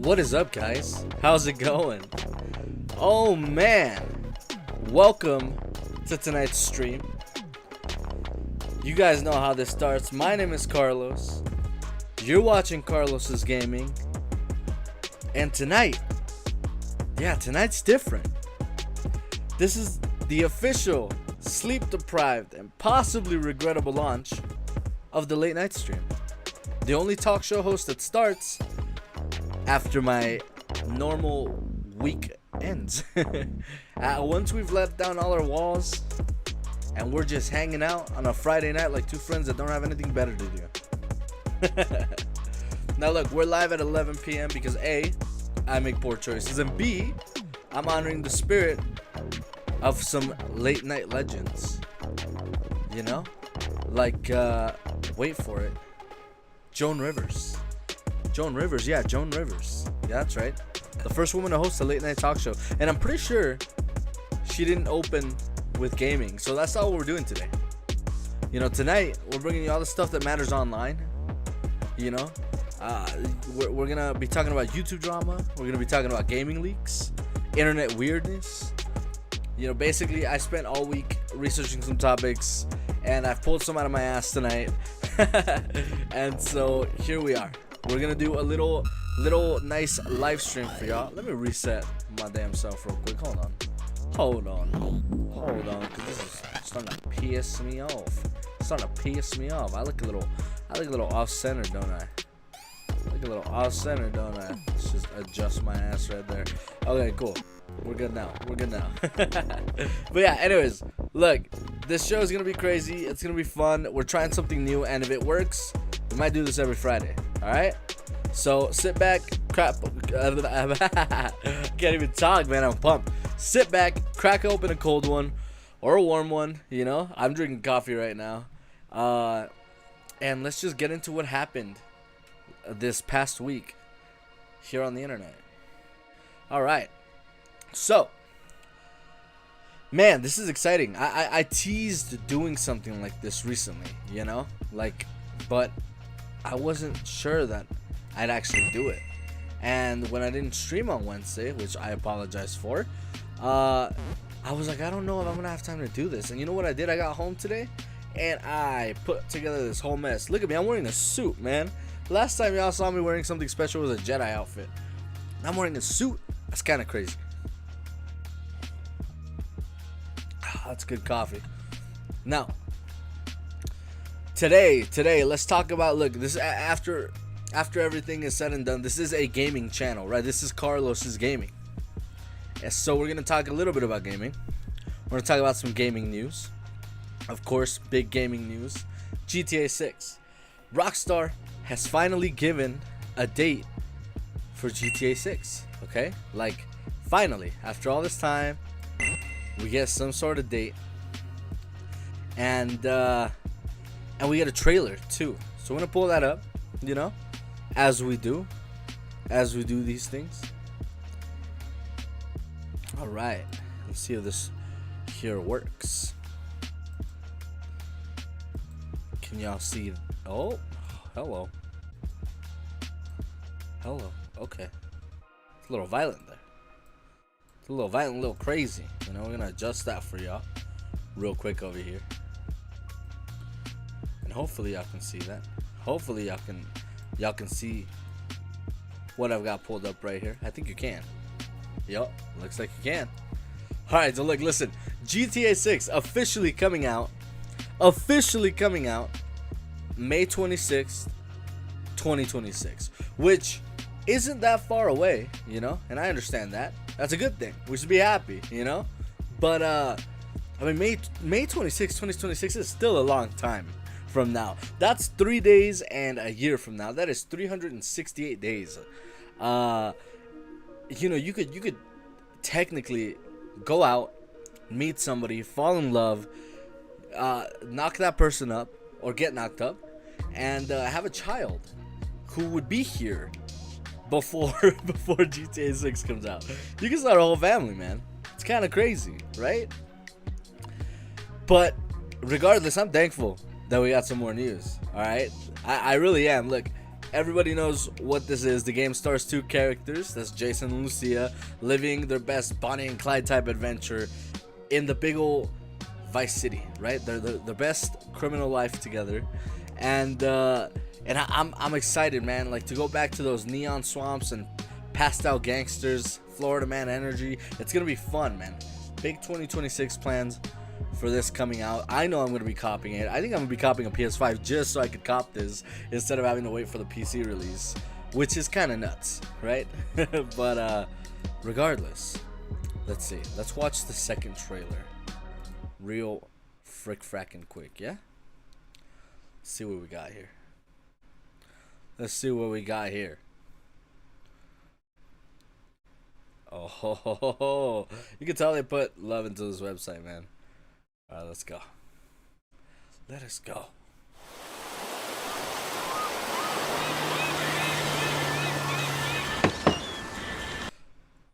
What is up, guys? How's it going? Oh man, welcome to tonight's stream. You guys know how this starts. My name is Carlos. You're watching Carlos's Gaming. And tonight's different. This is the official sleep-deprived and possibly regrettable launch of the late night stream. The only talk show host that starts after my normal week ends. Once we've let down all our walls and we're just hanging out on a Friday night like two friends that don't have anything better to do. Now look, we're live at 11 p.m. because A, I make poor choices, and B, I'm honoring the spirit of some late night legends. You know? Like, wait for it. Joan Rivers. Yeah, Joan Rivers. Yeah, that's right. The first woman to host a late night talk show. And I'm pretty sure she didn't open with gaming. So that's not what we're doing today. You know, tonight, we're bringing you all the stuff that matters online. You know? We're going to be talking about YouTube drama. We're going to be talking about gaming leaks. Internet weirdness. You know, basically, I spent all week researching some topics. And I've pulled some out of my ass tonight. And so, here we are. We're gonna do a little nice live stream for y'all. Let me reset my damn self real quick. Hold on, cause this is starting to piss me off. I look a little off center, don't I? Let's just adjust my ass right there. Okay, cool. We're good now. But yeah, anyways, look, this show is gonna be crazy. It's gonna be fun. We're trying something new, and if it works, we might do this every Friday. All right. So sit back, can't even talk, man. I'm pumped. Sit back, crack open a cold one or a warm one. You know, I'm drinking coffee right now. And let's just get into what happened this past week here on the internet. All right. So, man, this is exciting. I teased doing something like this recently, you know, but I wasn't sure that I'd actually do it. And when I didn't stream on Wednesday, which I apologize for, I was like, I don't know if I'm gonna have time to do this. And you know what I did? I got home today and I put together this whole mess. Look at me, I'm wearing a suit, man. Last time y'all saw me wearing something special was a Jedi outfit. I'm wearing a suit. That's kind of crazy. That's good coffee. Now, today, let's talk about, look, this after everything is said and done, this is a gaming channel, right? This is Carlos's Gaming. Yeah, so we're going to talk a little bit about gaming. We're going to talk about some gaming news. Of course, big gaming news. GTA 6. Rockstar has finally given a date for GTA 6, okay? Like, finally, after all this time, we get some sort of date. And we get a trailer, too. So we're going to pull that up, you know, as we do these things. All right, let's see if this here works. Can y'all see? Oh, hello. Okay, it's a little violent there. It's a little violent, a little crazy. You know, we're gonna adjust that for y'all real quick over here, and hopefully y'all can see that. Hopefully y'all can see what I've got pulled up right here. I think you can. Yup, looks like you can. Alright, so look, listen. GTA 6 officially coming out May 26th, 2026. Which isn't that far away, you know? And I understand that. That's a good thing. We should be happy, you know? But, I mean, May 26th, 2026 is still a long time from now. That's 3 days and a year from now. That is 368 days. You know, you could technically go out, meet somebody, fall in love, knock that person up or get knocked up, and have a child who would be here before GTA 6 comes out. You can start a whole family, man. It's kind of crazy, right? But regardless, I'm thankful that we got some more news. All right, I really am. Look, everybody knows what this is. The game stars two characters, that's Jason and Lucia, living their best Bonnie and Clyde type adventure in the big old Vice City, right? They're the best criminal life together, and I'm excited, man. Like, to go back to those neon swamps and passed out gangsters, Florida man energy. It's gonna be fun, man. Big 2026 plans for this coming out. I know I'm gonna be copying it. I think I'm gonna be copying a PS5 just so I could cop this instead of having to wait for the PC release, which is kind of nuts, right? But regardless, let's see. Let's watch the second trailer. Real frick frackin' quick, yeah? Let's see what we got here. Let's see what we got here. Oh, ho, ho, ho, ho. You can tell they put love into this website, man. All right, let's go. Let us go.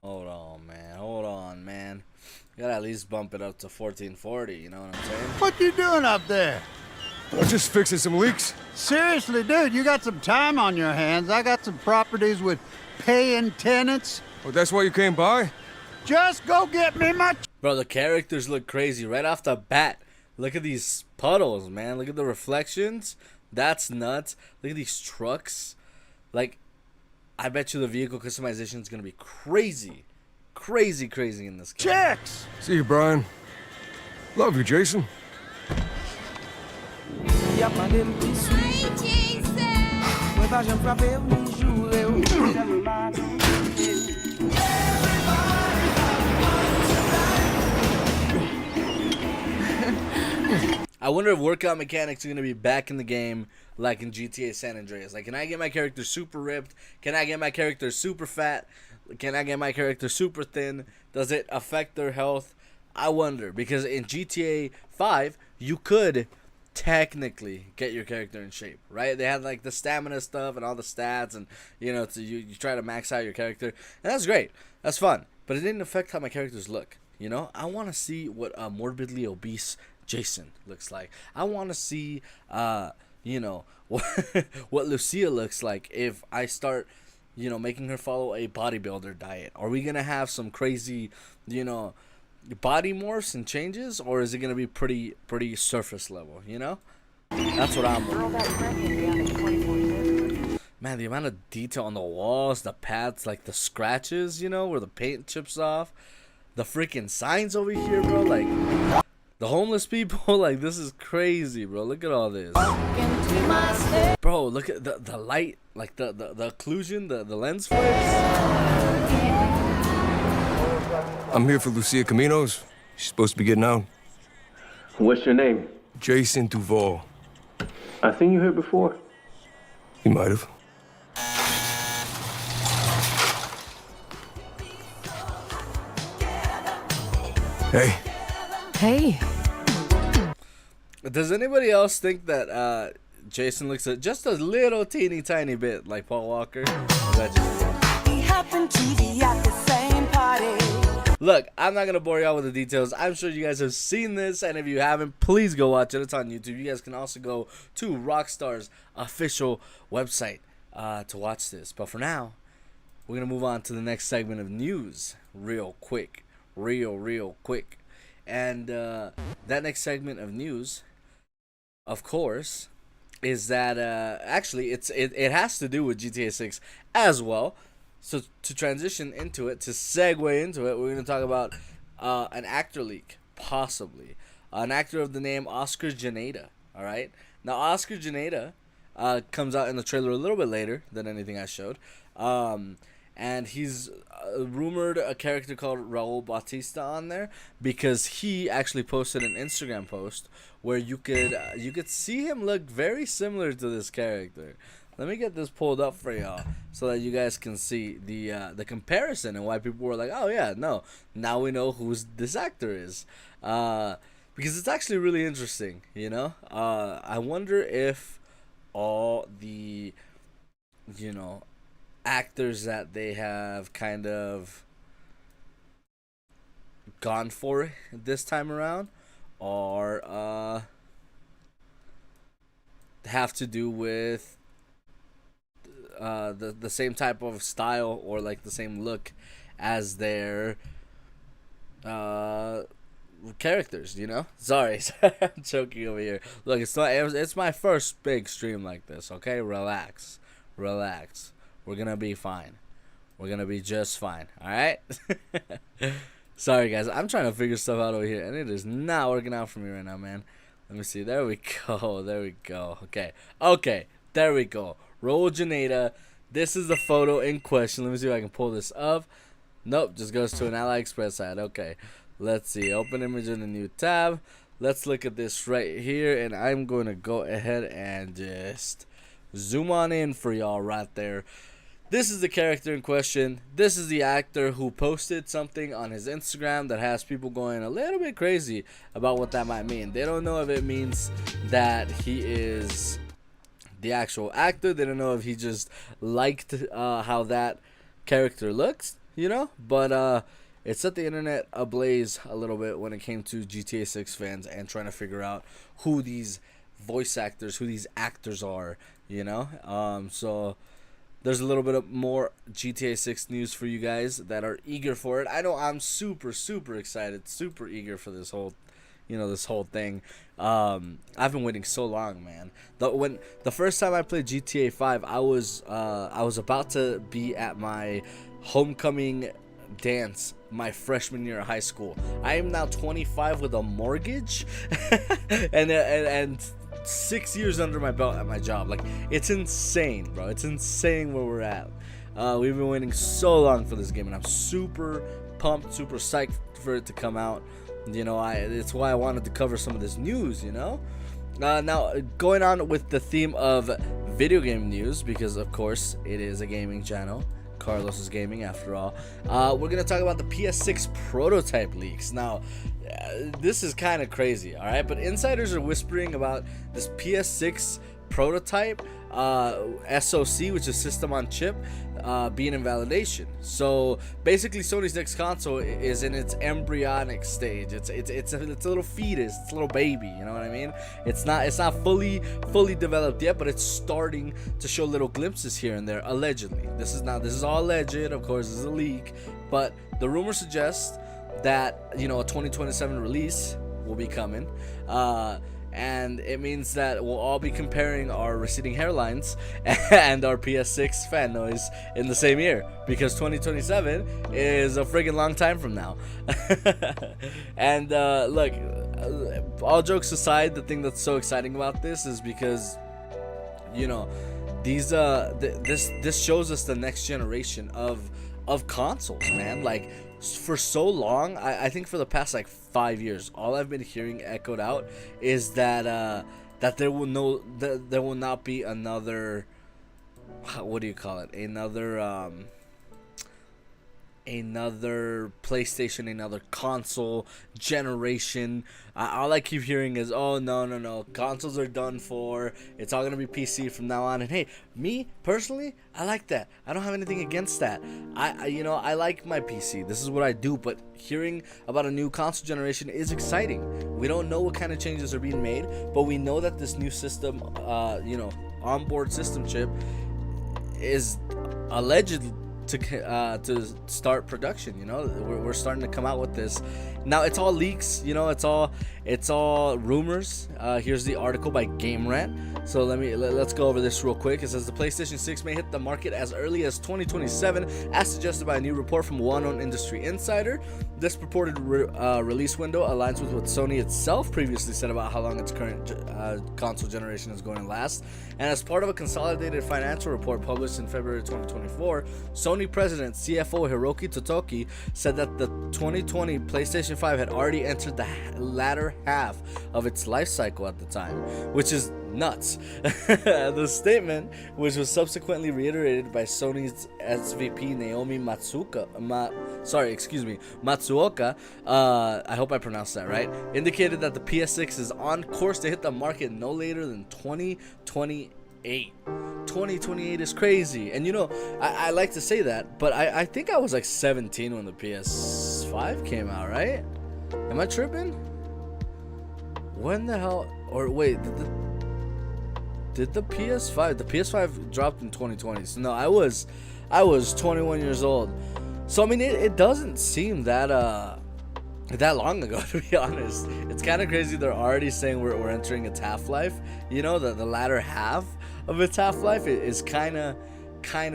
Hold on, man. Hold on, man. You gotta at least bump it up to 1440, you know what I'm saying? What you doing up there? I'm just fixing some leaks. Seriously, dude, you got some time on your hands. I got some properties with paying tenants. Oh, that's why you came by? Just go get me my... Bro, the characters look crazy right off the bat. Look at these puddles, man. Look at the reflections. That's nuts. Look at these trucks. Like, I bet you the vehicle customization is going to be crazy. Crazy in this game. Checks! See you, Brian. Love you, Jason. I wonder if workout mechanics are going to be back in the game like in GTA San Andreas. Like, can I get my character super ripped? Can I get my character super fat? Can I get my character super thin? Does it affect their health? I wonder, because in GTA 5, you could technically get your character in shape, right? They had like the stamina stuff and all the stats, and you know, you try to max out your character, and that's great. That's fun, but it didn't affect how my characters look. You know, I want to see what a morbidly obese Jason looks like. I want to see, you know, what Lucia looks like if I start, you know, making her follow a bodybuilder diet. Are we gonna have some crazy, you know, body morphs and changes, or is it gonna be pretty surface level? You know, that's what I'm wondering. Man, the amount of detail on the walls, the pads, like the scratches, you know, where the paint chips off, the freaking signs over here, bro. Like the homeless people, like this is crazy, bro. Look at all this, bro. Look at the light, like the occlusion, the lens flares. I'm here for Lucia Caminos. She's supposed to be getting out. What's your name? Jason Duval. I seen you here before. You might have. Hey. Hey. Does anybody else think that Jason looks just a little teeny tiny bit like Paul Walker? Is that just me? We happened to be at the same party. Look, I'm not going to bore y'all with the details. I'm sure you guys have seen this, and if you haven't, please go watch it. It's on YouTube. You guys can also go to Rockstar's official website to watch this. But for now, we're going to move on to the next segment of news real quick. Real quick. And that next segment of news, of course, is that actually it has to do with GTA 6 as well. So to transition into it, to segue into it, we're going to talk about an actor leak, possibly. An actor of the name Oscar Janeda, all right? Now, Oscar Janeda comes out in the trailer a little bit later than anything I showed. And he's rumored a character called Raul Bautista on there because he actually posted an Instagram post where you could see him look very similar to this character. Let me get this pulled up for y'all so that you guys can see the comparison and why people were like, oh yeah, no, now we know who this actor is, because it's actually really interesting, you know. I wonder if all the, you know, actors that they have kind of gone for this time around are have to do with the same type of style or like the same look as their characters, you know. Sorry, I'm choking over here. Look, it's my first big stream like this. Okay, relax. We're gonna be fine. We're gonna be just fine. All right. Sorry guys, I'm trying to figure stuff out over here, and it is not working out for me right now, man. Let me see. There we go. Okay. There we go. Roll Janeda. This is the photo in question. Let me see if I can pull this up. Nope, just goes to an AliExpress site. Okay. Let's see. Open image in a new tab. Let's look at this right here, and I'm going to go ahead and just zoom on in for y'all right there. This is the character in question. This is the actor who posted something on his Instagram that has people going a little bit crazy about what that might mean. They don't know if it means that he is the actual actor. They don't know if he just liked how that character looks, you know. But it set the internet ablaze a little bit when it came to GTA 6 fans and trying to figure out who these voice actors, who these actors are, you know. So there's a little bit of more GTA 6 news for you guys that are eager for it. I know I'm super excited, super eager for this whole, you know, this whole thing. I've been waiting so long, man. The first time I played GTA 5, I was about to be at my homecoming dance my freshman year of high school. I am now 25 with a mortgage and 6 years under my belt at my job. Like, it's insane, bro. It's insane where we're at. We've been waiting so long for this game, and I'm super pumped, super psyched for it to come out. You know, it's why I wanted to cover some of this news, you know. Now, going on with the theme of video game news, because of course it is a gaming channel, Carlos is Gaming after all. We're gonna talk about the PS6 prototype leaks. Now, this is kind of crazy, all right? But insiders are whispering about this PS6 prototype SoC, which is system on chip, being in validation. So basically, Sony's next console is in its embryonic stage. It's a little fetus, it's a little baby. You know what I mean? It's not fully developed yet, but it's starting to show little glimpses here and there. Allegedly, this is all alleged. Of course, this is a leak, but the rumor suggests that, you know, a 2027 release will be coming. And it means that we'll all be comparing our receding hairlines and our PS6 fan noise in the same year, because 2027 is a friggin' long time from now. And look, all jokes aside, the thing that's so exciting about this is because, you know, these this shows us the next generation of consoles, man. Like, for so long, I think for the past like 5 years, all I've been hearing echoed out is that that there will not be another, what do you call it, another PlayStation, another console generation. All I keep hearing is, oh no, consoles are done for, it's all gonna be PC from now on. And hey, me personally, I like that. I don't have anything against that. I like my PC, this is what I do. But hearing about a new console generation is exciting. We don't know what kind of changes are being made, but we know that this new system, onboard system chip is alleged to start production. You know, we're starting to come out with this. Now, it's all leaks, you know, it's all rumors. Here's the article by Game Rant. So let's go over this real quick. It says the PlayStation 6 may hit the market as early as 2027, as suggested by a new report from one industry insider. This purported release window aligns with what Sony itself previously said about how long its current console generation is going to last. And as part of a consolidated financial report published in February 2024, Sony president CFO Hiroki Totoki said that the 2020 PlayStation 5 had already entered the latter half of its life cycle at the time, which is nuts. The statement, which was subsequently reiterated by Sony's SVP Naomi Matsuoka, I hope I pronounced that right, indicated that the PS6 is on course to hit the market no later than 2028. 2028 is crazy. And you know, I like to say that, but I think I was like 17 when the PS5 came out, right? Am I tripping? When the hell? Or wait, Did the PS5 dropped in 2020? So no, I was 21 years old. So I mean, it doesn't seem that long ago, to be honest. It's kind of crazy they're already saying we're entering its half-life. You know, the latter half of its half-life is kind of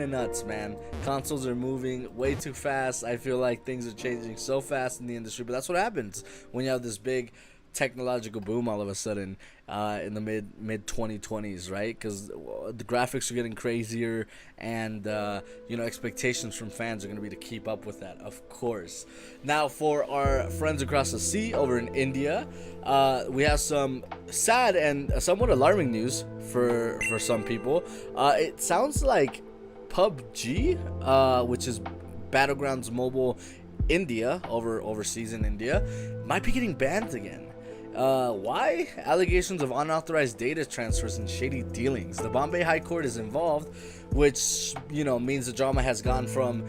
nuts, man. Consoles are moving way too fast. I feel like things are changing so fast in the industry, but that's what happens when you have this big technological boom all of a sudden in the mid 2020s, right? Because the graphics are getting crazier, and expectations from fans are going to be to keep up with that, of course. Now, for our friends across the sea over in India, we have some sad and somewhat alarming news for some people. It sounds like PUBG, which is Battlegrounds Mobile India, overseas in India, might be getting banned again. Why? Allegations of unauthorized data transfers and shady dealings. The Bombay High Court is involved, which, means the drama has gone from,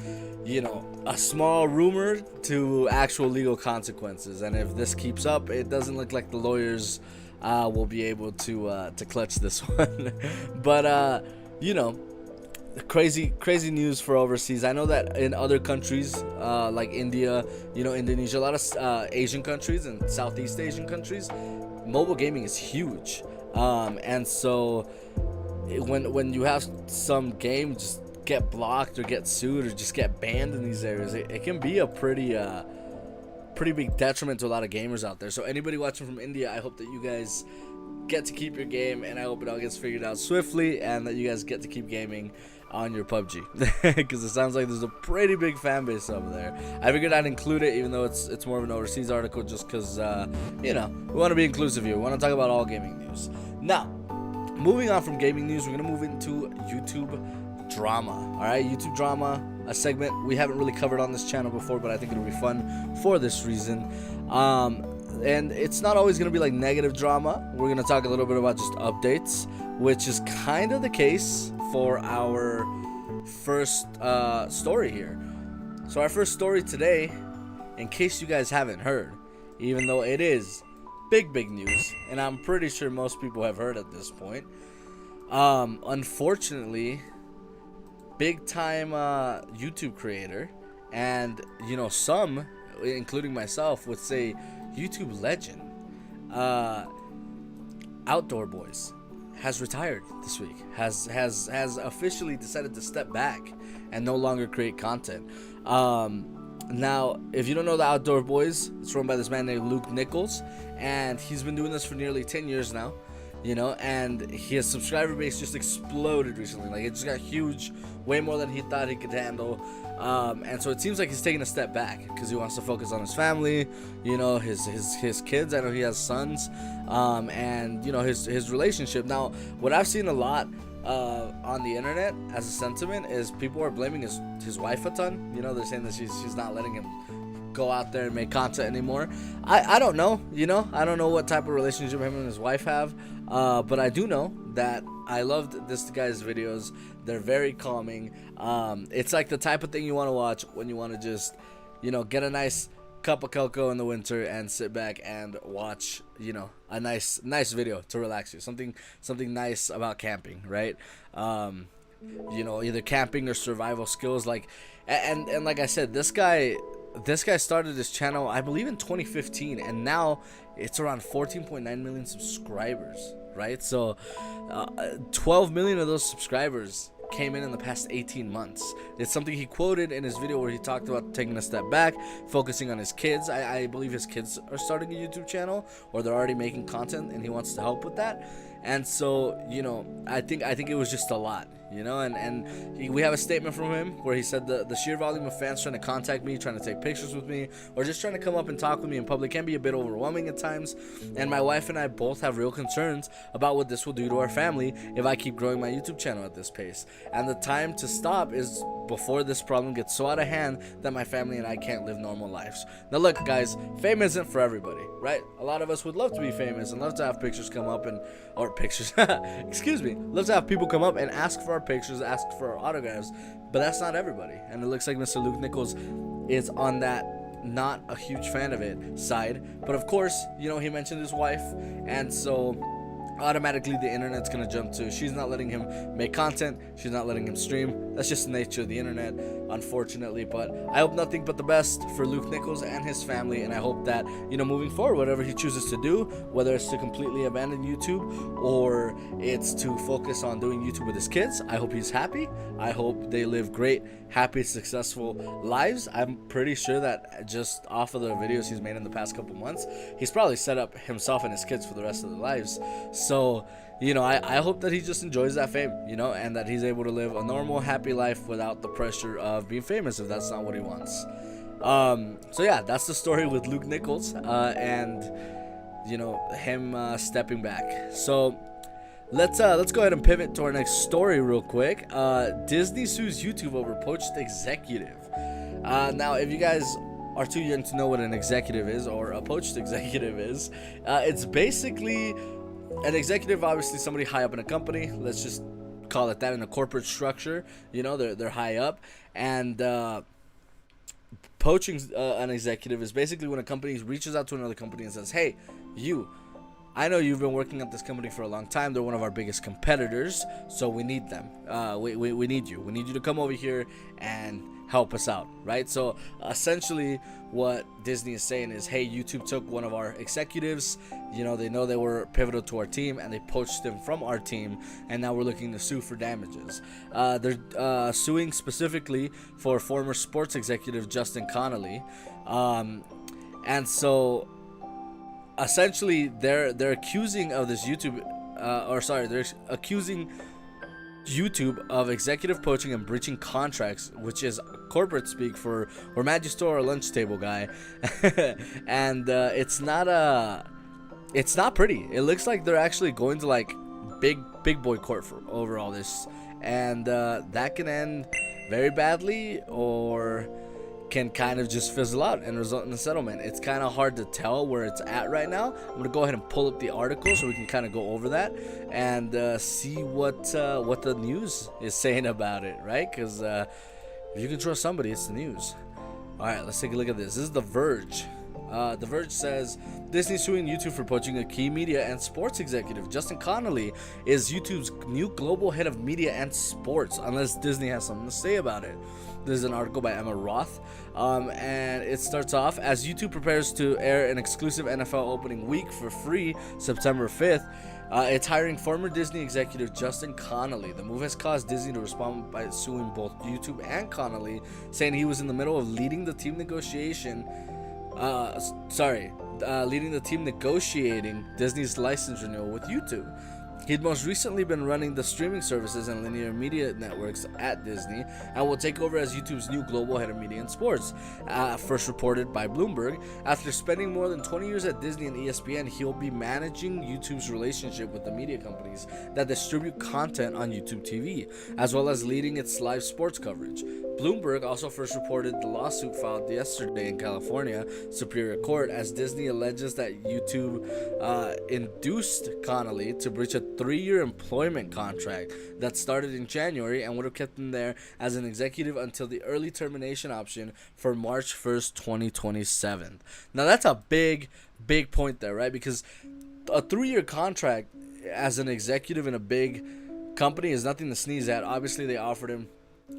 a small rumor to actual legal consequences. And if this keeps up, it doesn't look like the lawyers will be able to clutch this one. But, crazy news for overseas. I know that in other countries like India, Indonesia, a lot of Asian countries and Southeast Asian countries, mobile gaming is huge, and so when you have some game just get blocked or get sued or just get banned in these areas, it can be a pretty big detriment to a lot of gamers out there. So anybody watching from India, I hope that you guys get to keep your game, and I hope it all gets figured out swiftly, and that you guys get to keep gaming on your PUBG, because it sounds like there's a pretty big fan base over there. I figured I'd include it, even though it's more of an overseas article, just because we want to be inclusive here. We want to talk about all gaming news. Now, moving on from gaming news, we're gonna move into YouTube drama. All right, YouTube drama, a segment we haven't really covered on this channel before, but I think it'll be fun for this reason. And it's not always going to be like negative drama. We're going to talk a little bit about just updates, which is kind of the case for our first story here. So our first story today, in case you guys haven't heard, even though it is big news, and I'm pretty sure most people have heard at this point, unfortunately, big time YouTube creator, and some, including myself, would say YouTube legend, Outdoor Boys, has retired this week. Has officially decided to step back and no longer create content. Now, if you don't know the Outdoor Boys, it's run by this man named Luke Nichols, and he's been doing this for nearly 10 years now. And his subscriber base just exploded recently. Like, it just got huge, way more than he thought he could handle. And so it seems like he's taking a step back because he wants to focus on his family, his kids. I know he has sons, and his relationship. Now, what I've seen a lot on the internet as a sentiment is people are blaming his wife a ton. They're saying that she's not letting him go out there and make content anymore. I don't know. I don't know what type of relationship him and his wife have, but I do know that I loved this guy's videos. They're very calming. It's like the type of thing you want to watch when you want to just get a nice cup of cocoa in the winter and sit back and watch a nice video to relax you. Something nice about camping, right? Either camping or survival skills, and like I said, this guy started his channel, I believe, in 2015, and now it's around 14.9 million subscribers, right? So 12 million of those subscribers came in the past 18 months. It's something he quoted in his video where he talked about taking a step back, focusing on his kids. I believe his kids are starting a YouTube channel, or they're already making content, and he wants to help with that. And so, I think it was just a lot, we have a statement from him where he said the sheer volume of fans trying to contact me, trying to take pictures with me, or just trying to come up and talk with me in public can be a bit overwhelming at times. And my wife and I both have real concerns about what this will do to our family if I keep growing my YouTube channel at this pace. And the time to stop is before this problem gets so out of hand that my family and I can't live normal lives. Now look, guys, fame isn't for everybody, right? A lot of us would love to be famous and love to have pictures come up love to have people come up and ask for our pictures, ask for our autographs, but that's not everybody. And it looks like Mr. Luke Nichols is on that not a huge fan of it side. But of course, he mentioned his wife, and so automatically the internet's gonna jump to, she's not letting him make content, she's not letting him stream. That's just the nature of the internet, unfortunately. But I hope nothing but the best for Luke Nichols and his family, and I hope that, you know, moving forward, whatever he chooses to do, whether it's to completely abandon YouTube or it's to focus on doing YouTube with his kids, I hope he's happy. I hope they live great, happy, successful lives. I'm pretty sure that just off of the videos he's made in the past couple months, he's probably set up himself and his kids for the rest of their lives. So, you know, I hope that he just enjoys that fame, you know, and that he's able to live a normal, happy life without the pressure of being famous if that's not what he wants. So yeah, that's the story with Luke Nichols, and, you know, him stepping back. So let's go ahead and pivot to our next story real quick. Disney sues YouTube over poached executive. Now, if you guys are too young to know what an executive is or a poached executive is, it's basically an executive, obviously somebody high up in a company. Let's just call it that, in a corporate structure. You know, they're high up, and poaching an executive is basically when a company reaches out to another company and says, "Hey, I know you've been working at this company for a long time. They're one of our biggest competitors, so we need them. We need you. We need you to come over here and help us out," right? So essentially what Disney is saying is, hey, YouTube took one of our executives, you know, they were pivotal to our team, and they poached them from our team, and now we're looking to sue for damages. They're suing specifically for former sports executive Justin Connolly, and so essentially they're accusing of this YouTube, they're accusing YouTube of executive poaching and breaching contracts, which is corporate speak for "we're mad you stole our lunch table, guy." And it's not pretty. It looks like they're actually going to like big boy court over all this, and that can end very badly or can kind of just fizzle out and result in a settlement. It's kind of hard to tell where it's at right now. I'm gonna go ahead and pull up the article so we can kind of go over that and see what the news is saying about it, right? Because if you can trust somebody, it's the news. All right, let's take a look at this. This is The Verge. The Verge says Disney suing YouTube for poaching a key media and sports executive. Justin Connolly is YouTube's new global head of media and sports, unless Disney has something to say about it. This is an article by Emma Roth, and it starts off, as YouTube prepares to air an exclusive NFL opening week for free September 5th, it's hiring former Disney executive Justin Connolly. The move has caused Disney to respond by suing both YouTube and Connolly, saying he was in the middle of leading the team negotiating Disney's license renewal with YouTube. He'd most recently been running the streaming services and linear media networks at Disney, and will take over as YouTube's new global head of media and sports, first reported by Bloomberg. After spending more than 20 years at Disney and ESPN, he'll be managing YouTube's relationship with the media companies that distribute content on YouTube TV, as well as leading its live sports coverage. Bloomberg also first reported the lawsuit filed yesterday in California Superior Court, as Disney alleges that YouTube induced Connolly to breach a 3-year employment contract that started in January and would have kept him there as an executive until the early termination option for March 1st, 2027. Now that's a big point there, right? Because a 3-year contract as an executive in a big company is nothing to sneeze at. Obviously, they offered him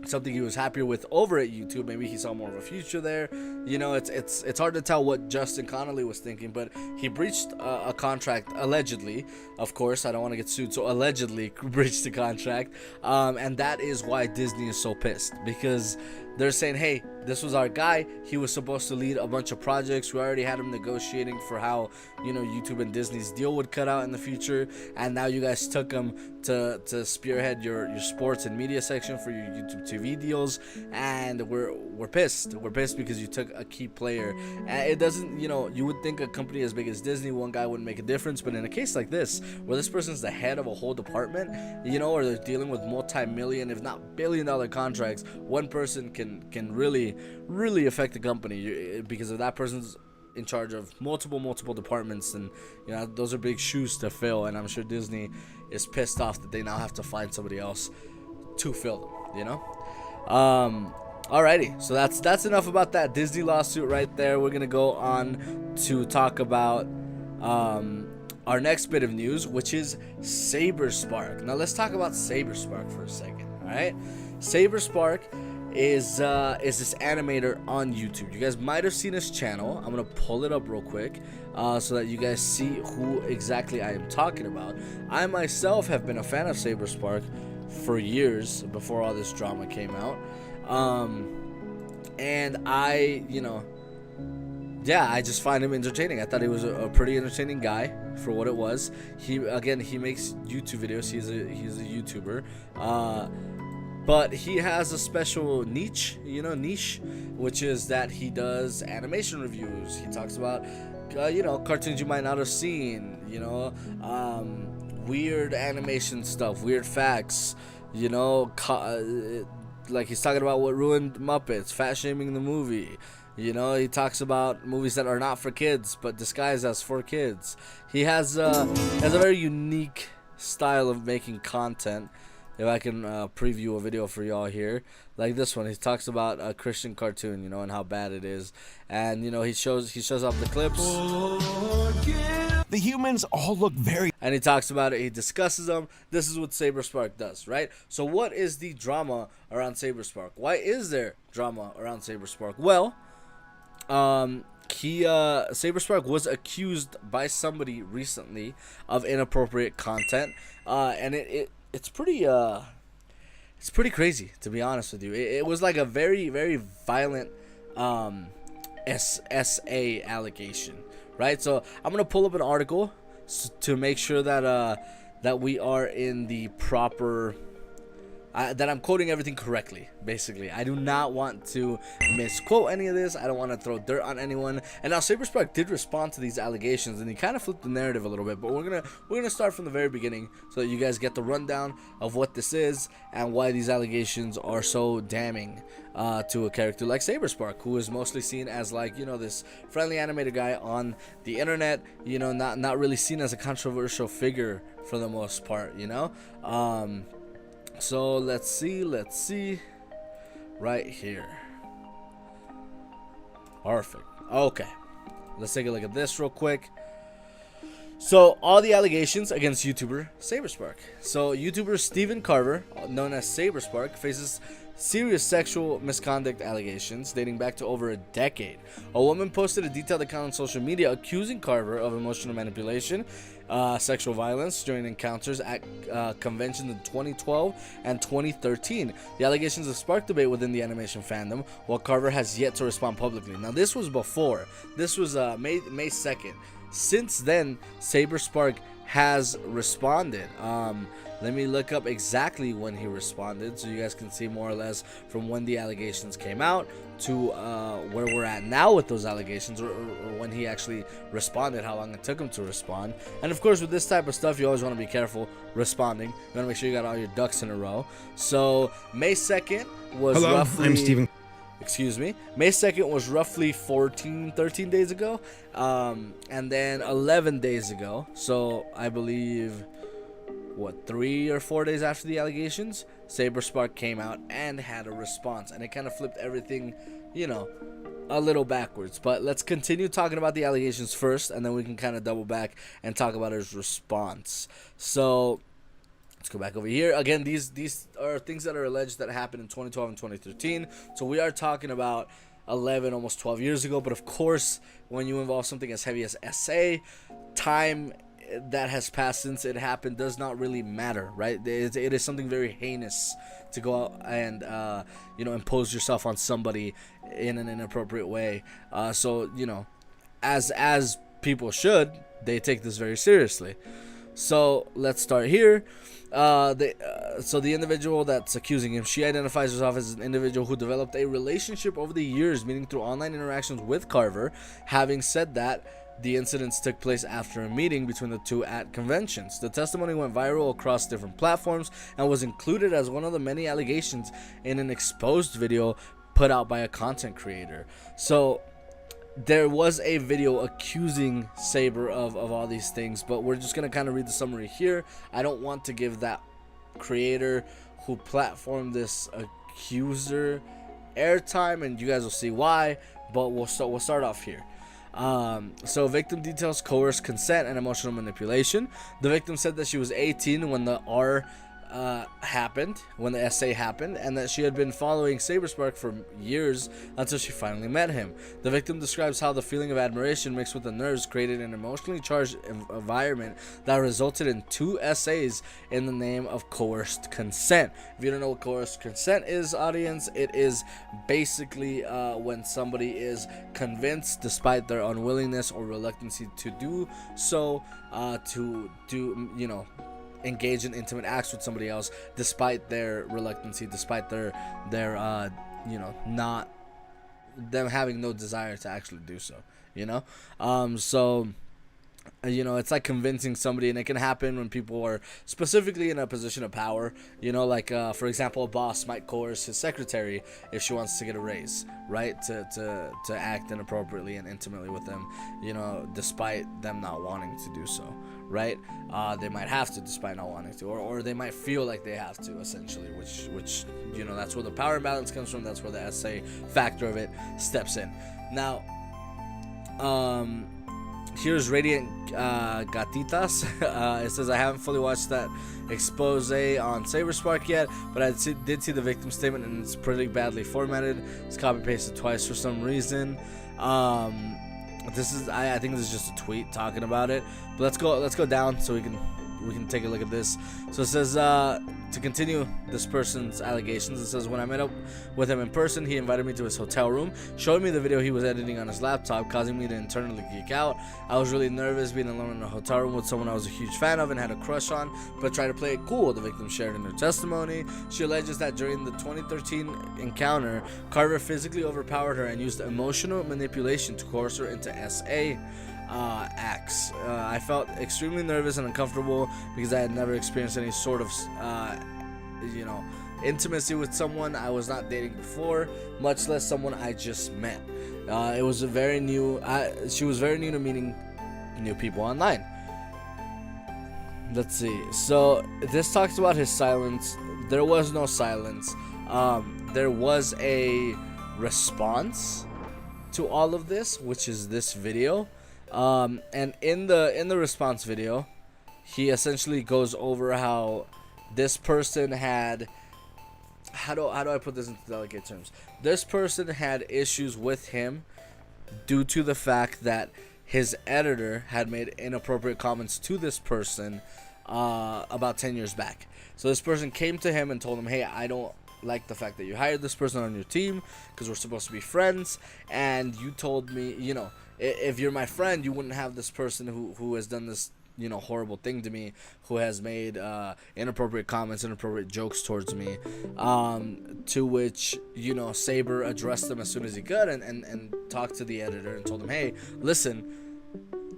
something he was happier with over at YouTube. Maybe he saw more of a future there. You know, it's hard to tell what Justin Connolly was thinking, but he breached a contract allegedly. Of course, I don't want to get sued, so allegedly breached the contract, and that is why Disney is so pissed, because they're saying, hey, this was our guy. He was supposed to lead a bunch of projects. We already had him negotiating for how, you know, YouTube and Disney's deal would cut out in the future, and now you guys took him to spearhead your sports and media section for your YouTube TV deals, and we're pissed. We're pissed because you took a key player. And it doesn't, you know, you would think a company as big as Disney, one guy wouldn't make a difference, but in a case like this, where this person's the head of a whole department, you know, or they're dealing with multi-million, if not billion-dollar contracts, one person can really affect the company, because if that person's in charge of multiple departments, and you know, those are big shoes to fill, and I'm sure Disney is pissed off that they now have to find somebody else to fill them, you know. Alrighty, so that's enough about that Disney lawsuit right there. We're gonna go on to talk about our next bit of news, which is SaberSpark. Now let's talk about SaberSpark for a second. All right, SaberSpark is this animator on YouTube. You guys might have seen his channel. I'm gonna pull it up real quick so that you guys see who exactly I am talking about. I myself have been a fan of SaberSpark for years before all this drama came out, and I just find him entertaining. I thought he was a pretty entertaining guy for what it was. He makes YouTube videos. He's a YouTuber. But he has a special niche, which is that he does animation reviews. He talks about, cartoons you might not have seen, weird animation stuff, weird facts, like he's talking about what ruined Muppets, fat shaming the movie. He talks about movies that are not for kids, but disguised as for kids. He has a very unique style of making content. If I can preview a video for y'all here, like this one, he talks about a Christian cartoon, and how bad it is, and he shows off the clips. The humans all look very. And he talks about it. He discusses them. This is what SaberSpark does, right? So what is the drama around SaberSpark? Why is there drama around SaberSpark? Well, SaberSpark was accused by somebody recently of inappropriate content, and it's pretty crazy, to be honest with you. It was like a very, very violent SA allegation, right? So I'm gonna pull up an article to make sure that we are in the proper that I'm quoting everything correctly. Basically, I do not want to misquote any of this. I don't want to throw dirt on anyone. And now SaberSpark did respond to these allegations, and he kind of flipped the narrative a little bit. But we're gonna start from the very beginning so that you guys get the rundown of what this is and why these allegations are so damning to a character like SaberSpark, who is mostly seen as like this friendly animated guy on the internet. Not really seen as a controversial figure for the most part. So let's see right here. Perfect. Okay, let's take a look at this real quick. So all the allegations against YouTuber SaberSpark. So YouTuber Steven Carver, known as SaberSpark, faces serious sexual misconduct allegations dating back to over a decade. A woman posted a detailed account on social media accusing Carver of emotional manipulation, sexual violence during encounters at conventions in 2012 and 2013. The allegations have sparked debate within the animation fandom, while Carver has yet to respond publicly. Now, this was before. This was May 2nd. Since then, SaberSpark has responded. Let me look up exactly when he responded so you guys can see more or less from when the allegations came out to where we're at now with those allegations, or when he actually responded, how long it took him to respond. And of course, with this type of stuff, you always want to be careful responding. You want to make sure you got all your ducks in a row. So May 2nd was roughly... I'm Steven. Excuse me. May 2nd was roughly 13 days ago. And then 11 days ago. So I believe... 3 or 4 days after the allegations, SaberSpark came out and had a response, and it kind of flipped everything, a little backwards. But let's continue talking about the allegations first, and then we can kind of double back and talk about his response. So let's go back over here. Again, these are things that are alleged that happened in 2012 and 2013. So we are talking about 11, almost 12 years ago. But of course, when you involve something as heavy as SA, time that has passed since it happened does not really matter, right? It is something very heinous to go out and impose yourself on somebody in an inappropriate way. So as people should, they take this very seriously. So let's start here. So the individual that's accusing him, she identifies herself as an individual who developed a relationship over the years, meaning through online interactions with Carver. Having said that, the incidents took place after a meeting between the two at conventions. The testimony went viral across different platforms and was included as one of the many allegations in an exposed video put out by a content creator. So there was a video accusing Saber of all these things, but we're just going to kind of read the summary here. I don't want to give that creator who platformed this accuser airtime, and you guys will see why, but we'll start off here. So victim details coerced consent and emotional manipulation. The victim said that she was 18 when the happened, when the essay happened, and that she had been following Saberspark for years until she finally met him. The victim describes how the feeling of admiration mixed with the nerves created an emotionally charged environment that resulted in 2 essays in the name of coerced consent. If you don't know what coerced consent is, audience, it is basically when somebody is convinced, despite their unwillingness or reluctancy to do so, to do, engage in intimate acts with somebody else, despite their reluctancy, despite their not them having no desire to actually do so. It's like convincing somebody, and it can happen when people are specifically in a position of power. For example, a boss might coerce his secretary if she wants to get a raise, right? To act inappropriately and intimately with them, despite them not wanting to do so, right? They might have to despite not wanting to, or they might feel like they have to, essentially, which that's where the power imbalance comes from. That's where the essay factor of it steps in. Now, here's Radiant Gatitas. It says, I haven't fully watched that expose on Saberspark yet, but I did see the victim statement, and it's pretty badly formatted. It's copy pasted twice for some reason. I think this is just a tweet talking about it. But let's go down so we can take a look at this. So it says, to continue this person's allegations, it says, when I met up with him in person, he invited me to his hotel room, showed me the video he was editing on his laptop, causing me to internally geek out. I was really nervous being alone in a hotel room with someone I was a huge fan of and had a crush on, but tried to play it cool, the victim shared in her testimony. She alleges that during the 2013 encounter, Carver physically overpowered her and used emotional manipulation to coerce her into SA acts. I felt extremely nervous and uncomfortable because I had never experienced any sort of intimacy with someone I was not dating before, much less someone I just met. It was she was very new to meeting new people online. Let's see. So this talks about his silence. There was no silence. There was a response to all of this, which is this video. And in the response video, he essentially goes over how this person had, how do I put this into delicate terms? This person had issues with him due to the fact that his editor had made inappropriate comments to this person about 10 years back. So this person came to him and told him, hey, I don't like the fact that you hired this person on your team because we're supposed to be friends, and you told me, if you're my friend, you wouldn't have this person who has done this, horrible thing to me, who has made inappropriate comments, inappropriate jokes towards me, to which, Saber addressed them as soon as he could and talked to the editor and told him, hey, listen,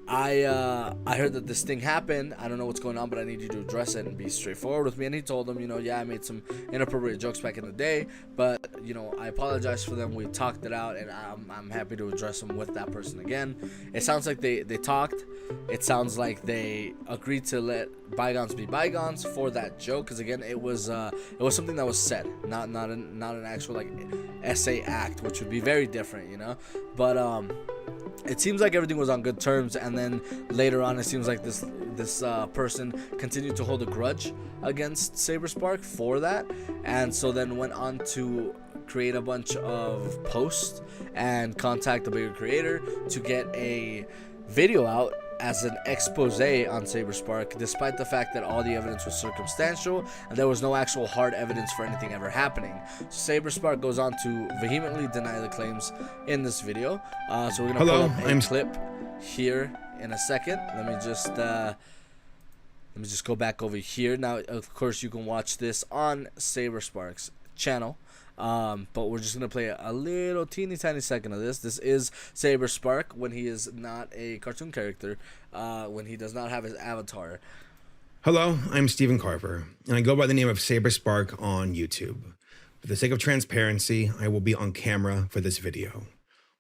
I heard that this thing happened. I don't know what's going on, but I need you to address it and be straightforward with me. And he told them, I made some inappropriate jokes back in the day, but I apologize for them. We talked it out, and I'm happy to address them with that person again. It sounds like they talked. It sounds like they agreed to let bygones be bygones for that joke, because again, it was something that was said, not an actual essay act, which would be very different, But it seems like everything was on good terms, and then later on, it seems like this person continued to hold a grudge against Saberspark for that, and so then went on to create a bunch of posts and contact the bigger creator to get a video out as an expose on Saberspark, despite the fact that all the evidence was circumstantial and there was no actual hard evidence for anything ever happening. So Saberspark goes on to vehemently deny the claims in this video. So we're gonna pull up a clip here in a second. Let me just go back over here. Now, of course, you can watch this on Saberspark's channel. But we're just going to play a little teeny tiny second of this. This is Saberspark when he is not a cartoon character, when he does not have his avatar. Hello, I'm Stephen Carver, and I go by the name of Saberspark on YouTube. For the sake of transparency, I will be on camera for this video.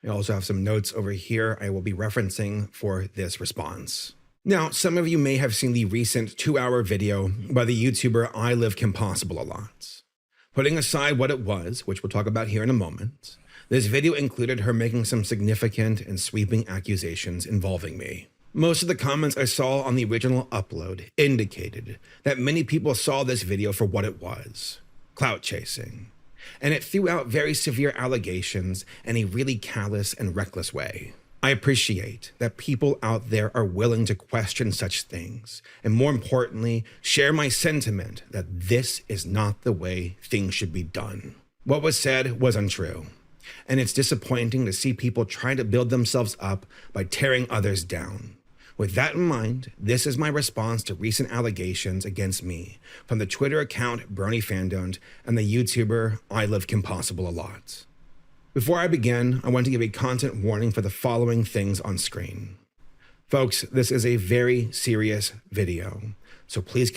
I also have some notes over here I will be referencing for this response. Now, some of you may have seen the recent 2-hour video by the YouTuber I Live Kim Possible a lot. Putting aside what it was, which we'll talk about here in a moment, This video included her making some significant and sweeping accusations involving me. Most of the comments I saw on the original upload indicated that many people saw this video for what it was, clout chasing, and it threw out very severe allegations in a really callous and reckless way. I appreciate that people out there are willing to question such things, and more importantly, share my sentiment that this is not the way things should be done. What was said was untrue, and it's disappointing to see people try to build themselves up by tearing others down. With that in mind, this is my response to recent allegations against me from the Twitter account BronyFandom and the YouTuber I Love Kim Possible a Lot. Before I begin, I want to give a content warning for the following things on screen. Folks, this is a very serious video, so please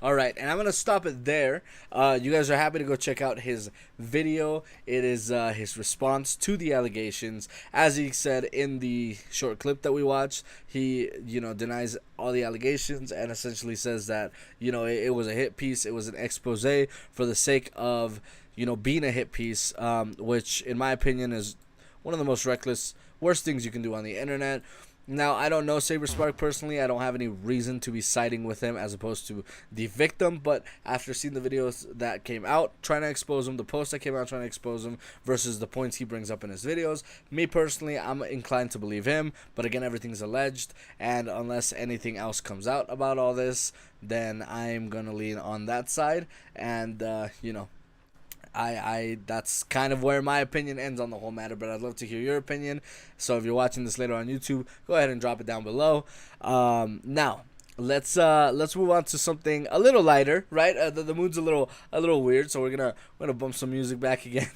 All right, and I'm going to stop it there. You guys are happy to go check out his video. It is his response to the allegations. As he said in the short clip that we watched, he, denies all the allegations and essentially says that, it was a hit piece. It was an expose for the sake of, being a hit piece, which in my opinion is one of the most reckless, worst things you can do on the internet. Now, I don't know SaberSpark personally. I don't have any reason to be siding with him as opposed to the victim. But after seeing the videos that came out trying to expose him, the post that came out trying to expose him versus the points he brings up in his videos, me personally, I'm inclined to believe him. But again, everything's alleged. And unless anything else comes out about all this, then I'm going to lean on that side. And, I that's kind of where my opinion ends on the whole matter, but I'd love to hear your opinion. So if you're watching this later on YouTube, go ahead and drop it down below. Now let's move on to something a little lighter, right? The mood's a little weird, so we're gonna bump some music back again.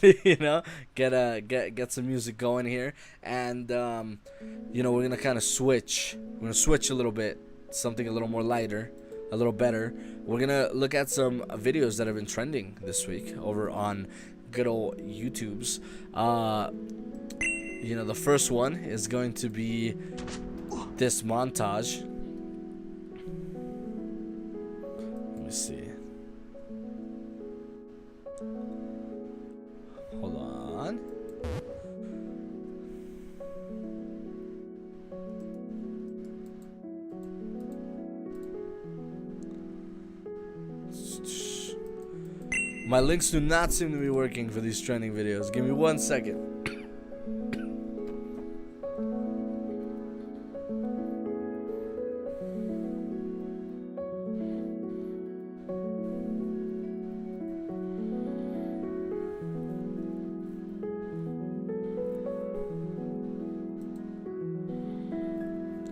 Get some music going here, and we're gonna kind of switch. We're gonna switch a little bit, something a little more lighter, a little better. We're gonna look at some videos that have been trending this week over on good old YouTube's. The first one is going to be this montage. Let me see. Hold on. My links do not seem to be working for these trending videos. Give me 1 second.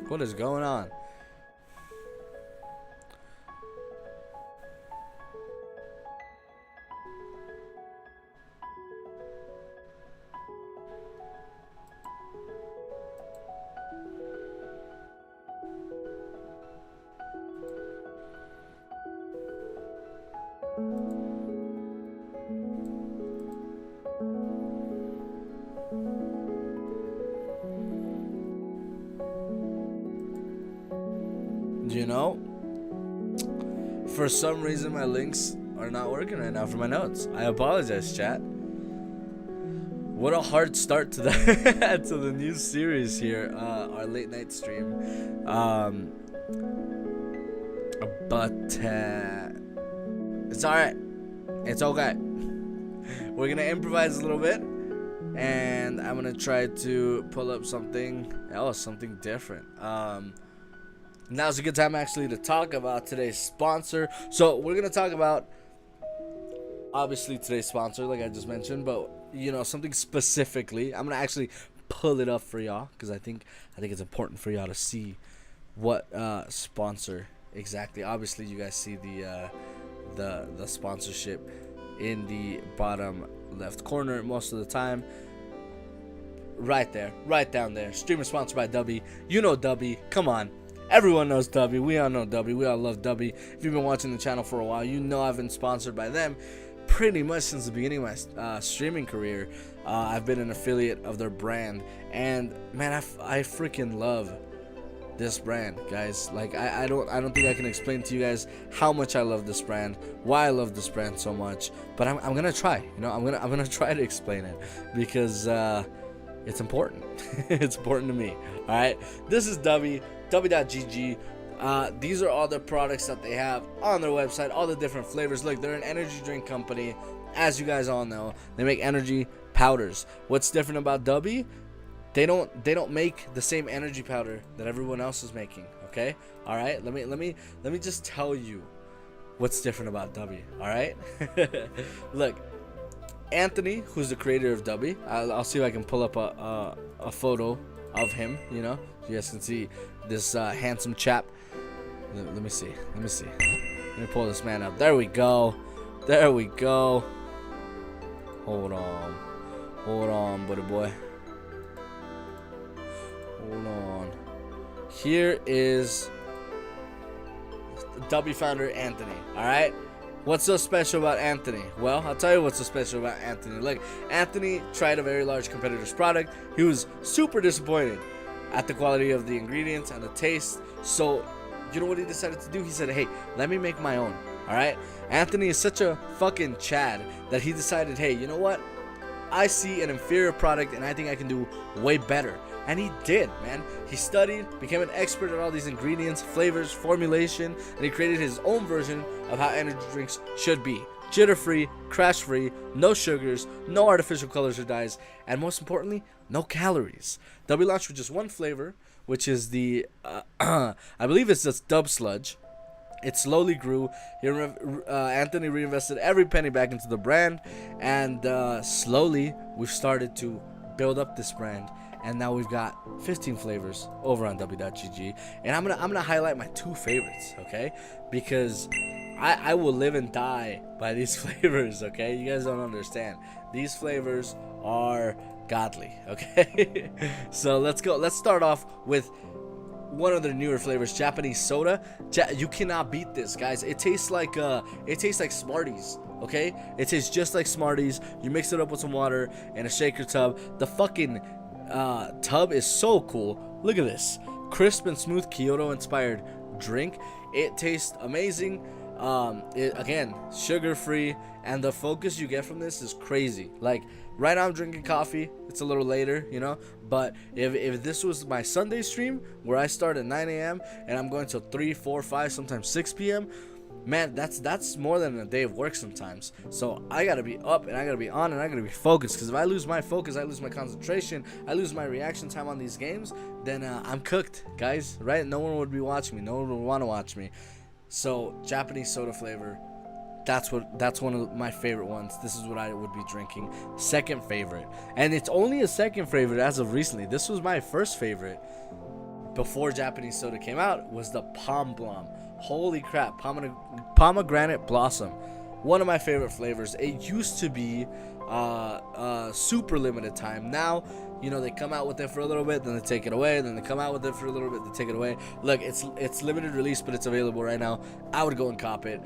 What is going on? For some reason my links are not working right now for my notes. I apologize, chat. What a hard start to the to the new series here, our late night stream. But it's alright. It's okay. We're gonna improvise a little bit, and I'm gonna try to pull up something else, something different. Now's a good time actually to talk about today's sponsor. So we're gonna talk about obviously today's sponsor, like I just mentioned, but something specifically. I'm gonna actually pull it up for y'all because I think it's important for y'all to see what sponsor exactly. Obviously, you guys see the sponsorship in the bottom left corner most of the time. Right there, right down there. Streamer sponsored by Dubby. Dubby. Come on. Everyone knows Dubby. We all know Dubby. We all love Dubby. If you've been watching the channel for a while, I've been sponsored by them pretty much since the beginning of my streaming career. I've been an affiliate of their brand, and man, I freaking love this brand, guys. Like I don't think I can explain to you guys how much I love this brand, why I love this brand so much. But I'm gonna try. You know, I'm gonna try to explain it because it's important. It's important to me. All right. This is W.GG. These are all the products that they have on their website, all the different flavors. Look, they're an energy drink company, as you guys all know. They make energy powders. What's different about W? They don't make the same energy powder that everyone else is making. Okay, all right. Let me just tell you what's different about W. All right. Look, Anthony, who's the creator of W, I'll see if I can pull up a photo of him. You know, so you guys can see this handsome chap. Let me see. Let me pull this man up. There we go. Hold on, buddy boy. Hold on. Here is W founder Anthony. All right. What's so special about Anthony? Well, I'll tell you what's so special about Anthony. Look, Anthony tried a very large competitor's product. He was super disappointed at the quality of the ingredients and the taste. So, you know what he decided to do? He said, hey, let me make my own. All right. Anthony is such a fucking Chad that he decided, hey, you know what? I see an inferior product and I think I can do way better. And he did, man. He studied, became an expert at all these ingredients, flavors, formulation, and he created his own version of how energy drinks should be. Jitter-free, crash-free, no sugars, no artificial colors or dyes, and most importantly, no calories. W launched with just one flavor, which is the, I believe it's just Dub Sludge. It slowly grew. Anthony reinvested every penny back into the brand, and slowly we've started to build up this brand. And now we've got 15 flavors over on W.GG. And I'm gonna highlight my two favorites, okay? Because I will live and die by these flavors, okay? You guys don't understand. These flavors are godly, okay? So let's go. Let's start off with one of their newer flavors, Japanese soda. You cannot beat this, guys. It tastes like Smarties. Okay, it tastes just like Smarties. You mix it up with some water and a shaker tub. The fucking tub is so cool. Look at this, crisp and smooth Kyoto inspired drink. It tastes amazing. Again, sugar free, and the focus you get from this is crazy. Like right now I'm drinking coffee. It's a little later, you know, but if this was my Sunday stream where I start at 9 a.m. and I'm going till 3, 4, 5, sometimes 6 p.m., man, that's more than a day of work sometimes. So I gotta be up and I gotta be on and I gotta be focused, because if I lose my focus, I lose my concentration, I lose my reaction time on these games, then I'm cooked, guys, right? No one would be watching me, no one would want to watch me. So Japanese soda flavor, that's one of my favorite ones. This is what I would be drinking. Second favorite, and it's only a second favorite as of recently. This was my first favorite before Japanese soda came out, was the Pom Blom. Holy crap, pomegranate blossom, one of my favorite flavors. It used to be super limited time. Now, you know, they come out with it for a little bit, then they take it away, then they come out with it for a little bit, they take it away. Look, it's limited release, but it's available right now. I would go and cop it.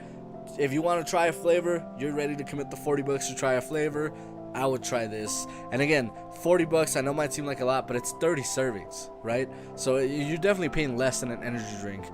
If you want to try a flavor, you're ready to commit the $40 to try a flavor, I would try this. And again, $40, I know might seem like a lot, but it's 30 servings, right? So you're definitely paying less than an energy drink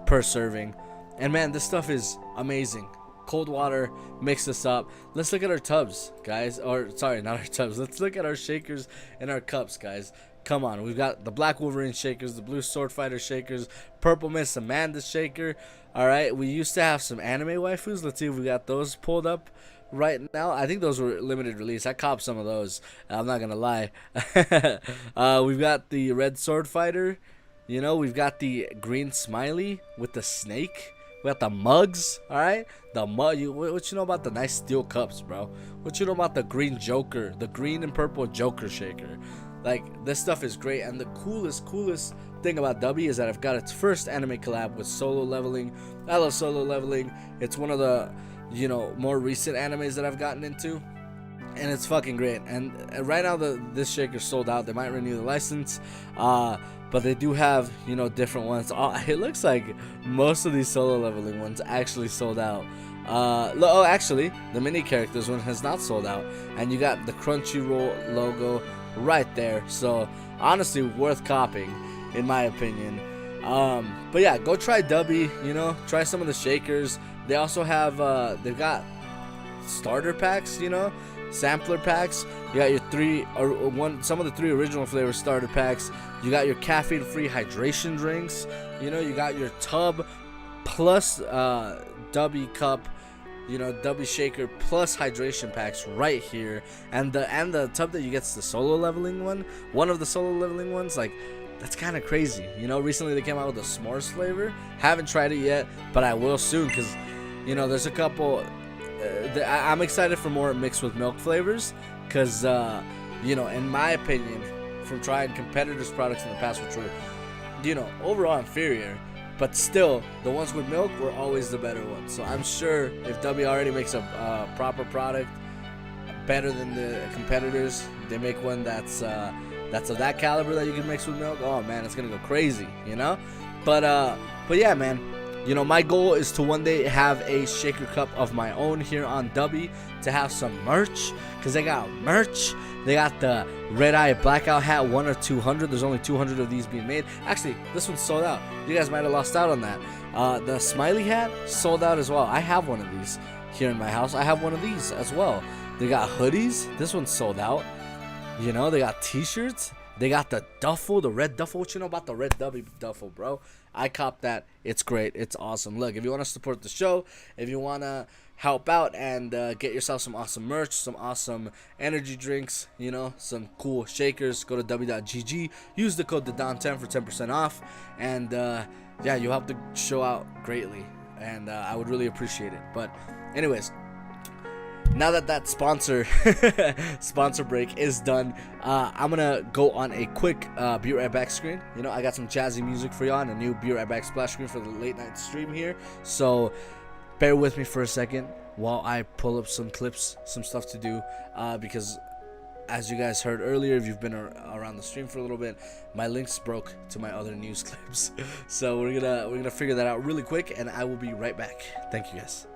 per serving. And man, this stuff is amazing. Cold water, mix this up. Let's look at our tubs, guys. Or sorry, not our tubs. Let's look at our shakers and our cups, guys. Come on, we've got the Black Wolverine shakers, the Blue Sword Fighter shakers, Purple Miss Amanda shaker. All right, we used to have some anime waifus. Let's see if we got those pulled up right now. I think those were limited release. I copped some of those, I'm not gonna lie. We've got the Red Sword Fighter. You know, we've got the Green Smiley with the snake. We got the mugs, all right? The mug. What you know about the nice steel cups, bro? What you know about the green Joker, the green and purple Joker shaker? Like, this stuff is great. And the coolest thing about W is that I've got its first anime collab with Solo Leveling. I love Solo Leveling. It's one of the, you know, more recent animes that I've gotten into, and it's fucking great. And right now this shaker's sold out. They might renew the license, but they do have, you know, different ones. It looks like most of these Solo Leveling ones actually sold out. Oh, actually, the mini characters one has not sold out, and you got the Crunchyroll logo right there. So honestly, worth copying, in my opinion. But yeah, go try Dubby, you know, try some of the shakers. They also have they've got starter packs, you know, sampler packs. You got your some of the 3 original flavor starter packs. You got your caffeine free hydration drinks, you know, you got your tub plus Dubby cup, you know, Dubby shaker plus hydration packs right here. And the tub that you get's the solo leveling one of the solo leveling ones. Like, that's kind of crazy, you know. Recently they came out with a s'mores flavor. Haven't tried it yet, but I will soon, because, you know, there's a couple I'm excited for more mixed with milk flavors, because you know, in my opinion, from trying competitors' products in the past, which were, you know, overall inferior, but still the ones with milk were always the better ones. So I'm sure if W already makes a proper product better than the competitors, they make one that's of that caliber that you can mix with milk, oh man, it's gonna go crazy, you know. But yeah, man, you know, my goal is to one day have a shaker cup of my own here on Dubby, to have some merch, because they got merch. They got the red eye blackout hat, 1 or 200. There's only 200 of these being made. Actually, this one's sold out. You guys might have lost out on that. The smiley hat sold out as well. I have one of these here in my house. I have one of these as well. They got hoodies. This one's sold out. You know, they got t-shirts. They got the duffel, the red duffel. What you know about the red Dubby duffel, bro? I copped that. It's great. It's awesome. Look, if you want to support the show, if you want to help out and get yourself some awesome merch, some awesome energy drinks, you know, some cool shakers, go to w.gg. Use the code TheDon10 for 10% off. And yeah, you help the show out greatly. And I would really appreciate it. But anyways, now that sponsor break is done, I'm gonna go on a quick Be Right Back screen. You know, I got some jazzy music for y'all and a new Be Right Back splash screen for the late night stream here. So bear with me for a second while I pull up some clips, some stuff to do, because as you guys heard earlier, if you've been around the stream for a little bit, my links broke to my other news clips. So we're gonna figure that out really quick, and I will be right back. Thank you guys.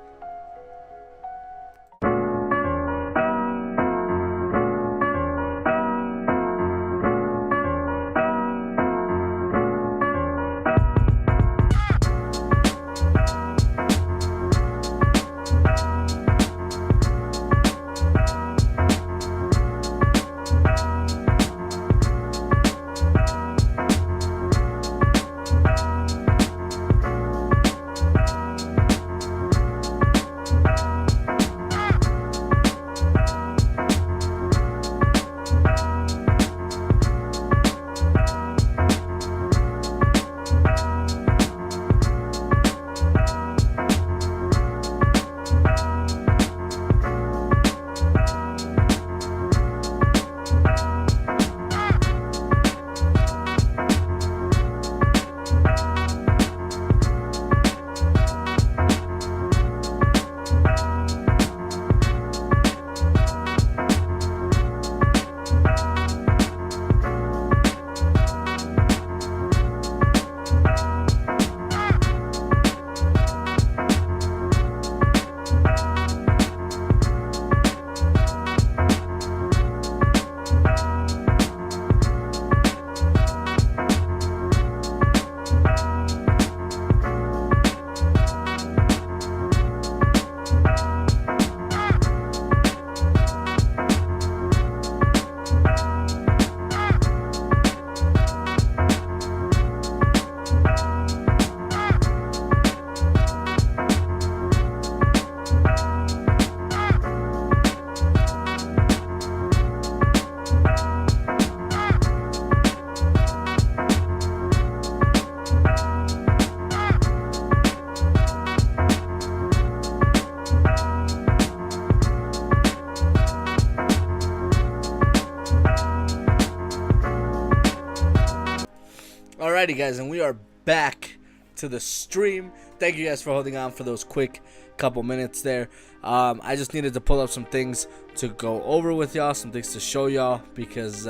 Alrighty guys, and we are back to the stream. Thank you guys for holding on for those quick couple minutes there. I just needed to pull up some things to go over with y'all, some things to show y'all, because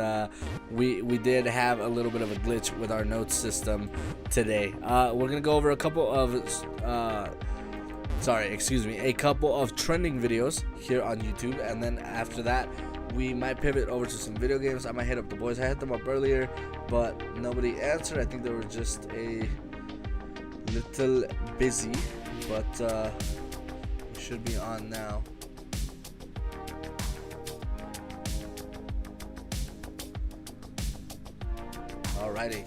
we did have a little bit of a glitch with our notes system today. We're gonna go over a couple of a couple of trending videos here on YouTube, and then after that we might pivot over to some video games. I might hit up the boys. I hit them up earlier, but nobody answered. I think they were just a little busy, but we should be on now. Alrighty.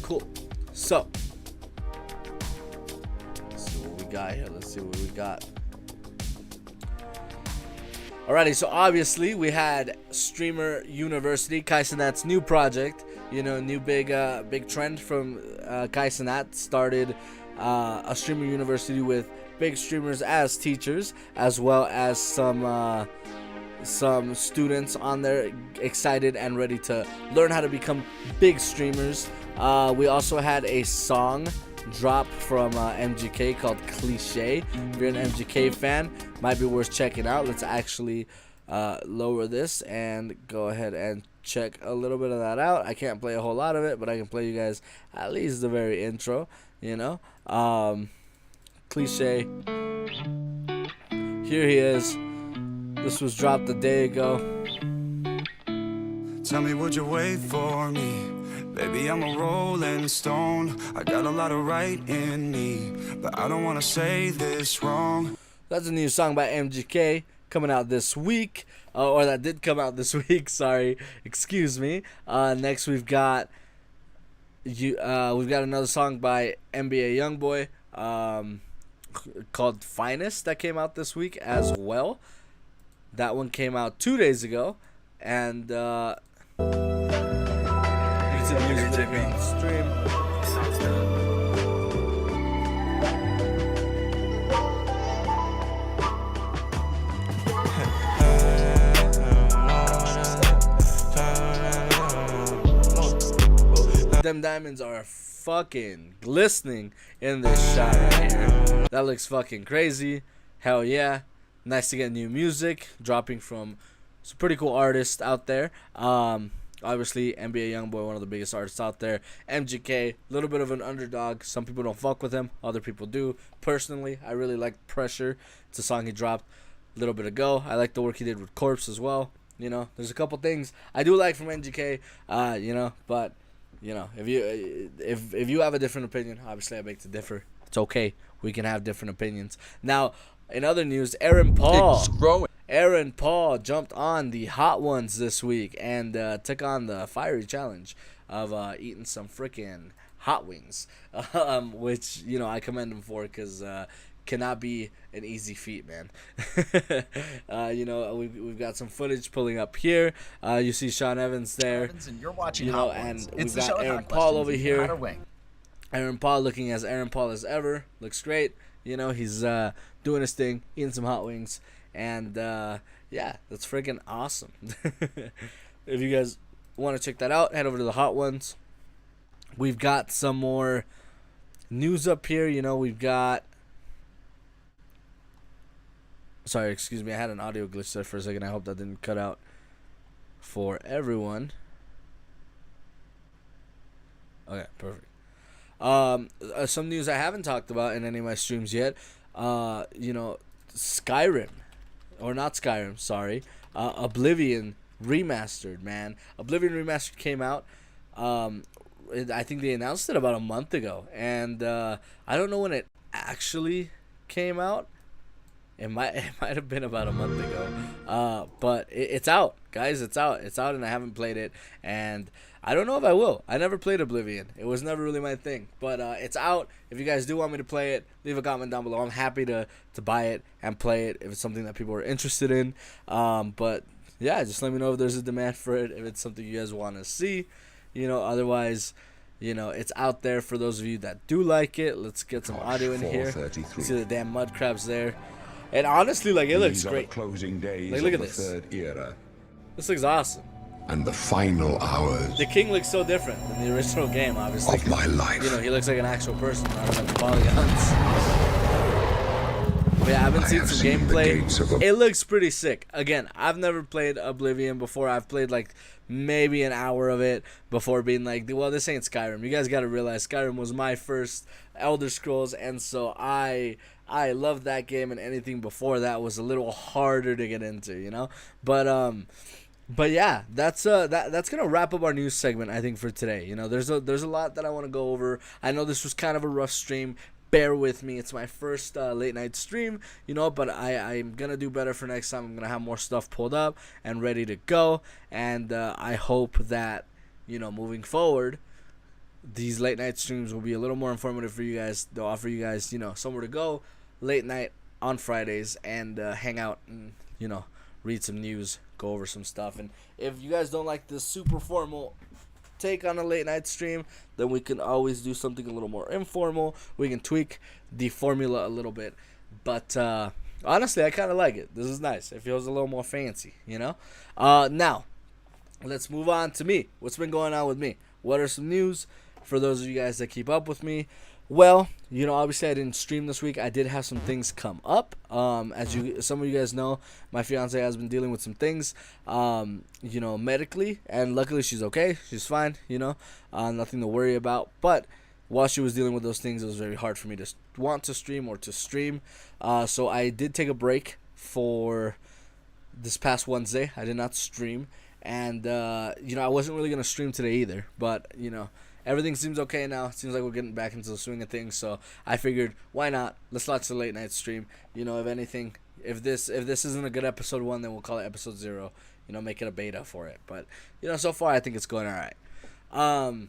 Cool. So, let's see what we got here. Let's see what we got. Alrighty, so obviously we had Streamer University, Kaisenat's new project. You know, new big trend from Kaisenat. Started a Streamer University with big streamers as teachers, as well as some students on there excited and ready to learn how to become big streamers. We also had a song drop from MGK called Cliche. If you're an MGK fan, might be worth checking out. Let's actually lower this and go ahead and check a little bit of that out. I can't play a whole lot of it, but I can play you guys at least the very intro, you know. Cliche. Here he is. This was dropped a day ago. Tell me, would you wait for me? Baby, I'm a rolling stone. I got a lot of right in me, but I don't want to say this wrong. That's a new song by MGK coming out this week, or that did come out this week. Sorry, excuse me. Next we've got another song by NBA YoungBoy called Finest that came out this week as well. That one came out 2 days ago, and you can see the music video here on the stream. Them diamonds are fucking glistening in this shot right here. That looks fucking crazy. Hell yeah. Nice to get new music dropping from some pretty cool artists out there. Obviously, NBA YoungBoy, one of the biggest artists out there. MGK, a little bit of an underdog. Some people don't fuck with him. Other people do. Personally, I really like Pressure. It's a song he dropped a little bit ago. I like the work he did with Corpse as well. You know, there's a couple things I do like from MGK. You know, but you know, if you have a different opinion, obviously I beg to differ. It's okay. We can have different opinions. Now, in other news, Aaron Paul jumped on the Hot Ones this week and took on the fiery challenge of eating some freaking hot wings, which, you know, I commend him for, because cannot be an easy feat, man. You know, we've got some footage pulling up here. You see Sean Evans there. And you're watching, you know, Hot Ones. and we've got Aaron Paul over here. Aaron Paul looking as Aaron Paul as ever. Looks great. You know, he's doing his thing, eating some hot wings, and yeah, that's freaking awesome. If you guys want to check that out, head over to the Hot Ones. We've got some more news up here. You know, we've got... Sorry, excuse me, I had an audio glitch there for a second. I hope that didn't cut out for everyone. Okay, perfect. Some news I haven't talked about in any of my streams yet. You know, Skyrim, or not Skyrim, sorry, Oblivion Remastered, man. Oblivion Remastered came out. I think they announced it about a month ago, and I don't know when it actually came out. It might have been about a month ago, but it's out, guys. It's out, and I haven't played it, and I don't know if I will. I never played Oblivion. It was never really my thing, but it's out. If you guys do want me to play it, leave a comment down below. I'm happy to buy it and play it if it's something that people are interested in. But yeah, just let me know if there's a demand for it, if it's something you guys want to see. You know, otherwise, you know, it's out there for those of you that do like it. Let's get some audio in here. See the damn mud crabs there. And honestly, like, it looks great. Closing days like, look at of this. the third era. This looks awesome. And the final hours. The king looks so different than the original game, obviously. Of my life. You know, he looks like an actual person, not a bunch of polygons. But yeah, I haven't seen some gameplay. It looks pretty sick. Again, I've never played Oblivion before. I've played like maybe an hour of it before being like, well, this ain't Skyrim. You guys got to realize Skyrim was my first Elder Scrolls, and so I I loved that game, and anything before that was a little harder to get into, you know. But yeah, that's gonna wrap up our news segment, I think, for today. You know, there's a lot that I want to go over. I know this was kind of a rough stream. Bear with me. It's my first late night stream, you know, but I'm gonna do better for next time. I'm gonna have more stuff pulled up and ready to go, and I hope that, you know, moving forward, these late night streams will be a little more informative for you guys. They'll offer you guys, you know, somewhere to go late night on Fridays and hang out and, you know, read some news, go over some stuff. And if you guys don't like this super formal take on a late night stream, then we can always do something a little more informal. We can tweak the formula a little bit. But honestly, I kind of like it. This is nice. It feels a little more fancy, you know? Now, let's move on to me. What's been going on with me? What are some news for those of you guys that keep up with me? Well, you know, obviously I didn't stream this week. I did have some things come up. As some of you guys know, my fiance has been dealing with some things, you know, medically, and luckily she's okay. She's fine, you know, nothing to worry about. But while she was dealing with those things, it was very hard for me to want to stream or to stream. So I did take a break for this past Wednesday. I did not stream, and you know, I wasn't really gonna stream today either. But you know, everything seems okay now. It seems like we're getting back into the swing of things. So I figured, why not? Let's launch the late night stream. You know, if anything, if this isn't a good episode 1, then we'll call it episode 0. You know, make it a beta for it. But you know, so far I think it's going all right.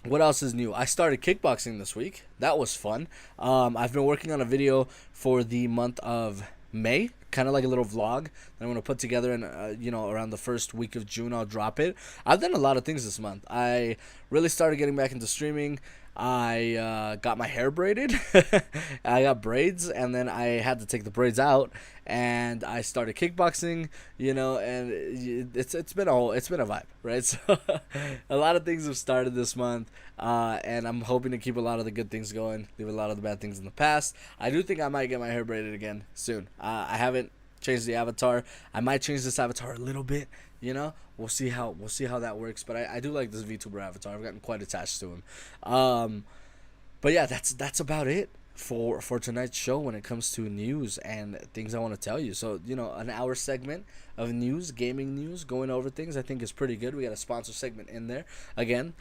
What else is new? I started kickboxing this week. That was fun. I've been working on a video for the month of May, kind of like a little vlog that I'm going to put together, and you know, around the first week of June I'll drop it. I've done a lot of things this month. I really started getting back into streaming. I got my hair braided. I got braids, and then I had to take the braids out, and I started kickboxing, you know, and it's been a vibe, right? So a lot of things have started this month, and I'm hoping to keep a lot of the good things going, leave a lot of the bad things in the past. I do think I might get my hair braided again soon. I haven't changed the avatar. I might change this avatar a little bit, you know. We'll see how that works. But I do like this VTuber avatar. I've gotten quite attached to him. But yeah, that's about it for tonight's show when it comes to news and things I want to tell you. So, you know, an hour segment of news, gaming news, going over things, I think is pretty good. We got a sponsor segment in there. Again,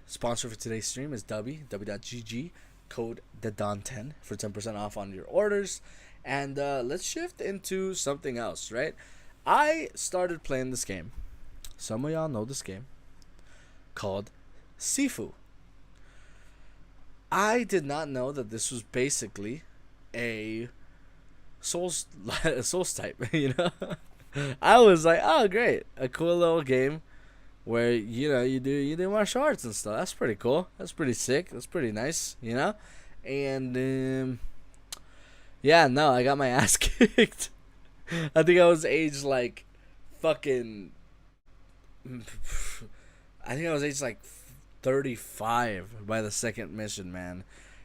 sponsor for today's stream is w.gg, code TheDon10 for 10% off on your orders. And let's shift into something else, right? I started playing this game. Some of y'all know this game called Sifu. I did not know that this was basically a Souls type, you know? I was like, oh, great. A cool little game where, you know, you do martial arts and stuff. That's pretty cool. That's pretty sick. That's pretty nice, you know? And, yeah, no, I got my ass kicked. I think I was aged like fucking... I think I was aged like 35 by the second mission, man.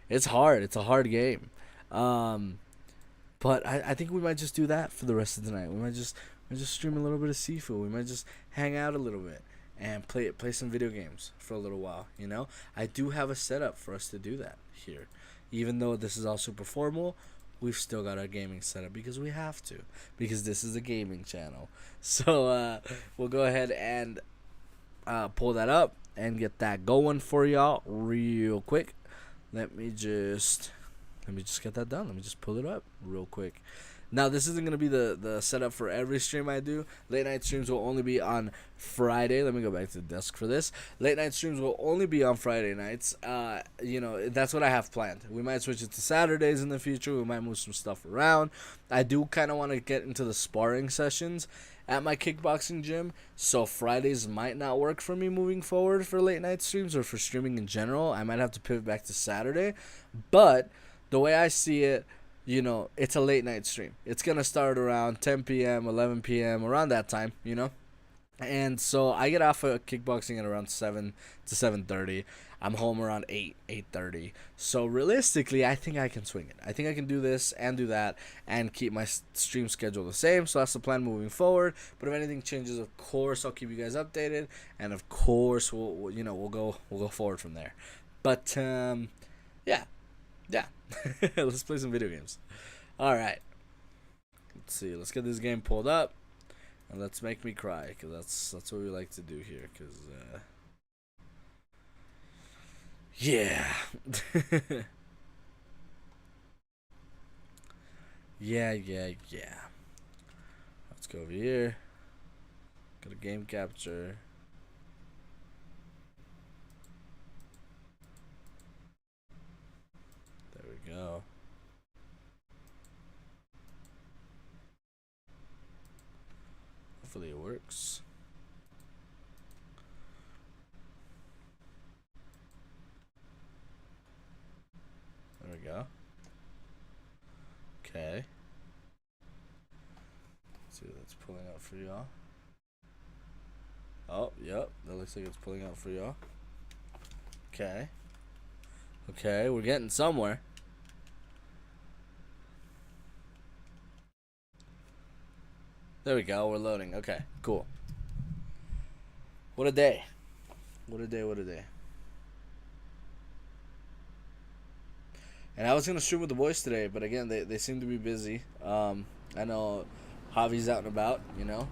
It's hard. It's a hard game. But I think we might just do that for the rest of the night. We might just stream a little bit of Sifu. We might just hang out a little bit and play some video games for a little while, you know? I do have a setup for us to do that here. Even though this is all super formal, we've still got our gaming setup because we have to. Because this is a gaming channel. So we'll go ahead and pull that up and get that going for y'all real quick. Let me just get that done. Let me just pull it up real quick. Now, this isn't going to be the setup for every stream I do. Late night streams will only be on Friday. Let me go back to the desk for this. Late night streams will only be on Friday nights. You know, that's what I have planned. We might switch it to Saturdays in the future. We might move some stuff around. I do kind of want to get into the sparring sessions at my kickboxing gym, so Fridays might not work for me moving forward for late night streams or for streaming in general. I might have to pivot back to Saturday. But the way I see it, you know, it's a late night stream. It's going to start around 10 p.m., 11 p.m., around that time, you know. And so I get off of kickboxing at around 7 to 7:30. I'm home around 8:30. So realistically, I think I can swing it. I think I can do this and do that and keep my stream schedule the same. So that's the plan moving forward. But if anything changes, of course, I'll keep you guys updated. And of course, we'll go forward from there. But yeah. Yeah. Let's play some video games. Alright. Let's see. Let's get this game pulled up. And let's make me cry. Because that's what we like to do here. Because, yeah. Yeah. Let's go over here. Go to game capture. There we go. Hopefully it works. There we go. Okay. Let's see what that's pulling out for y'all. Oh, yep. That looks like it's pulling out for y'all. Okay. Okay, we're getting somewhere. There we go. We're loading. Okay, cool. What a day. What a day, what a day. And I was going to stream with the boys today, but again, they seem to be busy. I know Javi's out and about, you know.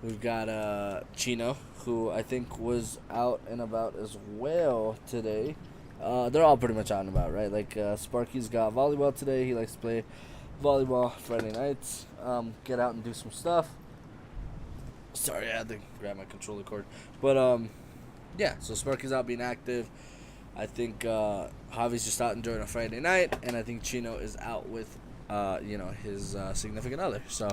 We've got Chino, who I think was out and about as well today. They're all pretty much out and about, right? Like, Sparky's got volleyball today. He likes to play volleyball Friday nights. Get out and do some stuff. Sorry, I had to grab my controller cord. But, yeah, so Sparky's out being active. I think Javi's just out enjoying a Friday night. And I think Chino is out with, you know, his significant other. So,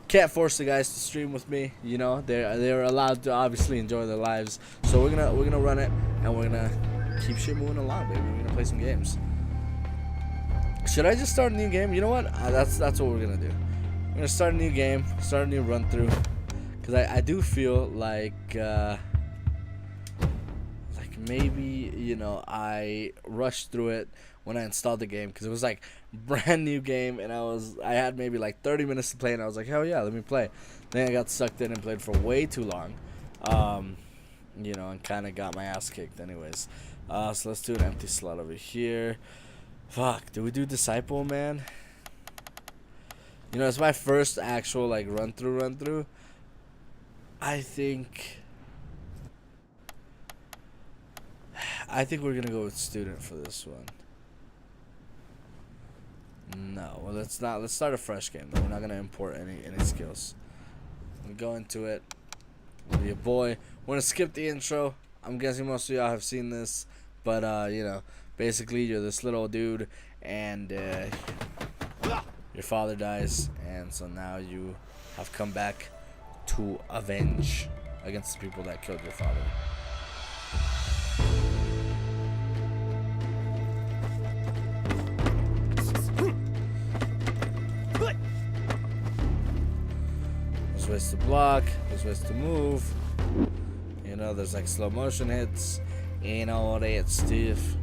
can't force the guys to stream with me. You know, they're allowed to obviously enjoy their lives. So we're gonna run it, and we're gonna keep shit moving along, baby. We're gonna play some games. Should I just start a new game? You know what? That's what we're gonna do. We're gonna start a new game, start a new run through, because I do feel like maybe, you know, I rushed through it when I installed the game, because it was like brand new game, and I had maybe like 30 minutes to play, and I was like, hell yeah, let me play. Then I got sucked in and played for way too long, you know, and kind of got my ass kicked anyways. So let's do an empty slot over here. Fuck, do we do Disciple, man? You know, it's my first actual like run through. I think we're gonna go with Student for this one. No, well, let's not. Let's start a fresh game. Though. We're not gonna import any skills. We go into it. We'll be a boy. We're gonna skip the intro. I'm guessing most of y'all have seen this, but you know, basically you're this little dude, and your father dies, and so now you have come back to avenge against the people that killed your father. There's ways to block, there's ways to move. You know, there's like slow motion hits and all that stuff.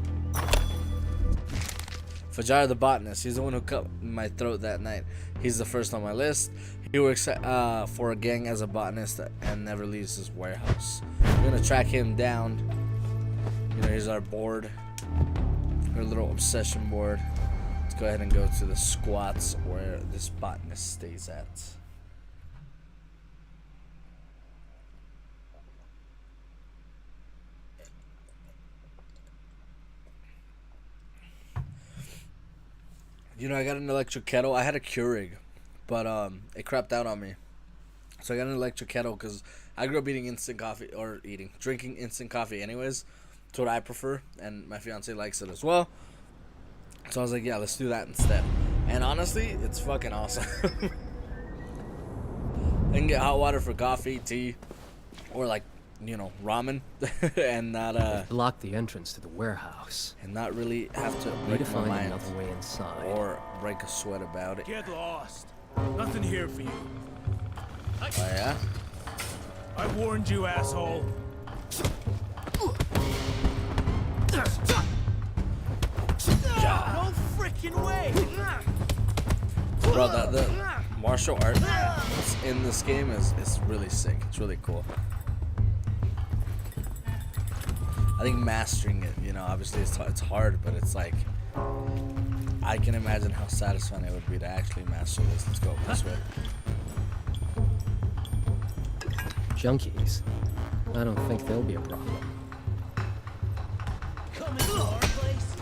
Fajar the botanist, he's the one who cut my throat that night. He's the first on my list. He works for a gang as a botanist and never leaves his warehouse. We're gonna track him down. You know, here's our board, our little obsession board. Let's go ahead and go to the squats where this botanist stays at. You know, I got an electric kettle. I had a Keurig, but it crapped out on me. So I got an electric kettle because I grew up drinking instant coffee anyways. It's what I prefer, and my fiance likes it as well. So I was like, yeah, let's do that instead. And honestly, it's fucking awesome. I can get hot water for coffee, tea, or like, you know, ramen, and not block the entrance to the warehouse, and not really have to need break to my find mind another way inside, or break a sweat about it. Get lost. Nothing here for you. Oh yeah? I warned you, asshole. No freaking way. Bro, the martial art that's in this game is really sick. It's really cool. I think mastering it, you know, obviously it's hard, but it's like, I can imagine how satisfying it would be to actually master this. Let's go this way. Junkies. I don't think they'll be a problem. Come into our place.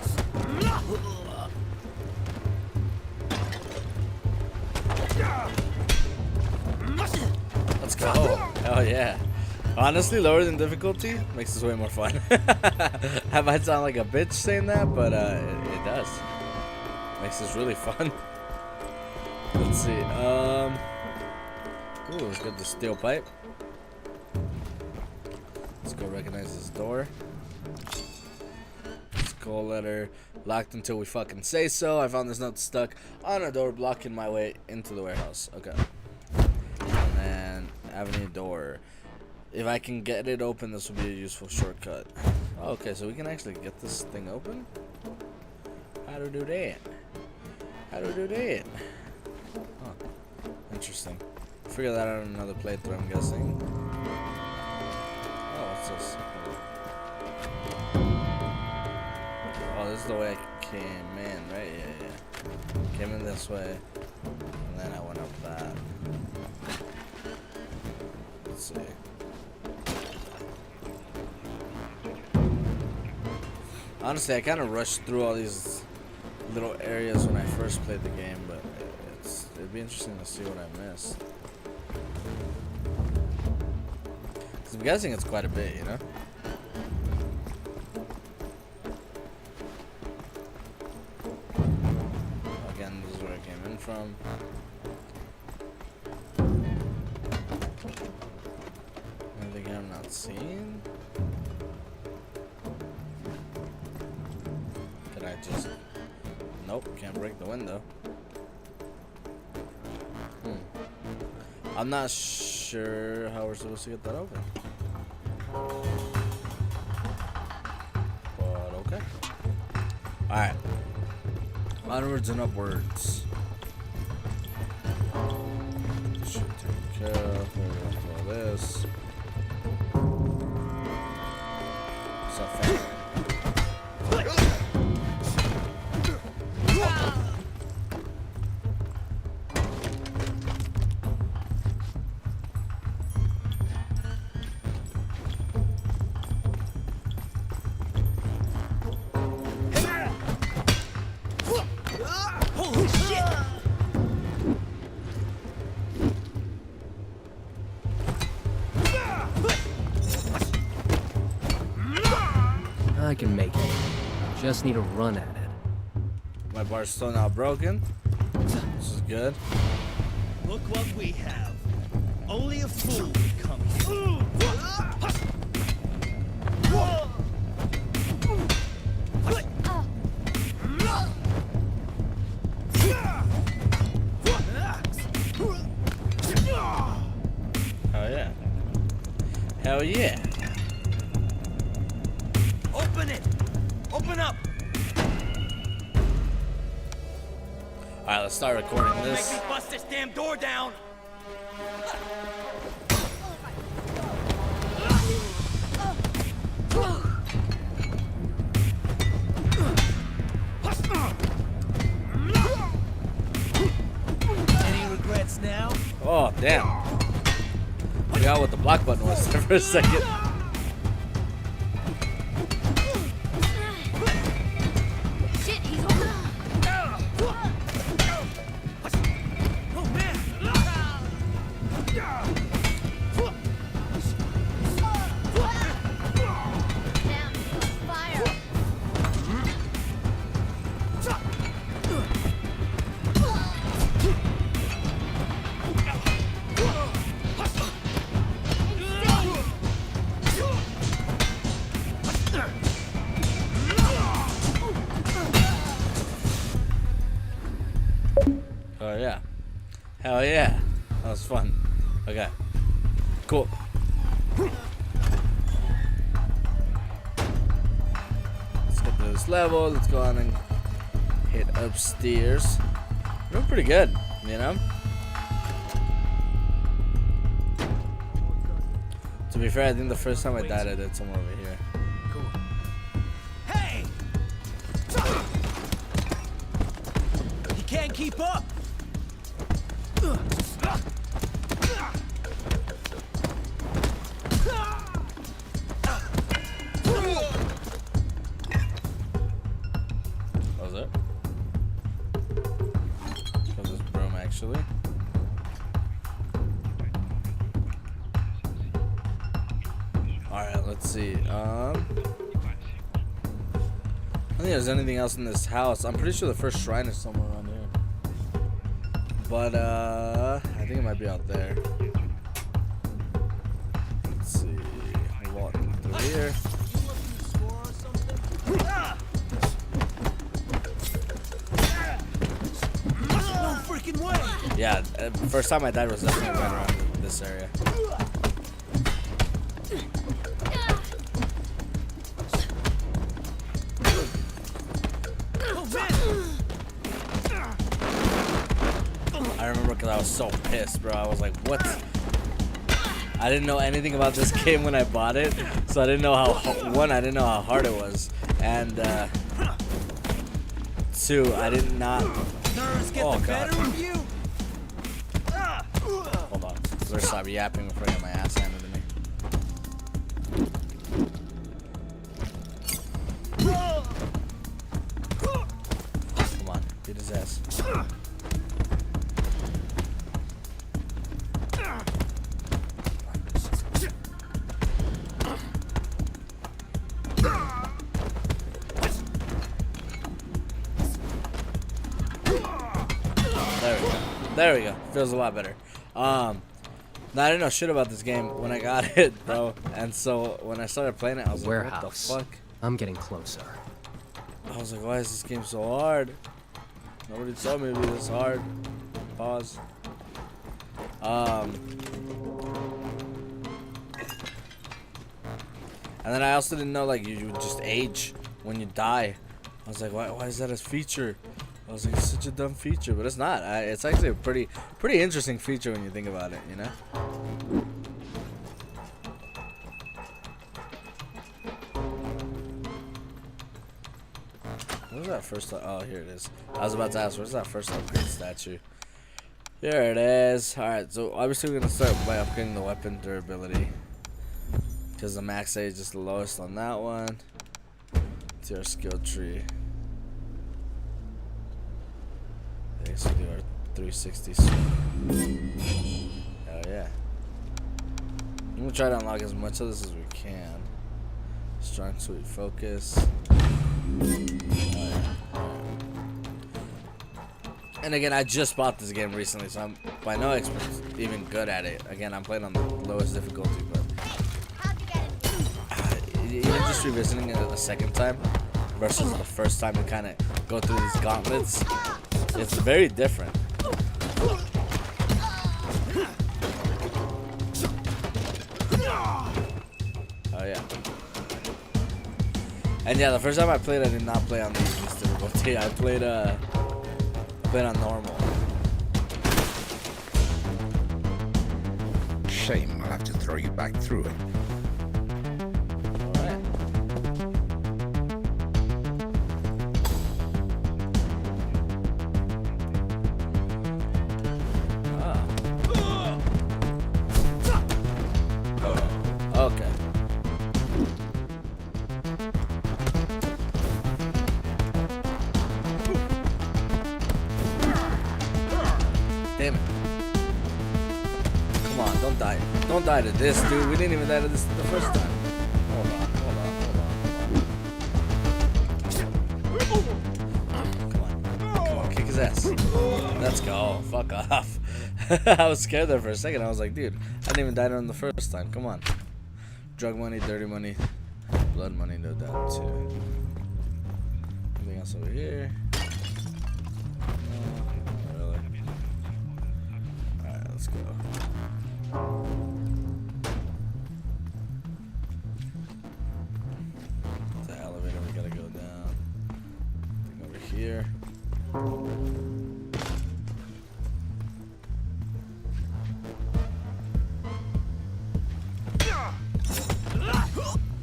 Let's go. Hell yeah. Honestly, lower than difficulty makes this way more fun. I might sound like a bitch saying that, but it does. Makes this really fun. Let's see. Ooh, let's get the steel pipe. Let's go recognize this door. Skull letter. Locked until we fucking say so. I found this note stuck on a door blocking my way into the warehouse. Okay. And then avenue door. If I can get it open, this will be a useful shortcut. Okay, so we can actually get this thing open? How to do that? How to do that? Huh. Interesting. Figure that out in another playthrough, I'm guessing. Oh, what's this? Oh, this is the way I came in, right? Yeah. Came in this way, and then I went up that. Let's see. Honestly, I kind of rushed through all these little areas when I first played the game, but it'd be interesting to see what I missed. Because I'm guessing it's quite a bit, you know? Again, this is where I came in from. Anything I'm not seeing? Can I just... Nope, can't break the window. I'm not sure how we're supposed to get that open. But okay. Alright. Onwards and upwards. Should take care of all this. What's up, fam? I can make it. Just need to run at it. My bar's still not broken. This is good. Look what we have. Only a fool would come here. Hell yeah. Hell yeah. Open it! Open up! Alright, let's start recording this. Make me bust this damn door down! Any regrets now? Oh, damn. I forgot what the block button was there for a second. Shit, he's over. Oh man! Damn, fire. Oh yeah. Hell yeah. That was fun. Okay. Cool. Let's get to this level. Let's go on and hit upstairs. Doing pretty good, you know? To be fair, I think the first time I died, I did somewhere over here. Cool. keep up. Was it? For this broom, actually. Alright, let's see. I don't think there's anything else in this house. I'm pretty sure the first shrine is somewhere around here. But, I think it might be out there. Let's see. We're walking through here. No freaking way. Yeah, first time I died was definitely right around this area. I remember because I was so pissed, bro. I was like, what? I didn't know anything about this game when I bought it, so I didn't know how, one, I didn't know how hard it was, and two, I did not, oh god. Hold on, better stop yapping before I get my ass handed to me. Come on, beat his ass. There we go. Feels a lot better. Now I didn't know shit about this game when I got it, bro. And so when I started playing it, I was like, what the fuck? I'm getting closer. I was like, why is this game so hard? Nobody told me it would be this hard. Pause. And then I also didn't know like you would just age when you die. I was like, why is that a feature? I was like, it's such a dumb feature, but it's not. It's actually a pretty interesting feature when you think about it, you know? What was that first? Oh, here it is. I was about to ask, where's that first upgrade statue? Here it is. Alright, so obviously we're going to start by upgrading the weapon durability. Because the max age is the lowest on that one. It's our skill tree. So do our 360 Hell yeah. I'm gonna try to unlock as much of this as we can. Strong sweet focus. And again, I just bought this game recently, so I'm by no experience even good at it. Again, I'm playing on the lowest difficulty, but even just revisiting it a second time versus the first time to kind of go through these gauntlets. It's very different. Oh yeah. And yeah, the first time I played, I did not play on the easiest difficulty. I played on normal. Shame, I'll have to throw you back through it. Alright. Okay. Damn it. Come on, don't die. Don't die to this, dude. We didn't even die to this the first time. Hold on. Come on, kick his ass. Let's go. Fuck off. I was scared there for a second. I was like, dude, I didn't even die to him the first time. Come on. Drug money, dirty money, blood money, no doubt too. Anything else over here? No, not really. Alright, let's go. The elevator, we gotta go down. Thing over here.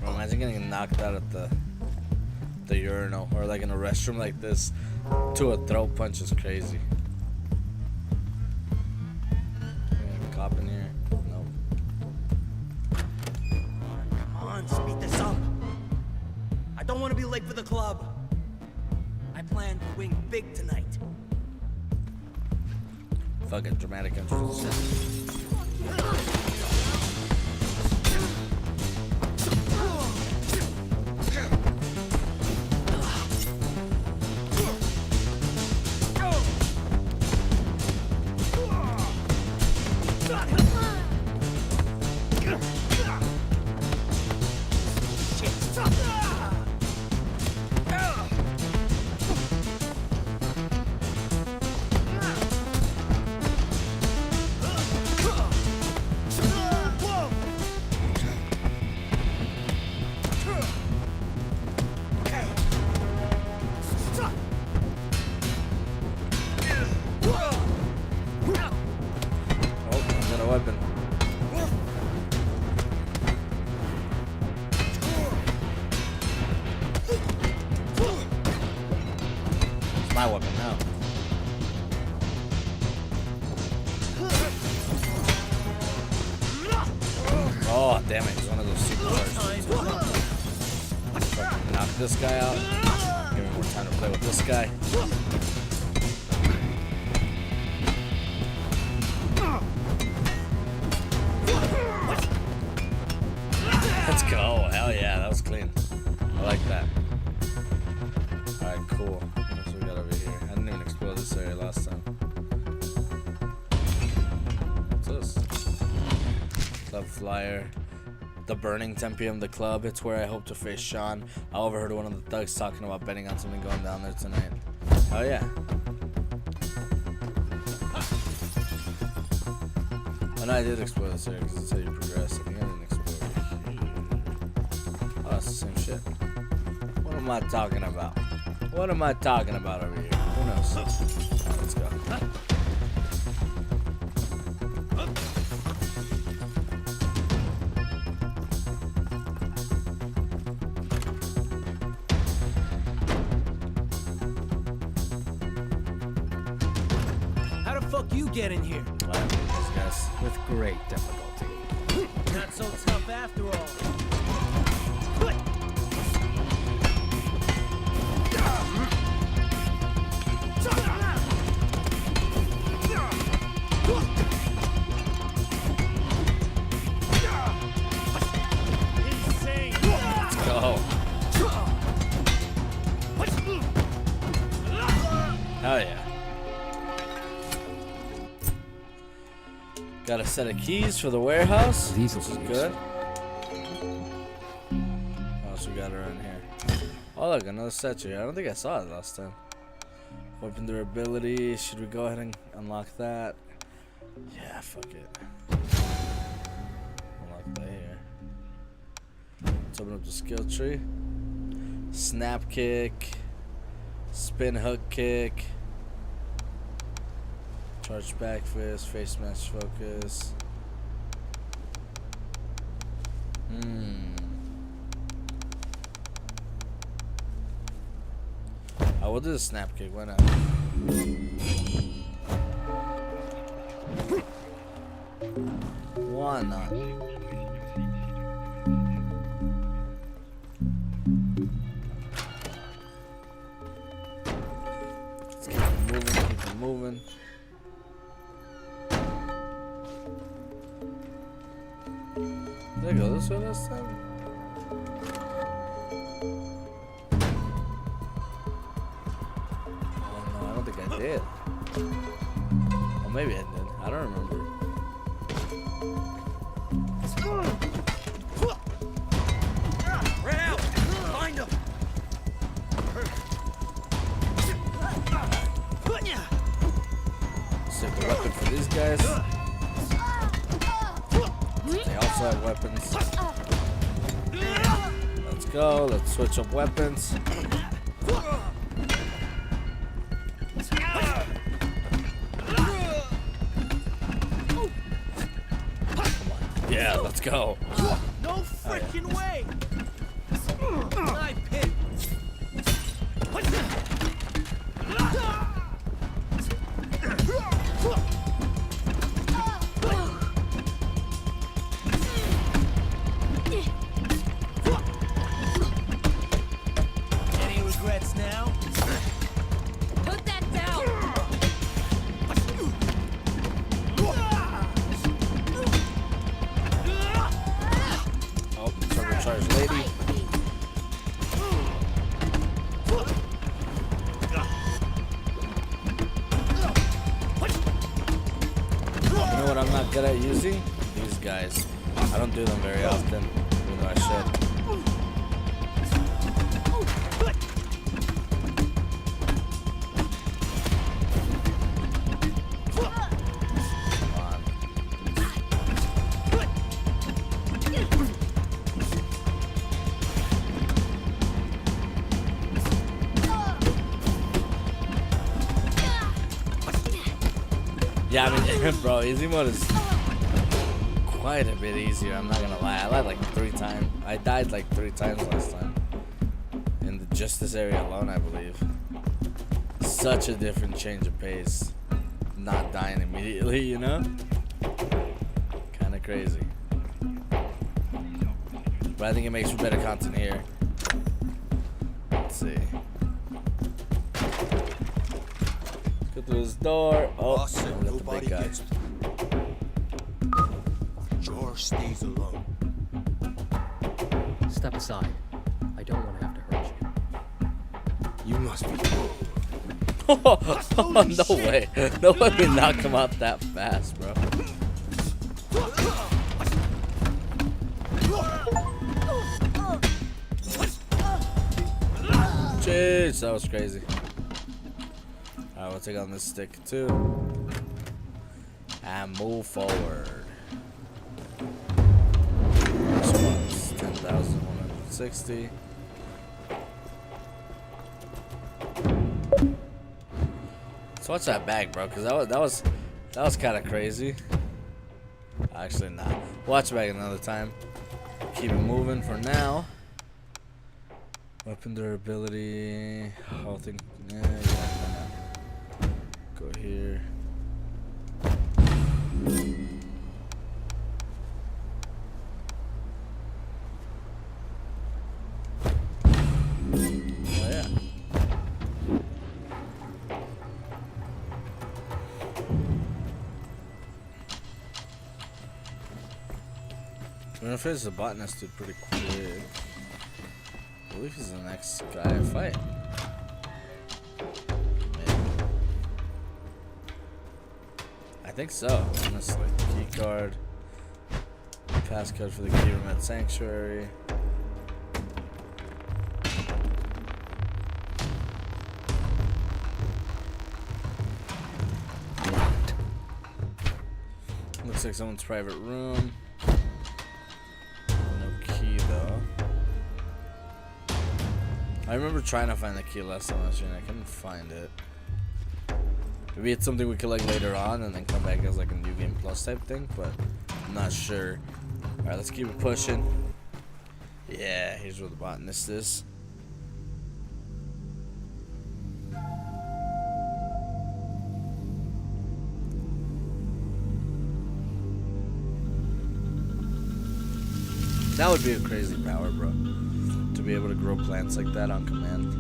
Imagine getting knocked out at the urinal or like in a restroom like this to a throat punch is crazy. don't want to be late for the club. I plan to win big tonight. Fucking dramatic entrance. Weapon. It's my weapon now. Oh, damn it. It's one of those supercharged. Knock this guy out. Give me more time to play with this guy. Let's go. Hell yeah, that was clean. I like that. Alright, cool. What else we got over here? I didn't even explore this area last time. What's this? Club flyer. The Burning Tempium, the club. It's where I hope to face Sean. I overheard one of the thugs talking about betting on something going down there tonight. Oh yeah. Oh no, I did explore this area because it's how you progress. I think I didn't explore. Oh, that's the same shit. What am I talking about? What am I talking about over here? Who knows? Right, let's go. How the fuck you get in here? With great difficulty. Not so tough after all. Insane. Let's go. Hell yeah. Got a set of keys for the warehouse. These This is will be good. What else we got around here? Oh look, another statue. I don't think I saw it last time. Weapon durability. Should we go ahead and unlock that? Yeah, fuck it. Unlock that here. Let's open up the skill tree. Snap kick. Spin hook kick. Charge back fist, face smash focus. Oh, we'll do the snap kick, why not? Why not? Let's keep it moving, keep it moving. Did I go this way last time? Oh no, I don't think I did. Oh, maybe I did. I don't remember. Ran out. Find him. Save the weapon for these guys. They also have weapons. Let's go. Let's switch up weapons. Yeah, let's go. No freaking way. I picked. crazy? These guys. I don't do them very often, even though I should. Yeah, I mean, bro, easy mode is quite a bit easier. I'm not gonna lie. I died like 3 times. I died like 3 times last time in just this area alone, I believe. Such a different change of pace. Not dying immediately, you know? Kind of crazy. But I think it makes for better content here. Let's see. Go through this door. Oh, we got the big guy. George stays alone. Step aside. I don't want to have to hurt you. You must be. No way. No way we knock him out that fast, bro. Jeez, that was crazy. Alright, we'll take on this stick too. And move forward. This one's 10,160. So watch that back, bro, because that was kind of crazy. Actually, nah. Watch back another time. Keep it moving for now. Weapon durability, health. Go here. Oh yeah. We're gonna finish the botanist dude pretty quick. I believe he's the next guy I fight. Maybe. I think so, honestly. Key card. Passcode for the key room at Sanctuary. Looks like someone's private room. No key though. I remember trying to find the key last time I was here and I couldn't find it. Maybe it's something we collect later on and then come back as like a new game plus type thing, but I'm not sure. Alright, let's keep it pushing. Yeah, here's where the botanist is. That would be a crazy power, bro. To be able to grow plants like that on command.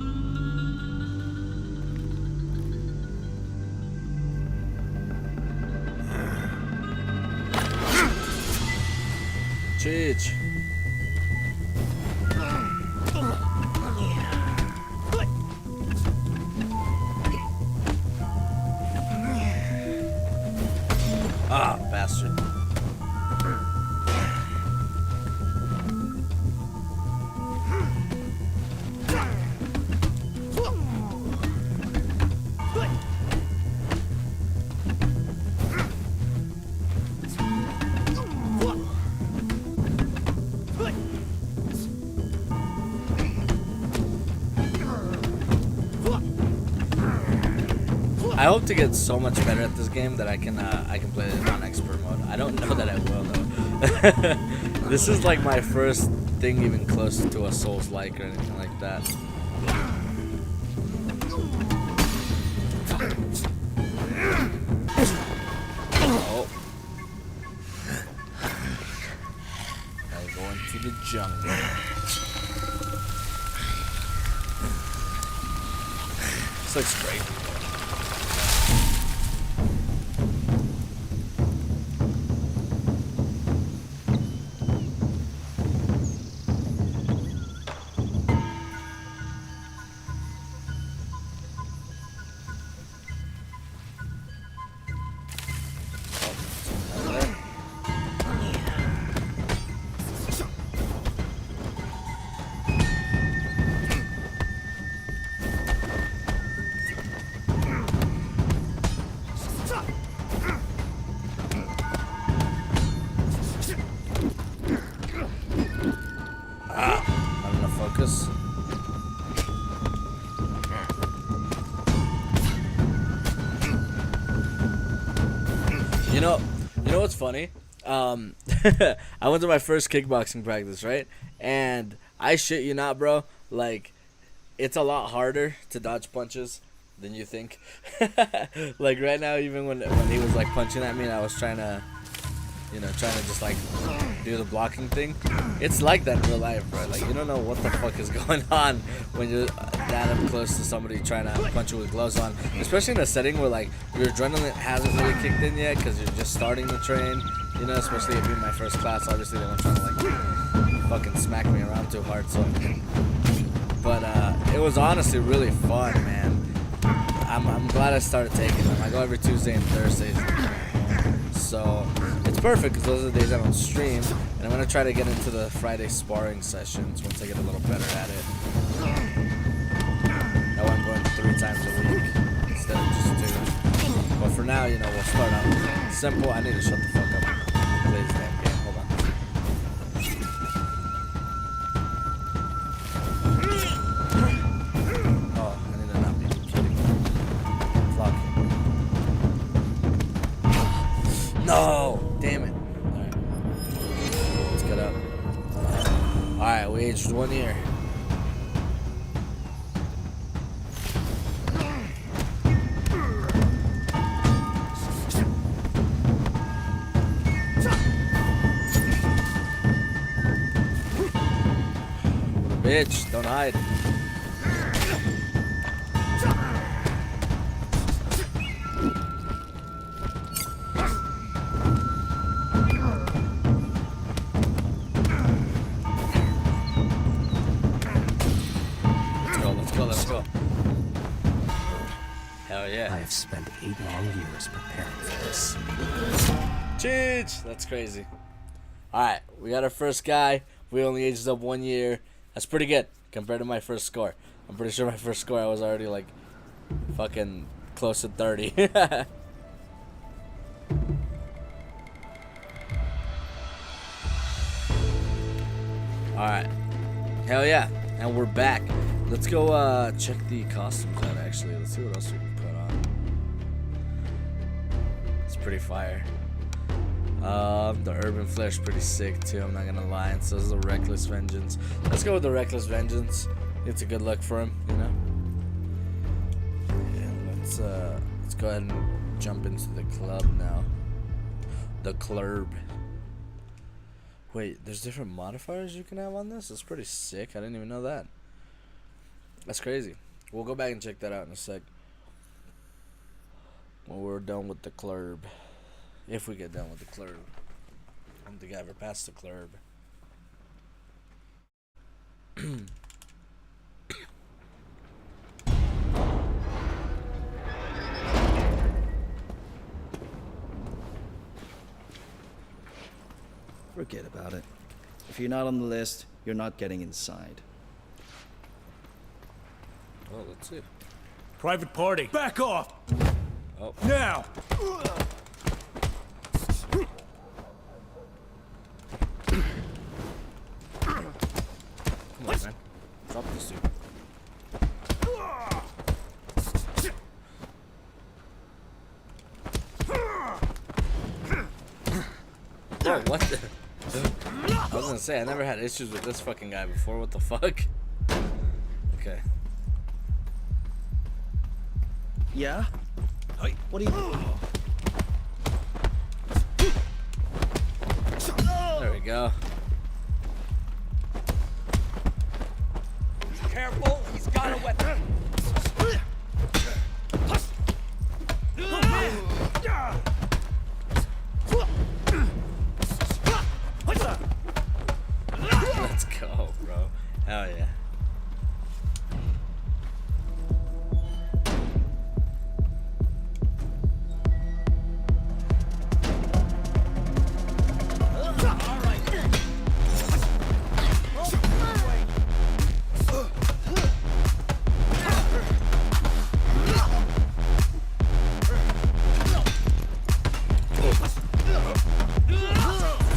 Cheech. Ah, bastard. I hope to get so much better at this game that I can play it on expert mode. I don't know that I will though. This is like my first thing even close to a Souls-like or anything like that. Oh. I go into the jungle. This looks great. focus. You know what's funny? I went to my first kickboxing practice, right? And I shit you not, bro. Like, it's a lot harder to dodge punches than you think. Like right now, even when he was like punching at me, and I was trying to just like do the blocking thing. It's like that in real life, bro. Like you don't know what the fuck is going on when you're that up close to somebody trying to punch you with gloves on, especially in a setting where like your adrenaline hasn't really kicked in yet because you're just starting to train. You know, especially it being my first class. Obviously, they weren't trying to like fucking smack me around too hard. So, but it was honestly really fun, man. I'm glad I started taking them. I go every Tuesday and Thursdays. So it's perfect because those are the days I don't stream, and I'm gonna try to get into the Friday sparring sessions once I get a little better at it. Now I'm going 3 times a week instead of just 2. But for now, you know, we'll start out simple. I need to shut the fuck up and play this damn game. Hold on. Oh, I need to not be kidding. Fuck. No! Damn it. Alright. Let's get up. Alright, we aged 1 year. Bitch, don't hide. Let's go. Hell yeah. I have spent 8 long years preparing for this. Cheech! That's crazy. Alright, we got our first guy. We only aged up 1 year. That's pretty good compared to my first score. I'm pretty sure my first score I was already like fucking close to 30. Alright. Hell yeah. And we're back. Let's go check the costumes out actually. Let's see what else we can put on. It's pretty fire. The urban flare's pretty sick too, I'm not gonna lie. And so is the reckless vengeance. Let's go with the reckless vengeance. It's a good look for him, you know. And let's go ahead and jump into the club now. The club. Wait, there's different modifiers you can have on this? That's pretty sick. I didn't even know that. That's crazy. We'll go back and check that out in a sec. When we're done with the club. If we get done with the club. I don't think I ever passed the club. Forget about it. If you're not on the list, you're not getting inside. Oh, let's see. Private party. Back off! Oh. Now! Come on, man. Drop this dude. Whoa, what the? I was gonna say, I never had issues with this fucking guy before. What the fuck? Okay. Yeah? What do you... There we go. Careful, he's got a weapon. Let's go, bro. Hell yeah.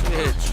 Bitch.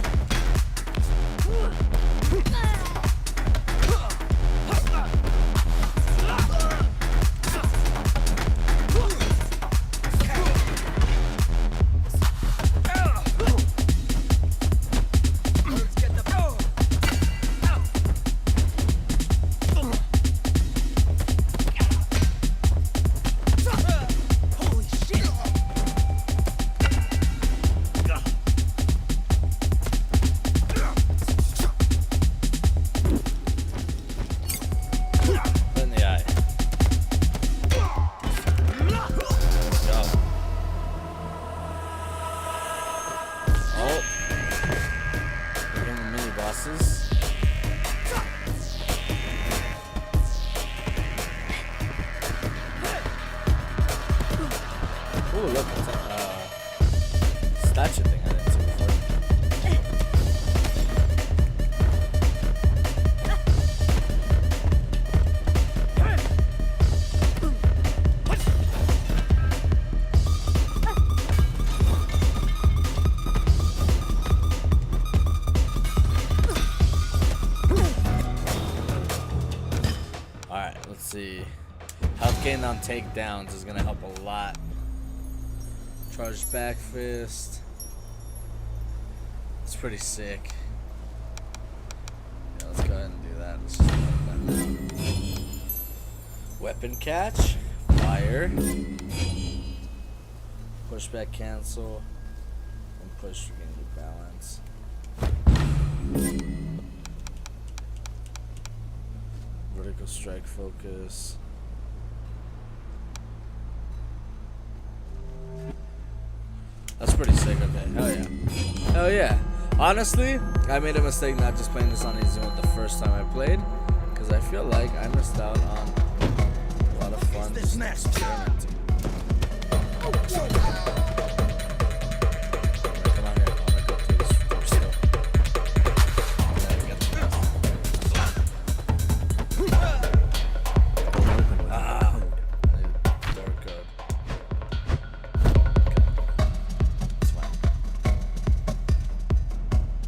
bosses. Oh, look, it's a statue thing I didn't see before. Alright, let's see. Health gain on takedowns is gonna help a lot. Charged back fist. It's pretty sick. Yeah, let's go ahead and do that. Let's just do that. Weapon catch. Fire. Push back cancel. And push regain your balance. Vertical strike focus. That's pretty sick. Okay, hell yeah. Hell yeah. Honestly, I made a mistake not just playing this on easy mode the first time I played, because I feel like I missed out on a lot of fun just experimenting. Come on here. I'm gonna go through this first still. Ah, I need dark code. It's fine.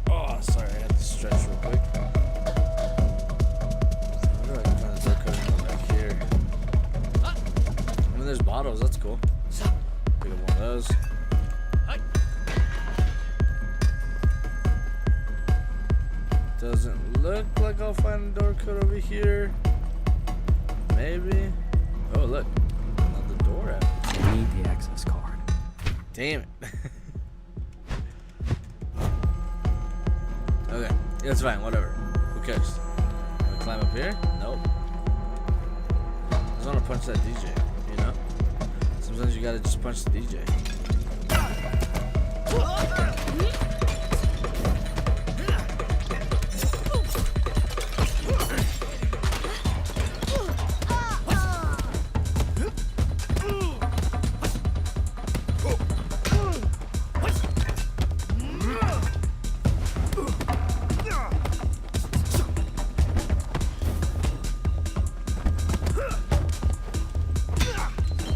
Oh, sorry, I had to stretch real quick. Where do I find the dark code back here? I mean, there's bottles, that's cool. Pick up one of those. Doesn't look like I'll find a door code over here. Maybe. Oh, look. Another door app. I need the access card. Damn it. Okay. Yeah, it's fine. Whatever. Who cares? Can we climb up here? Nope. I just want to punch that DJ, you know? Sometimes you gotta just punch the DJ.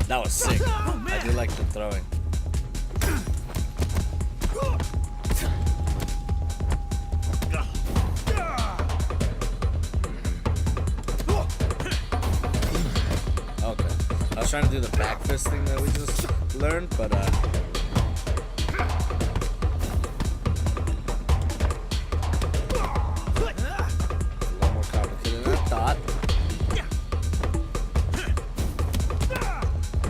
That was sick. I do like the throwing. Okay. I was trying to do the back fist thing that we just learned, but a little more complicated than I thought.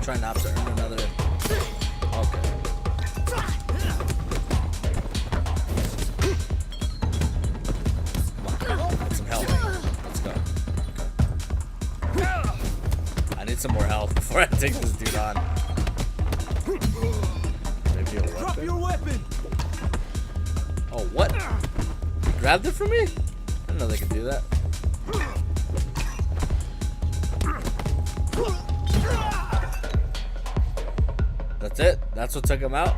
Try not to earn another. Okay. Come on. Get some health. Let's go. Okay. I need some more health before I take this dude on. Maybe a weapon? Drop your weapon! Oh, what? You grabbed it from me? I didn't know they could do that. That's it? That's what took him out?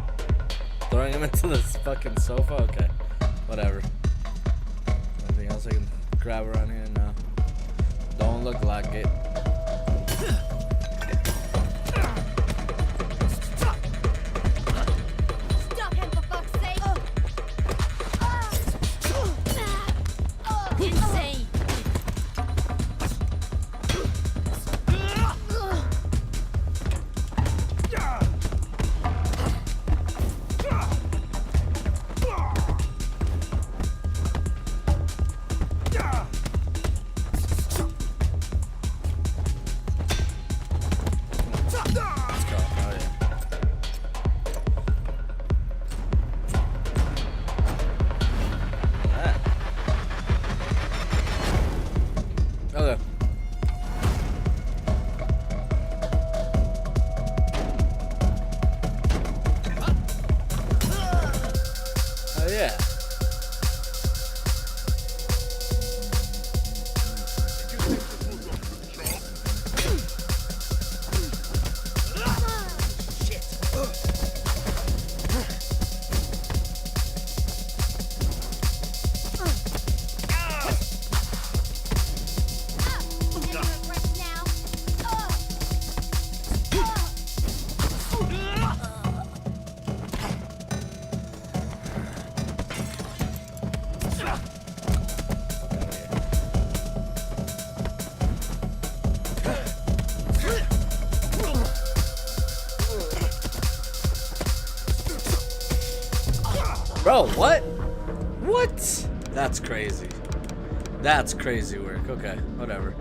Throwing him into this fucking sofa? Okay. Whatever. Anything else I can grab around here? No. Don't look like it. Stop him, for fuck's sake! Insane! Bro, what? What? That's crazy. That's crazy work. Okay, whatever.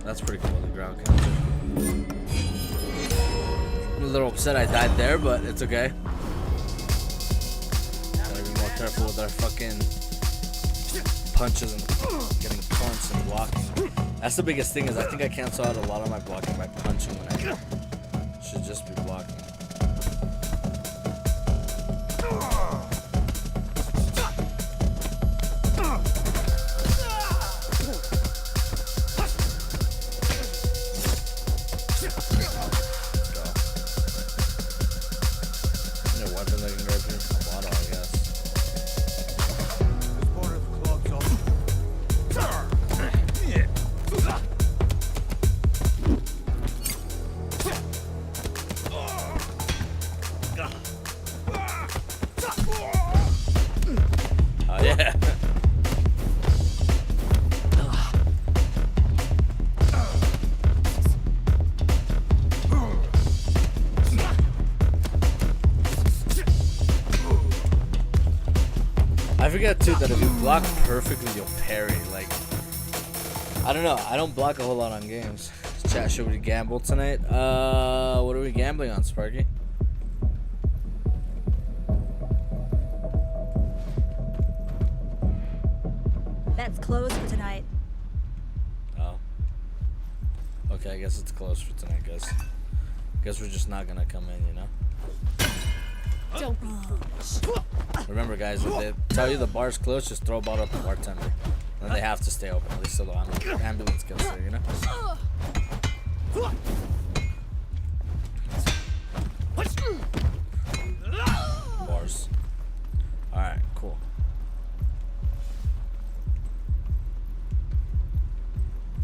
That's pretty cool, the ground counter. I'm a little upset I died there, but it's okay. Gotta be more careful with our fucking punches and getting punched and blocking. That's the biggest thing, is I think I cancel out a lot of my blocking by punching when I should just be blocking. I forget too that if you block perfectly, you'll parry. Like, I don't know. I don't block a whole lot on games. Chat, should we gamble tonight? What are we gambling on, Sparky? That's closed for tonight. Oh. Okay, I guess it's closed for tonight, guys. Guess we're just not gonna come in, you know? Don't be foolish. Remember, guys, if they tell you the bar's closed, just throw a bottle at the bartender. And they have to stay open, at least till the ambulance gets there, you know? Bars. Alright, cool.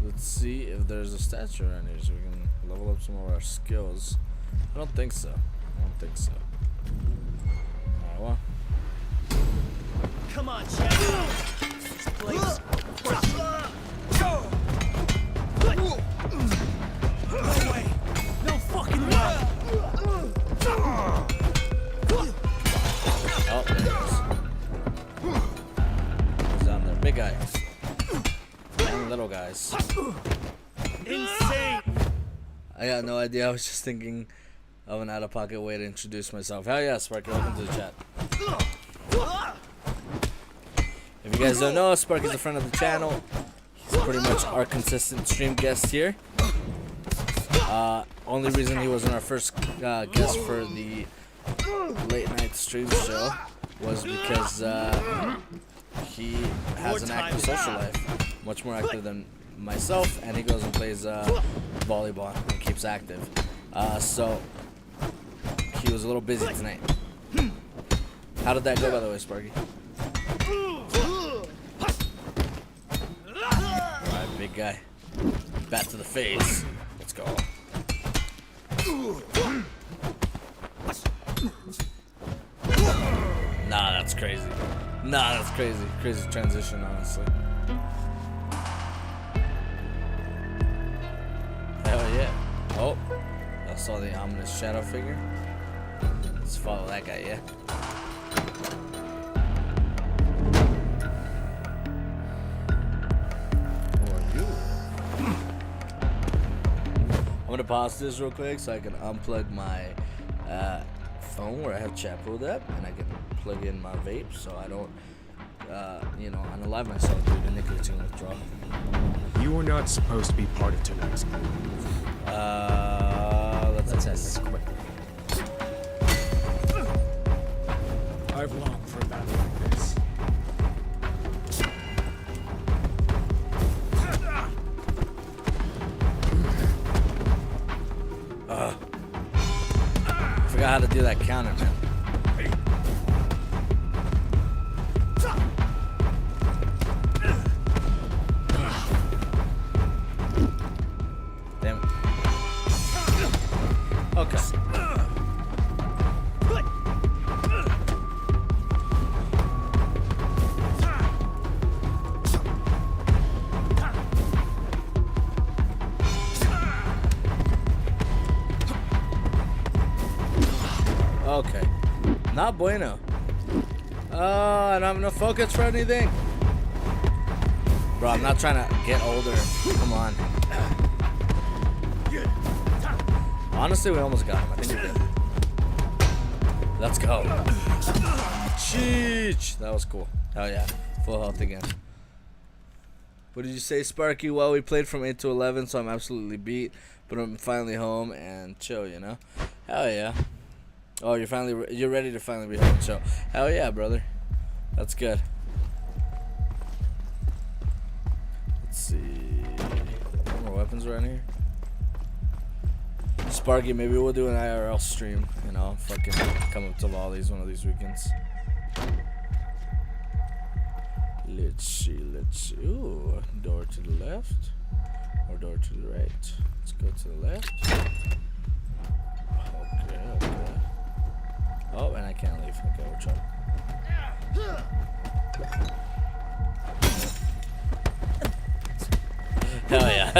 Let's see if there's a statue around here so we can level up some of our skills. I don't think so. Alright, well. Come on, Chad. This place. No way. No fucking way. Oh, there he is. Who's down there? Big guy. And little guys. Insane. I got no idea. I was just thinking of an out-of-pocket way to introduce myself. Hell yeah, Sparky. Welcome to the chat. If you guys don't know, Sparky's a friend of the channel. He's pretty much our consistent stream guest here. Only reason he wasn't our first guest for the late night stream show was because he has an active social life, much more active than myself, and he goes and plays volleyball and keeps active. So he was a little busy tonight. How did that go, by the way, Sparky? Alright, big guy. Bat to the face. Let's go. Nah, that's crazy. Crazy transition, honestly. Hell yeah. Oh, I saw the ominous shadow figure. Let's follow that guy, yeah? Who are you? I'm gonna pause this real quick so I can unplug my phone where I have chat pulled up, and I can plug in my vape so I don't, unalive myself due to nicotine withdrawal. You are not supposed to be part of tonight's group. Let's end this quick. I've longed for a battle like this. I forgot how to do that counter, man. Damn it. Okay. Okay. Not bueno. I don't have enough focus for anything. Bro, I'm not trying to get older. Come on. Honestly, we almost got him. I think we did. Let's go. Cheech. That was cool. Hell yeah. Full health again. What did you say, Sparky? Well, we played from 8 to 11, so I'm absolutely beat. But I'm finally home and chill, you know? Hell yeah. Oh, you're ready to finally be home and chill. Hell yeah, brother. That's good. Let's see. Any more weapons around here? Sparky, maybe we'll do an IRL stream. You know, fucking come up to Lollies one of these weekends. Let's see. Ooh, door to the left or door to the right. Let's go to the left. Okay. Oh, and I can't leave. Okay, we'll try. Hell yeah.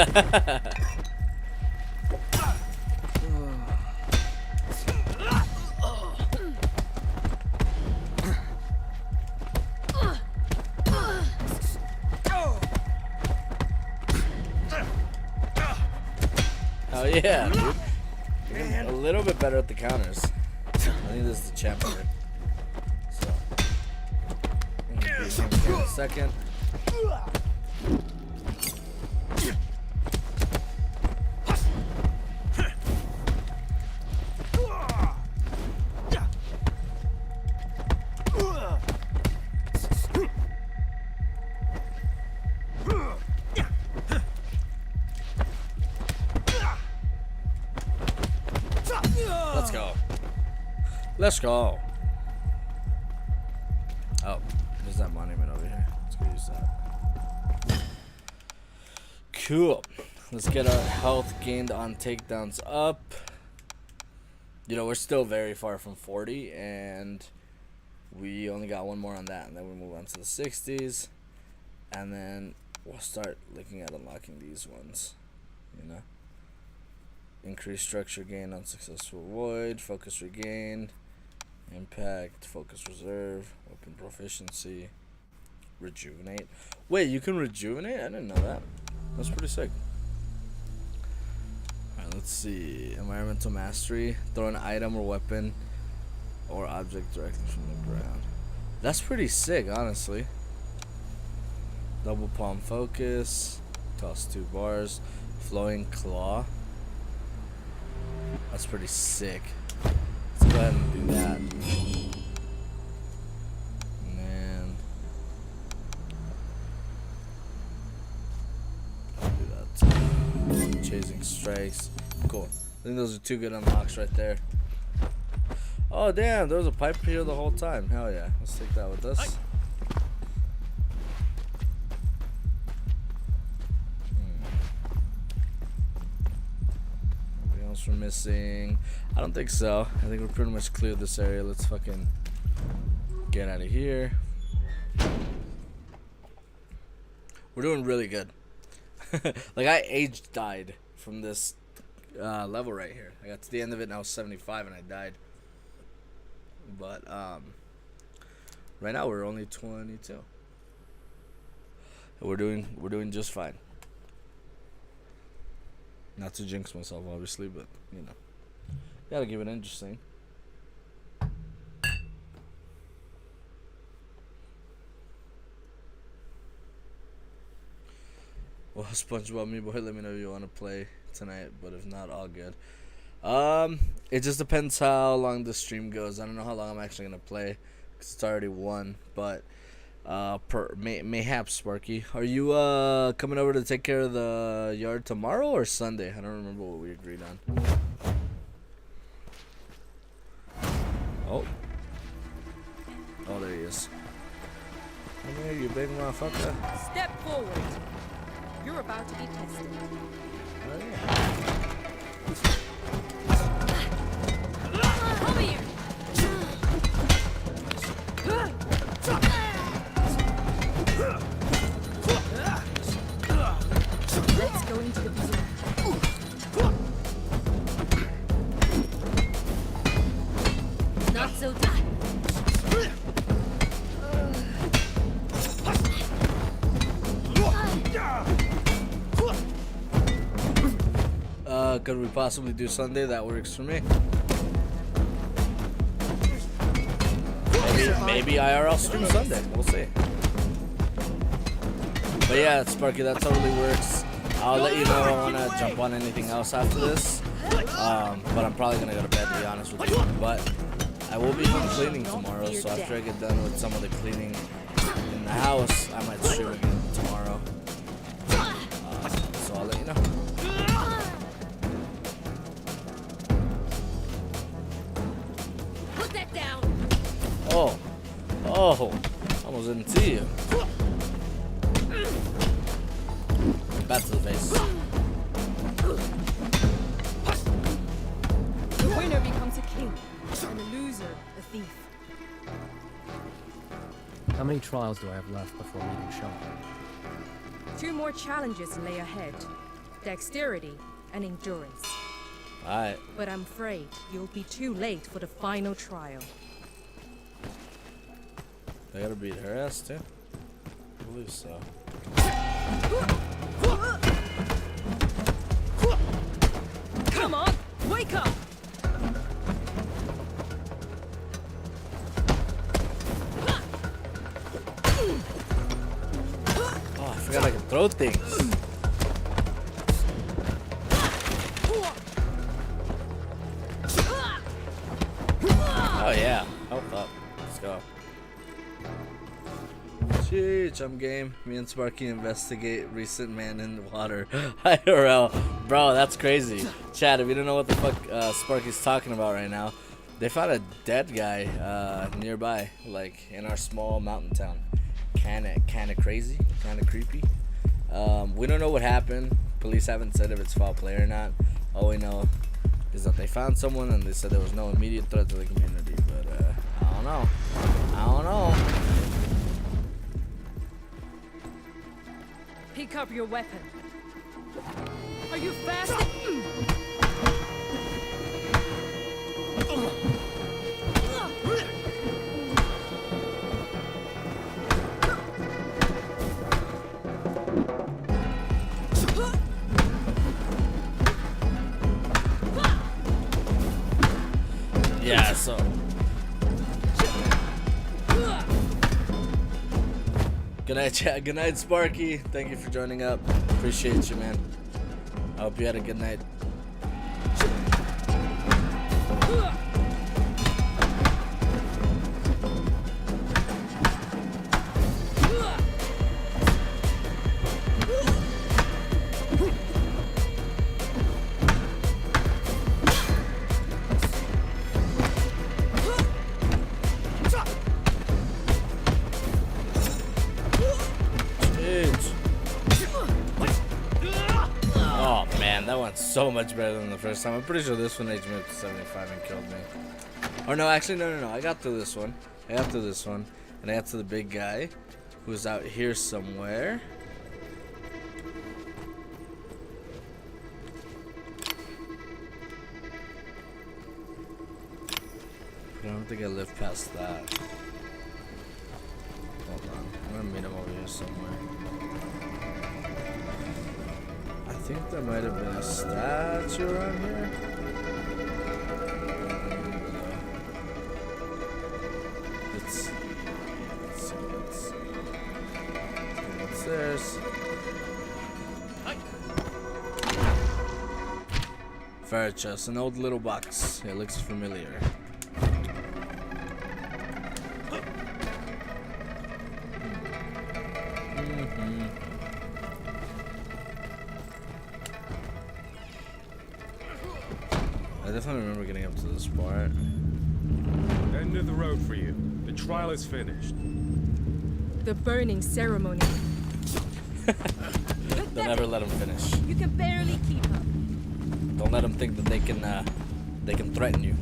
Oh yeah, dude. You're a little bit better at the counters. I think this is the champ here. So, I'm gonna beat him here in a second. Let's go. Oh, there's that monument over here. Let's go use that. Cool. Let's get our health gained on takedowns up. You know, we're still very far from 40, and we only got one more on that, and then we move on to the 60s, and then we'll start looking at unlocking these ones, you know. Increase structure gain on successful void, focus regain, impact, focus reserve, weapon proficiency, rejuvenate. Wait, you can rejuvenate? I didn't know that. That's pretty sick. Alright, let's see. Environmental mastery. Throw an item or weapon or object directly from the ground. That's pretty sick, honestly. Double palm focus. Toss 2 bars. Flowing claw. That's pretty sick. Let's go ahead and do that. Man. I'll do that. Chasing strikes. Cool. I think those are 2 good unlocks right there. Oh damn, there was a pipe here the whole time. Hell yeah. Let's take that with us. We're missing. I don't think so. I think we're pretty much cleared this area. Let's fucking get out of here. We're doing really good. Like I died from this level right here. I got to the end of it and I was 75 and I died. But right now we're only 22. We're doing just fine. Not to jinx myself, obviously, but, you know. Gotta give it interesting. Well, SpongeBob me boy, let me know if you want to play tonight, but if not, all good. It just depends how long the stream goes. I don't know how long I'm actually going to play, because it's already 1, but... mayhaps, Sparky. Are you coming over to take care of the yard tomorrow or Sunday? I don't remember what we agreed on. Oh, there he is. Come here, you big motherfucker. Step forward. You're about to be tested. Oh yeah. Come here. Let's go into the bazaar. Not so tough. could we possibly do Sunday? That works for me. Maybe IRL stream Sunday. We'll see. But yeah, Sparky, that totally works. I'll let you know if I want to jump on anything else after this. But I'm probably going to go to bed, to be honest with you. But I will be home cleaning tomorrow, so after I get done with some of the cleaning in the house, I might stream again tomorrow. So I'll let you know. Put that down. Oh, almost didn't see you. Back to the face. The winner becomes a king, and the loser a thief. How many trials do I have left before meeting Sean? 2 more challenges lay ahead. Dexterity and endurance. Alright. But I'm afraid you'll be too late for the final trial. I gotta beat her ass too. I believe so. Come on, wake up! Oh, I forgot I can throw things. Oh yeah, health up. Let's go. Sheesh, I'm game. Me and Sparky investigate recent man in the water. IRL. Bro, that's crazy. Chad, if you don't know what the fuck Sparky's talking about right now, they found a dead guy nearby, like in our small mountain town. Kinda crazy, kinda creepy. We don't know what happened. Police haven't said if it's foul play or not. All we know is that they found someone and they said there was no immediate threat to the community. But I don't know. Pick up your weapon. Are you fast? Yeah, so. Good night, chat. Good night, Sparky. Thank you for joining up. Appreciate you, man. I hope you had a good night. So much better than the first time. I'm pretty sure this one aged me up to 75 and killed me. Or no, actually, no. I got through this one. And I got to the big guy who's out here somewhere. I don't think I lived past that. Hold on. I'm gonna meet him over here somewhere. I think there might have been a statue around here. Let's see. Upstairs. Fire chest, an old little box. It looks familiar. I definitely remember getting up to this part. End of the road for you. The trial is finished. The burning ceremony. Don't ever let them finish. You can barely keep up. Don't let them think that they can threaten you.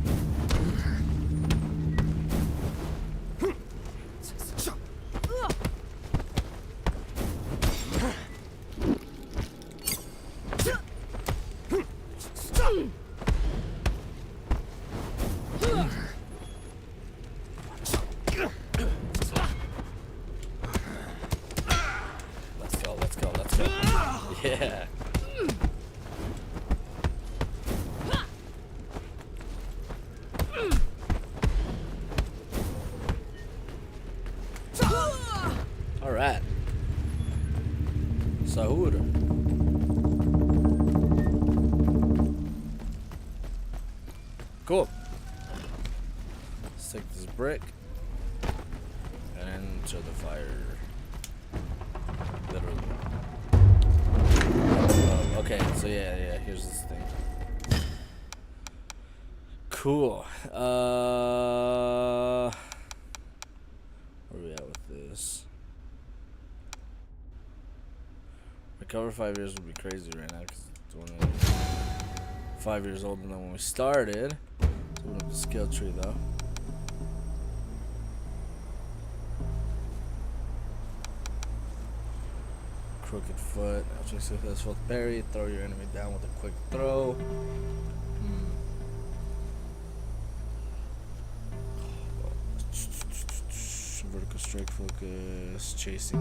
Let's go. Yeah. Alright. Sahur. Cool. Let's take this brick and enter the fire. Literally. Okay, so yeah, here's this thing. Cool. Where are we at with this? Recover 5 years would be crazy right now because it's only 5 years older than when we started. So we have the skill tree though. Crooked foot. After successful parry, throw your enemy down with a quick throw. Vertical strike focus, chasing,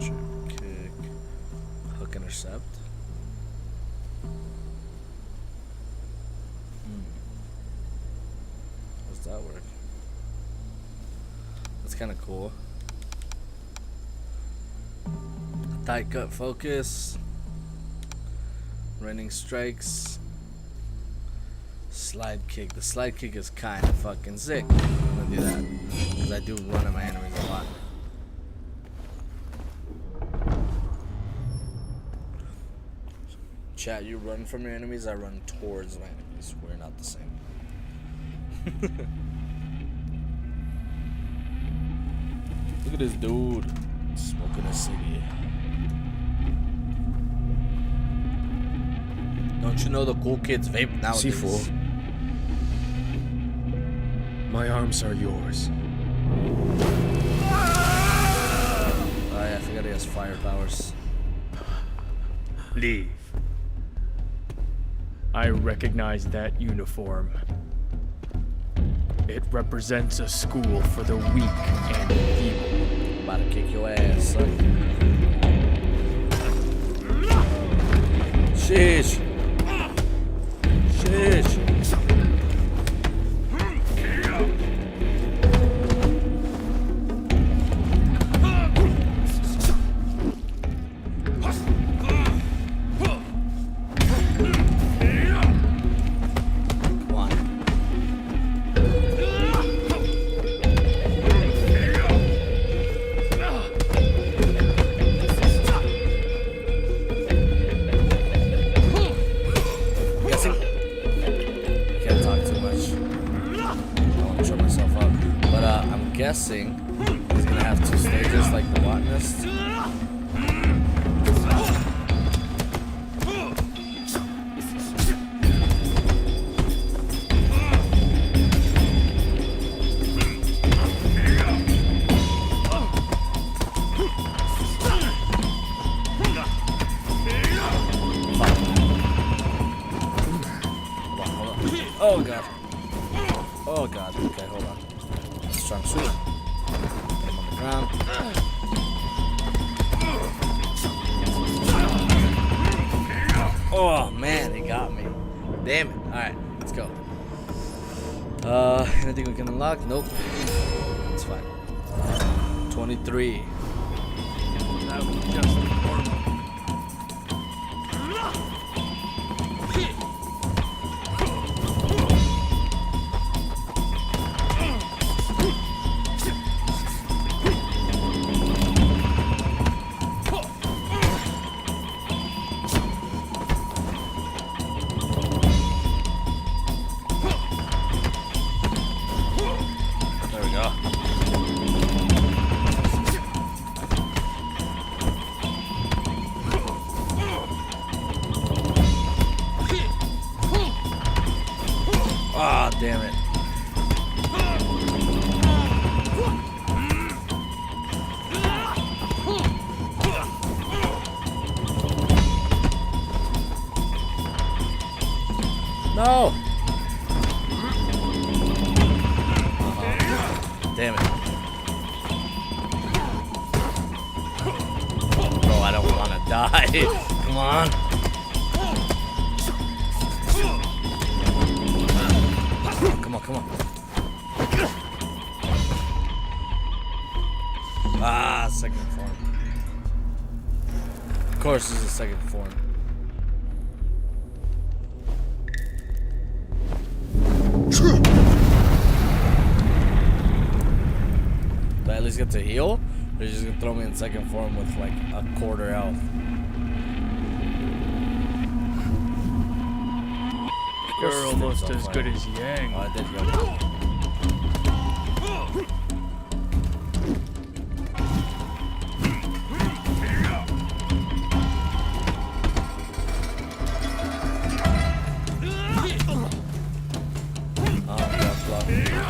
jump kick, hook intercept. How does that work? That's kind of cool. Tight gut focus, running strikes, slide kick. The slide kick is kind of fucking sick. I'm gonna do that because I do run at my enemies a lot. Chat, you run from your enemies, I run towards my enemies. We're not the same. Look at this dude smoking a ciggy. Don't you know the cool kids vape nowadays? C4. My arms are yours. Oh yeah, I forgot he has fire powers. Leave. I recognize that uniform. It represents a school for the weak and feeble. I'm about to kick your ass, son. Sheesh. Sheesh. Guessing he's gonna have 2 stages like the botanist. Oh god. Oh god. Okay, hold on. Let's try and shoot him. Get him on the ground. Oh man, he got me. Damn it. Alright, let's go. Anything we can unlock? Nope. It's fine. 23. That was just normal. Ah, damn it. No. Damn it. Bro, I don't want to die. Come on. Come on. Ah, second form. course, this is the second form. Do I at least get to heal? Or are you just gonna throw me in second form with like a quarter health? You're almost as good as Yang. Oh, I did go.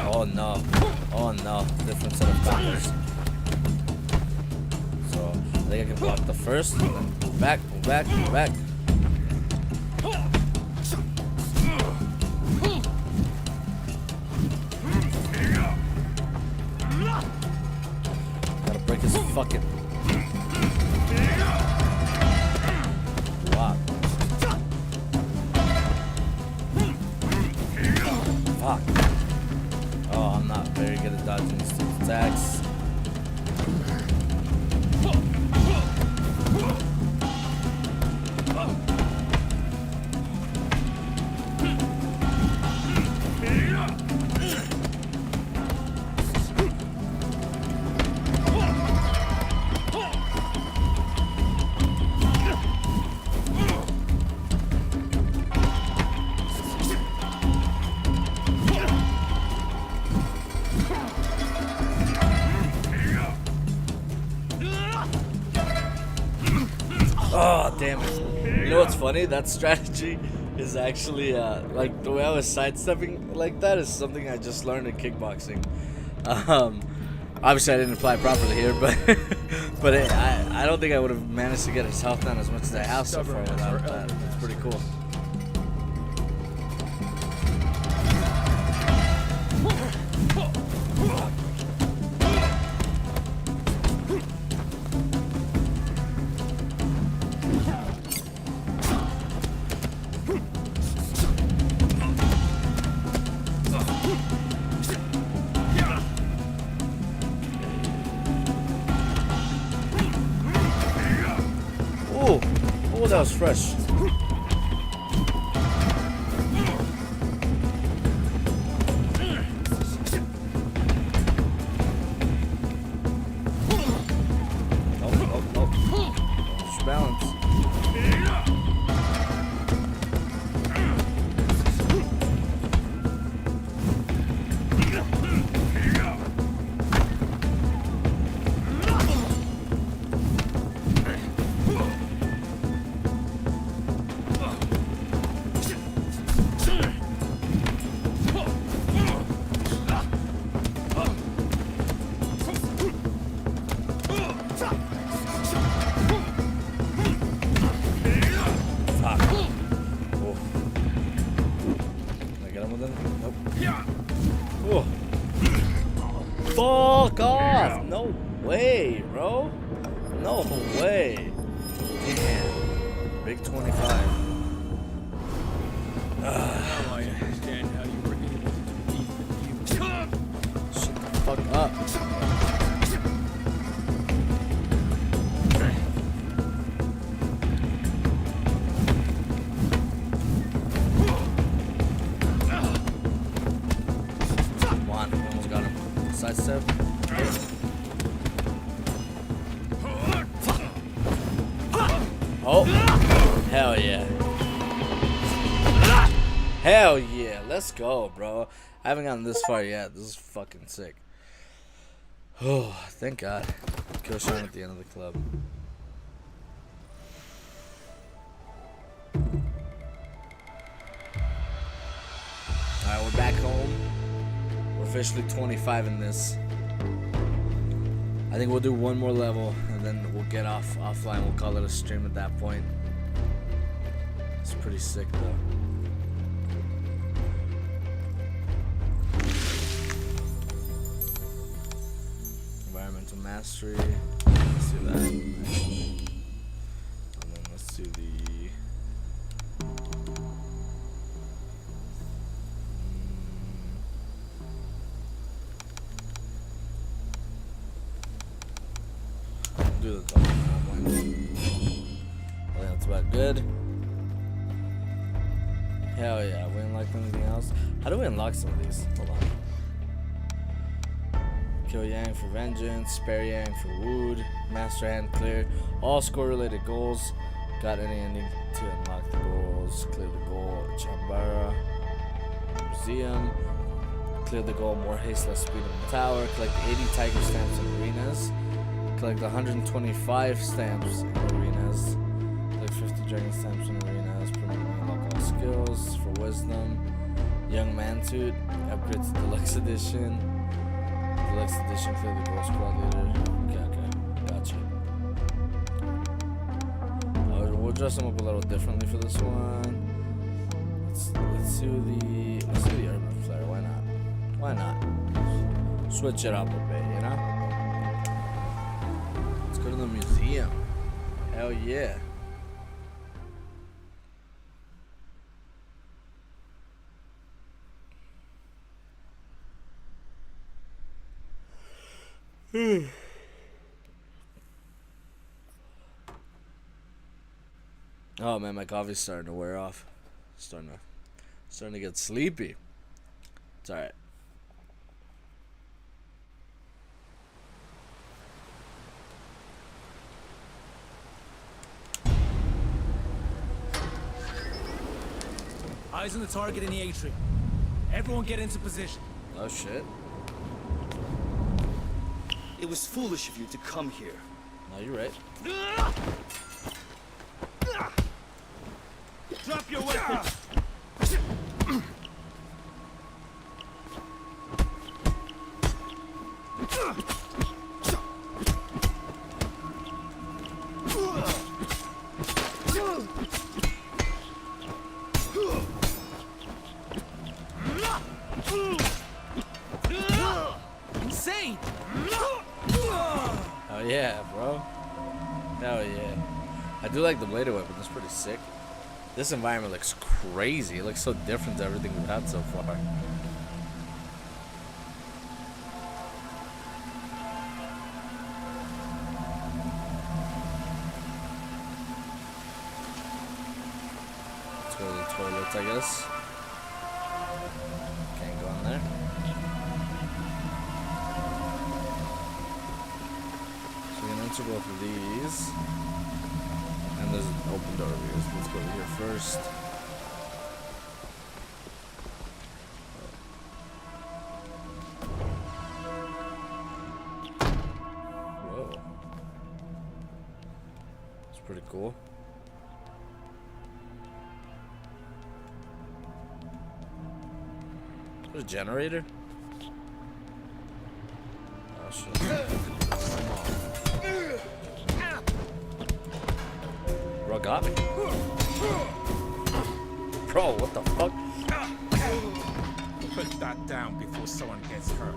Oh no. Oh no. Different set of combos. So I think I can block the first. Back, back, back. Gotta break his fucking block. Fuck. Oh, I'm not very good at dodging these two attacks. Oh, damn it. You know what's funny? That strategy is actually, like, the way I was sidestepping like that is something I just learned in kickboxing. Obviously I didn't apply it properly here, but but I don't think I would have managed to get his health down as much as I have so far without that. It's pretty cool. Oh, that was fresh. Oh. Balance. Fuck off! No way, bro. No way. Damn. Big 25. Now I understand how you were able to defeat the human. Shut the fuck up. Come on, we almost got him. Sidestep. Oh, hell yeah. Hell yeah, let's go, bro. I haven't gotten this far yet. This is fucking sick. Oh, thank God. Kill Sean at the end of the club. Alright, we're back home. We're officially 25 in this. I think we'll do one more level and then we'll get offline. We'll call it a stream at that point. It's pretty sick though. Environmental mastery. Let's do that. And then let's do the do the double one. That's about good. Hell yeah, we unlocked anything else? How do we unlock some of these? Hold on. Kill Yang for vengeance, spare Yang for wood, master hand clear, all score related goals. Got any ending to unlock the goals, clear the goal, Chambara, Museum, clear the goal, more haste, less speed in the tower, collect 80 tiger stamps in arenas, collect 125 stamps in arenas, collect 50 dragon stamps in arenas, permanently unlock all skills for wisdom, young man suit, upgrade to deluxe edition. Deluxe edition, clear the goal squad leader. Okay, gotcha. We'll dress them up a little differently for this one. Let's do the urban flare. Why not? Why not? Switch it up a bit, you know? Let's go to the museum. Hell yeah. Oh man, my coffee's starting to wear off. Starting to get sleepy. It's alright. Eyes on the target in the atrium. Everyone get into position. Oh shit. It was foolish of you to come here. No, you're right. Drop your weapon! Insane! Oh yeah, bro. Hell yeah. I do like the bladed weapon. That's pretty sick. This environment looks crazy. It looks so different to everything we've had so far. Let's go to the toilets, I guess. Can't go in there. So we can enter both of these. And there's an open door over here, so let's go over here first. Whoa. It's pretty cool. Is there a generator? Oh shit. Bro got me. Bro, what the fuck? Put that down before someone gets hurt.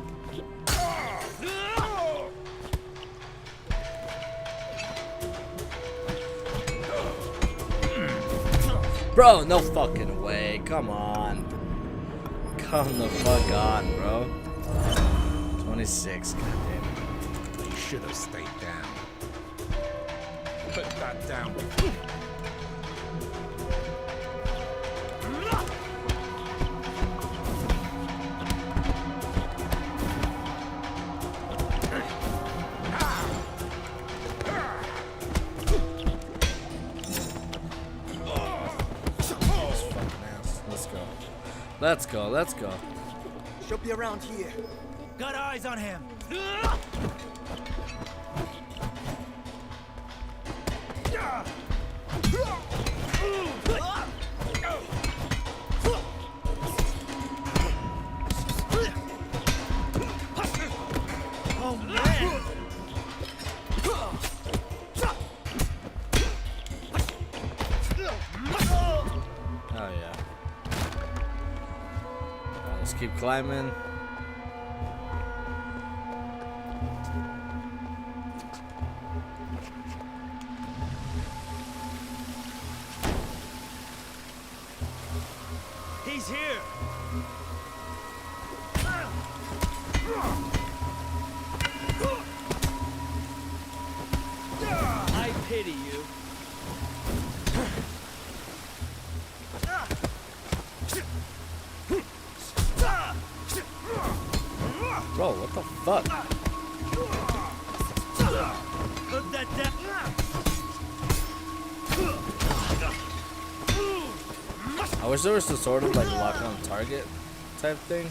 Bro, no fucking way. Come on. Come the fuck on, bro. 26, goddamn. You should have stayed down. Put that down. Let's go, let's go. She'll be around here. Got eyes on him. Oh man. Oh yeah. Let's keep climbing. He's here. I pity you. Oh, what the fuck? Put that down. I wish there was some sort of like lock on target type thing.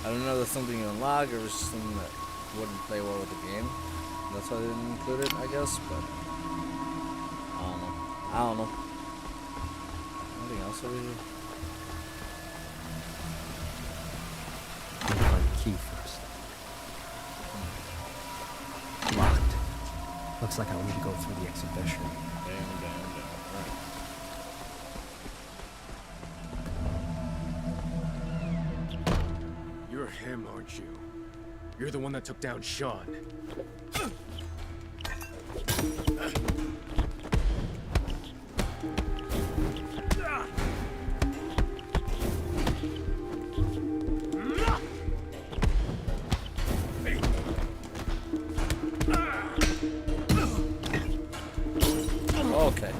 I don't know if that's something you unlock or if it's just something that wouldn't play well with the game. That's why they didn't include it, I guess, but I don't know. Anything else over here? Find the key first. Locked. Looks like I'll need to go through the exhibition. Damn. Alright. You're him, aren't you? You're the one that took down Sean. Okay.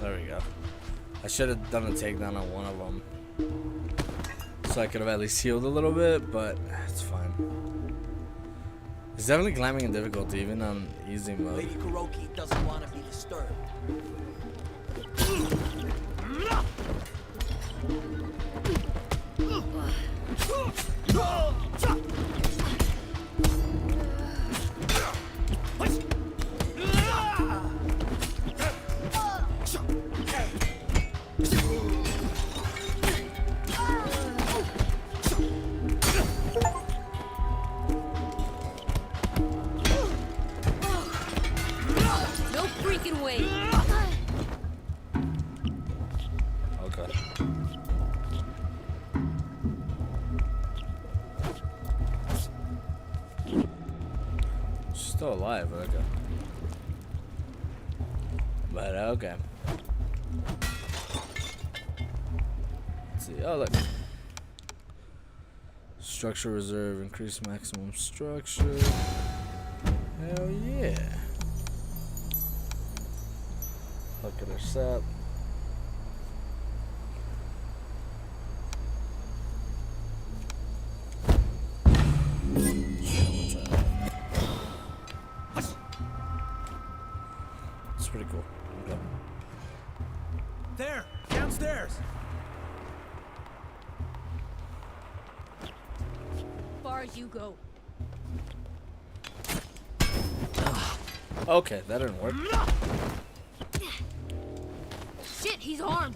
There we go. I should have done a takedown on one of them, so I could have at least healed a little bit, but it's fine. It's definitely climbing in difficulty, even on easy mode. Lady Kuroki doesn't want to be disturbed. No freaking way. Okay. Still alive, but okay. But okay. Let's see. Oh, look. Structure reserve, increase maximum structure. Hell yeah. Look at her set. It's pretty cool. Okay. There, downstairs. Far as you go. Okay, that didn't work. Shit, he's armed.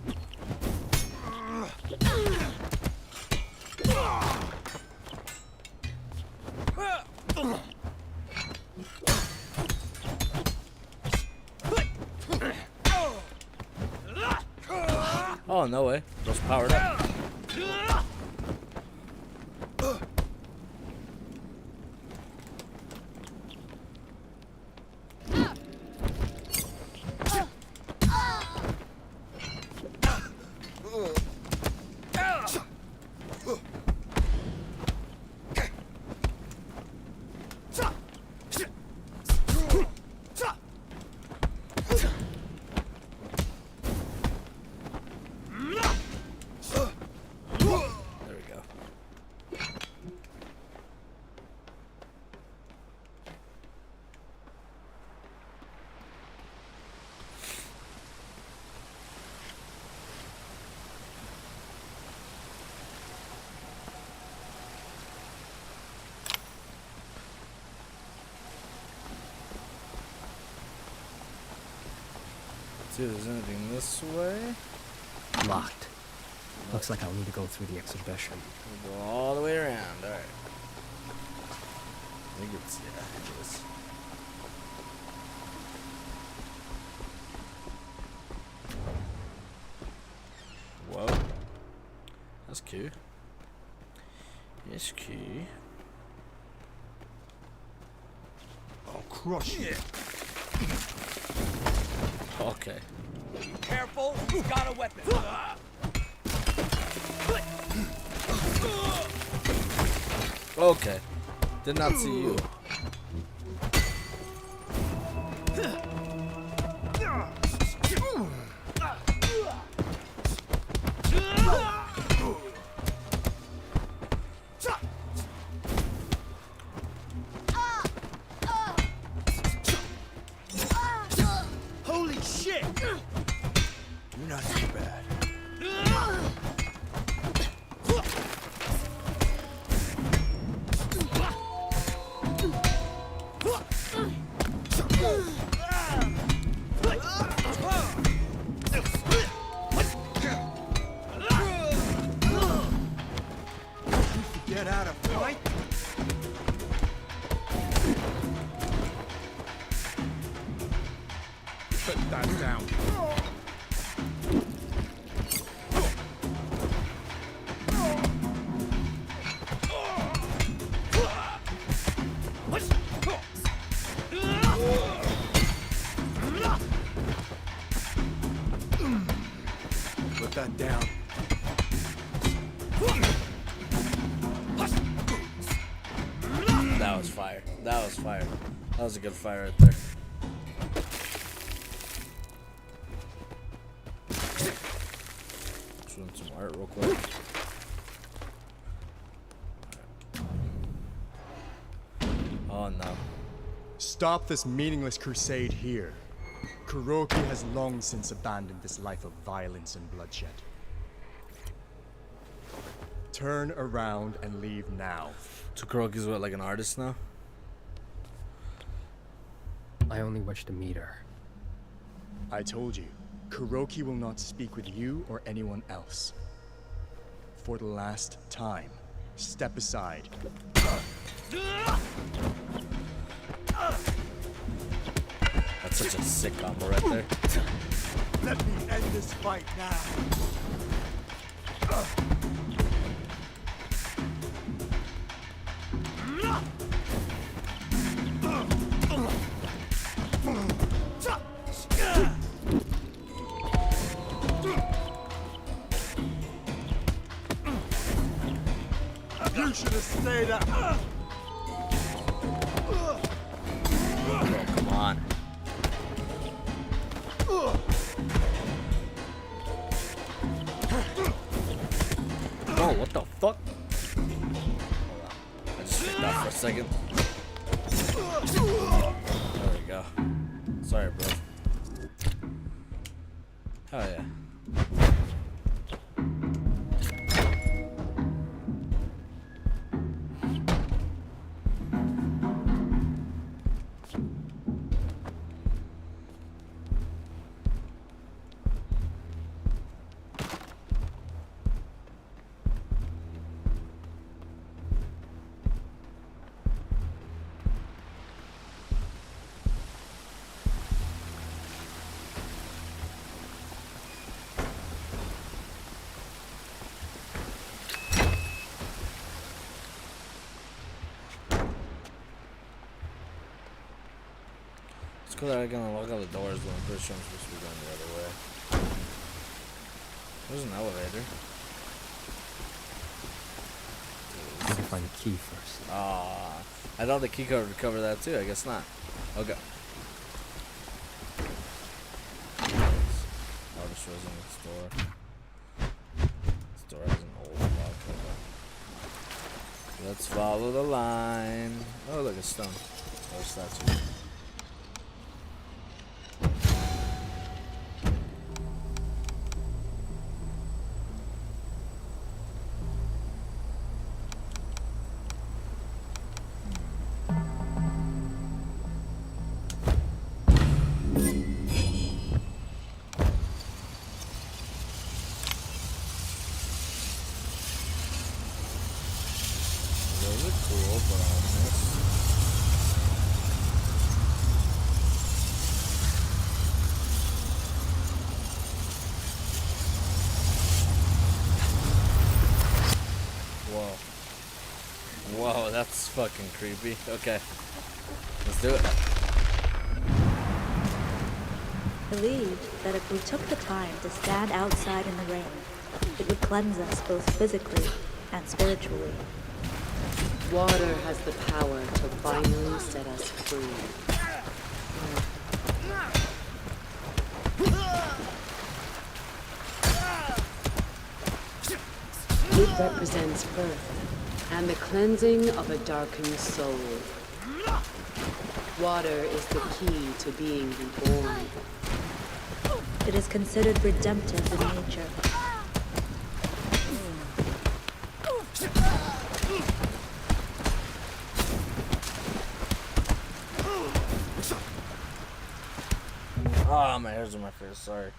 Oh, no way. Just powered up. There we go. Let's see if there's anything this way. Locked. Looks like I'll need to go through the exhibition. We'll go all the way around. All right. I think it's, yeah, it is. Whoa. That's cool. Yes, cool. I'll crush you. Okay. Careful, he's got a weapon. Okay. Did not see you. Holy shit! You're not too bad. Get out of fight? Put that down. Put that down. That was fire. That was fire. That was a good fire right there. Just doing some art real quick. Oh no. Stop this meaningless crusade here. Kuroki has long since abandoned this life of violence and bloodshed. Turn around and leave now. So Kuroki's what, like an artist now? I only wish to meet her. I told you, Kuroki will not speak with you or anyone else. For the last time, step aside. That's such a sick combo right there. Let me end this fight now. You should have stayed up. Oh, come on. Oh, what the fuck? I just picked that for a second. There we go. Sorry, bro. Oh, yeah. It's cool that I can unlock all the doors, but I'm pretty sure I'm supposed to be going the other way. There's an elevator. I need to find a key first. Ah, I thought the key card would cover that too. I guess not. Okay. Oh, this wasn't its door. This door has an old lock. Let's follow the line. Oh, look, a stone. Oh, a statue. Those are cool, but I'll miss. Whoa. Whoa, that's fucking creepy. Okay. Let's do it. Believed that if we took the time to stand outside in the rain, it would cleanse us both physically and spiritually. Water has the power to finally set us free. It represents birth and the cleansing of a darkened soul. Water is the key to being reborn. It is considered redemptive in nature. Ah, my hair's in my face, sorry.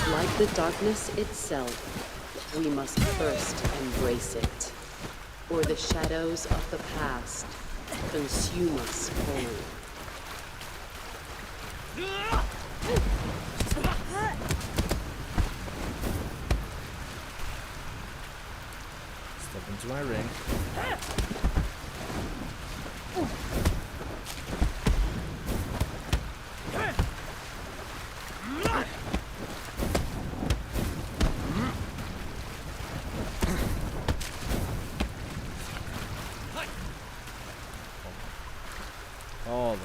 Like the darkness itself, we must first embrace it, or the shadows of the past consume us whole. Step into my ring. Hold on.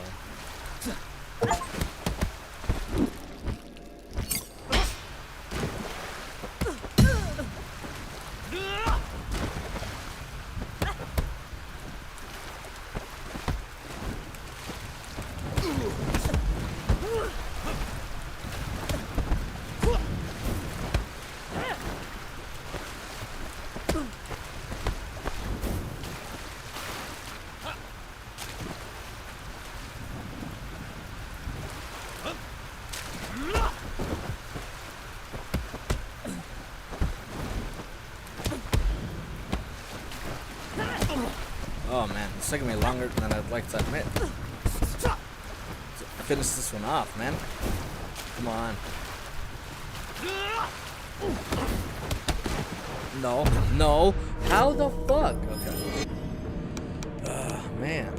Oh man, it's taking me longer than I'd like to admit. Finish this one off, man. Come on. No, no. How the fuck? Okay. Man.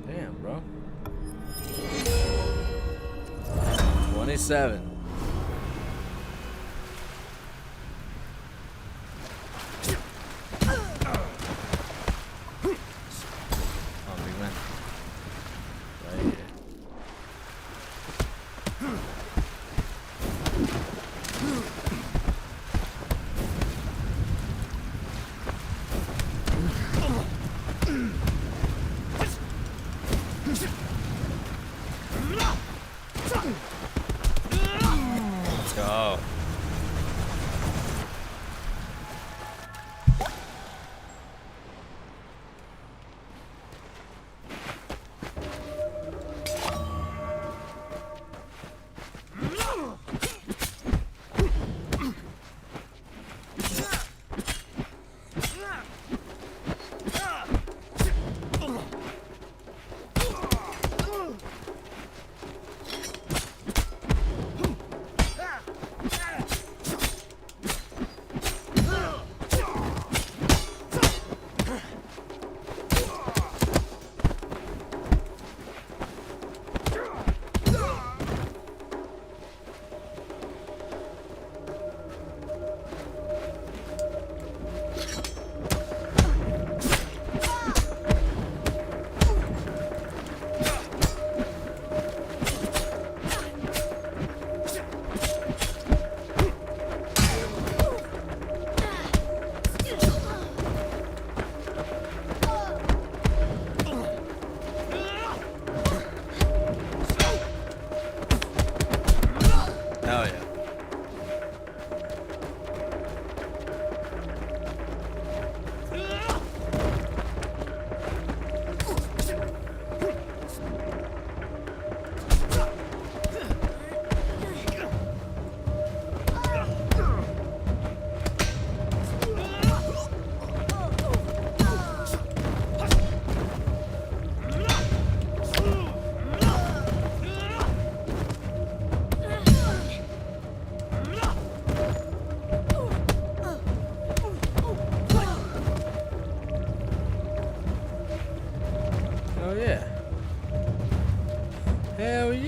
Damn, bro. 27.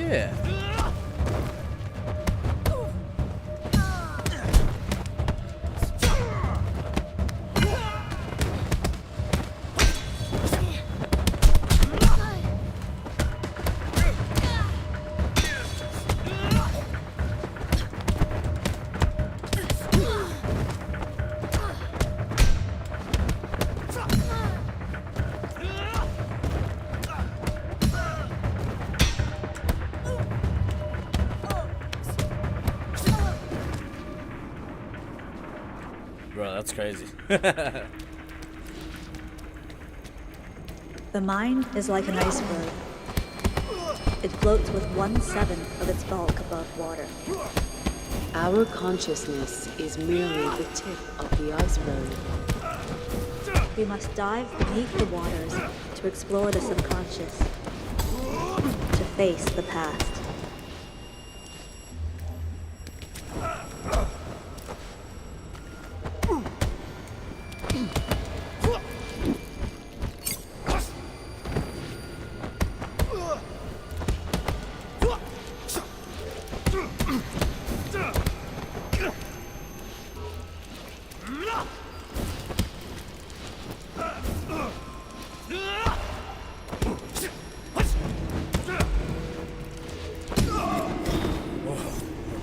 Yeah. Bro, that's crazy. The mind is like an iceberg. It floats with 1/7 of its bulk above water. Our consciousness is merely the tip of the iceberg. We must dive beneath the waters to explore the subconscious, to face the past.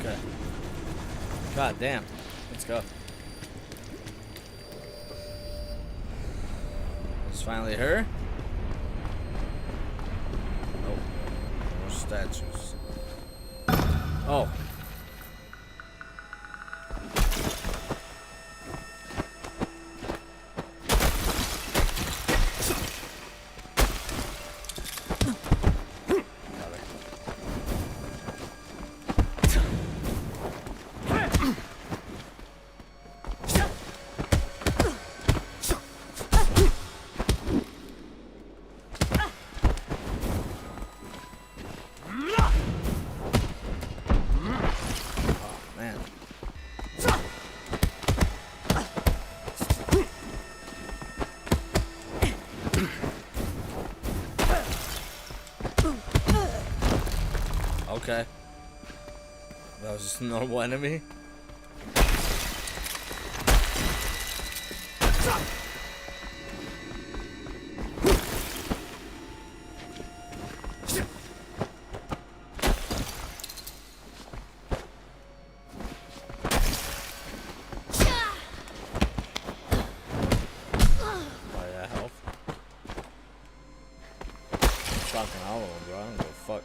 Okay. God damn. Let's go. It's finally her. Oh, more statues. Oh. Okay. That was just a normal enemy. Oh yeah, health. Fucking all of them, bro. I don't give a fuck.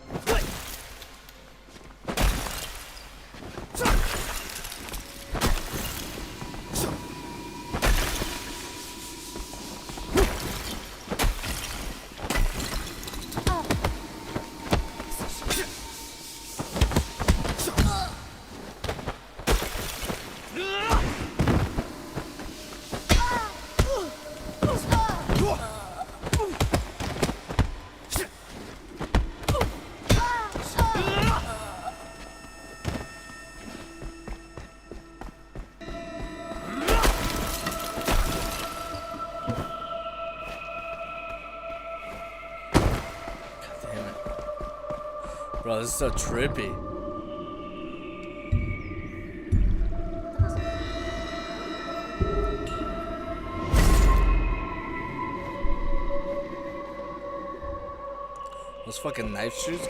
Bro, this is so trippy. Those fucking knife shoes.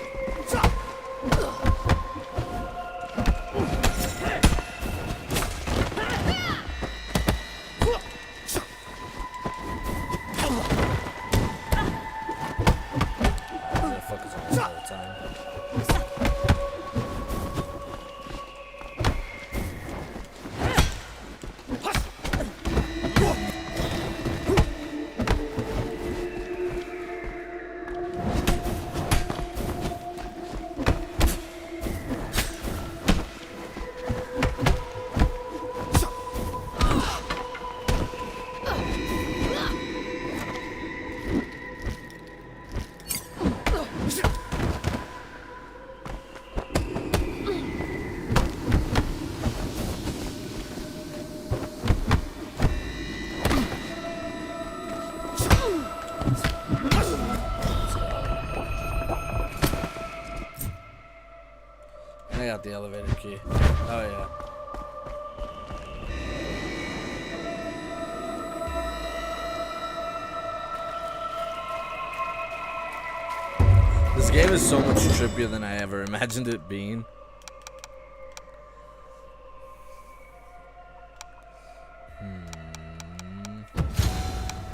got the elevator key. Oh yeah. This game is so much trippier than I ever imagined it being.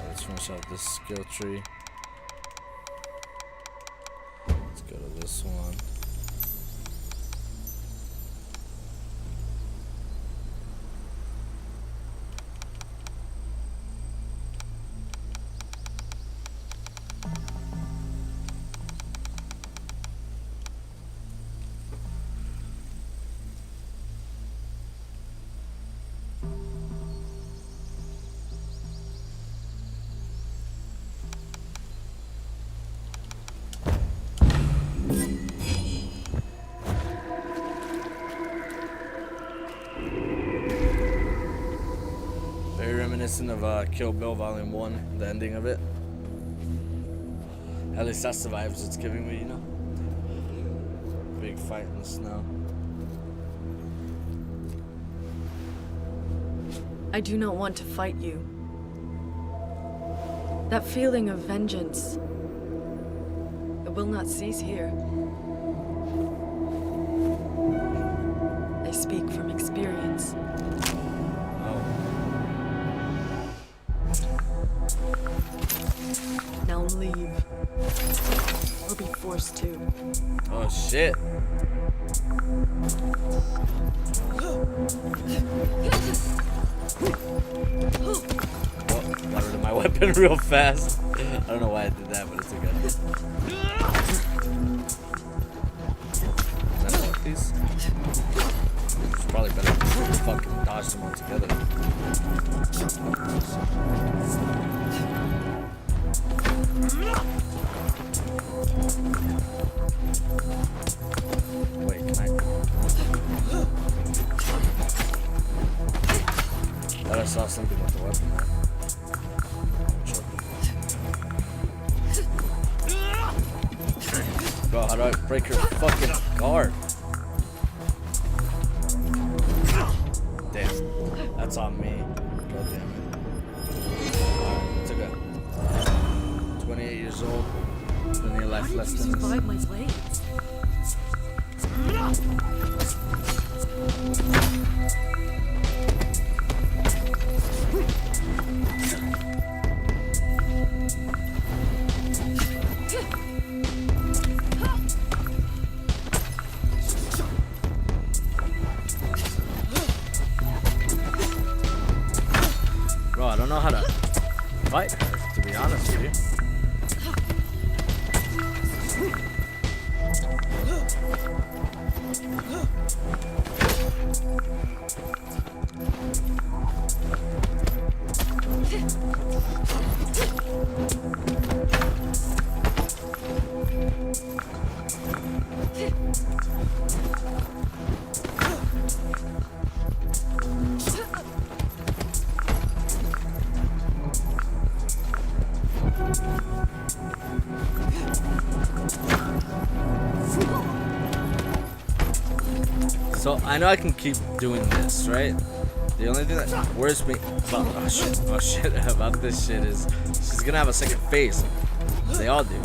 Let's finish out this skill tree. Let's go to this one. Reminiscent of Kill Bill Volume 1, the ending of it. At least that's the vibes it's giving me, you know? Big fight in the snow. I do not want to fight you. That feeling of vengeance, it will not cease here. I speak from experience. Now leave, or be forced to. Oh shit. Oh, got rid of my weapon real fast. I don't know why I did that, but it's okay. Can I block these? It's probably better to fucking dodge them all together. Wait, can I? Thought I saw something with the weapon there. Bro, how do I break her fucking guard? Damn, that's on me. God damn it. Alright, it's okay. 28 years old. Plenty of life left in us. Survive my blades. Bro, I don't know how to fight her, to be honest with you. So I know I can keep doing this, right? The only thing that worries me about oh shit about this shit is she's gonna have a second face. They all do.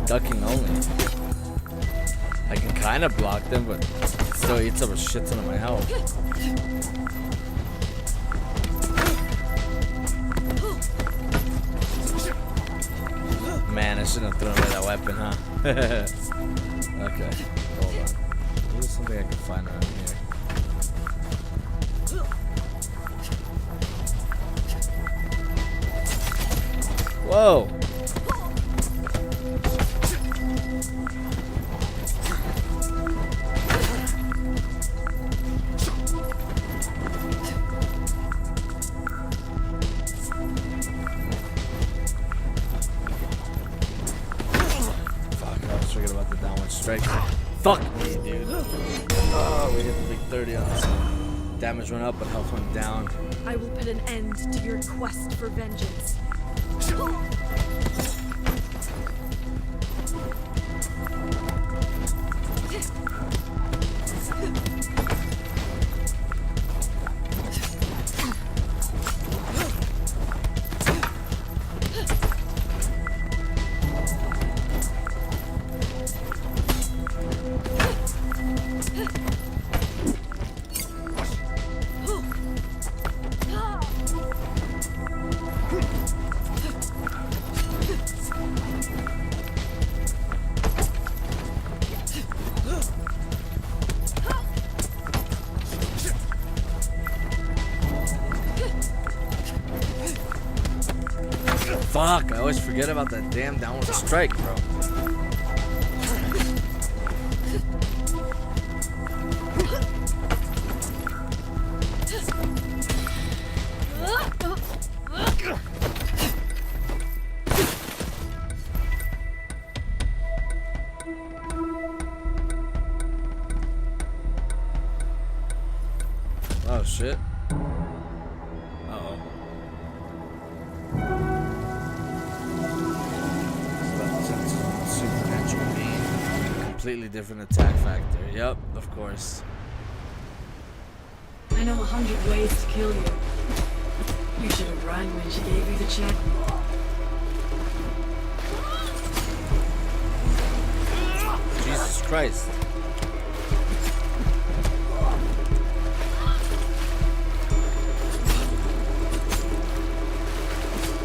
Ducking only. I can kind of block them, but it still eats up a shit ton of my health. Man, I shouldn't have thrown away that weapon, huh? Okay, hold on. There's something I can find around here. Whoa. Fuck, I was forgetting about the downward strike. Fuck me, dude. Oh, we hit the big 30 on this. Damage went up, but health went down. I will put an end to your quest for vengeance. Fuck, I always forget about that damn downward strike, bro. Oh shit. Uh-oh. Supernatural being. Completely different attack factor. Yep, of course. I know 100 ways to kill you. You should have run when she gave you the check. Jesus Christ.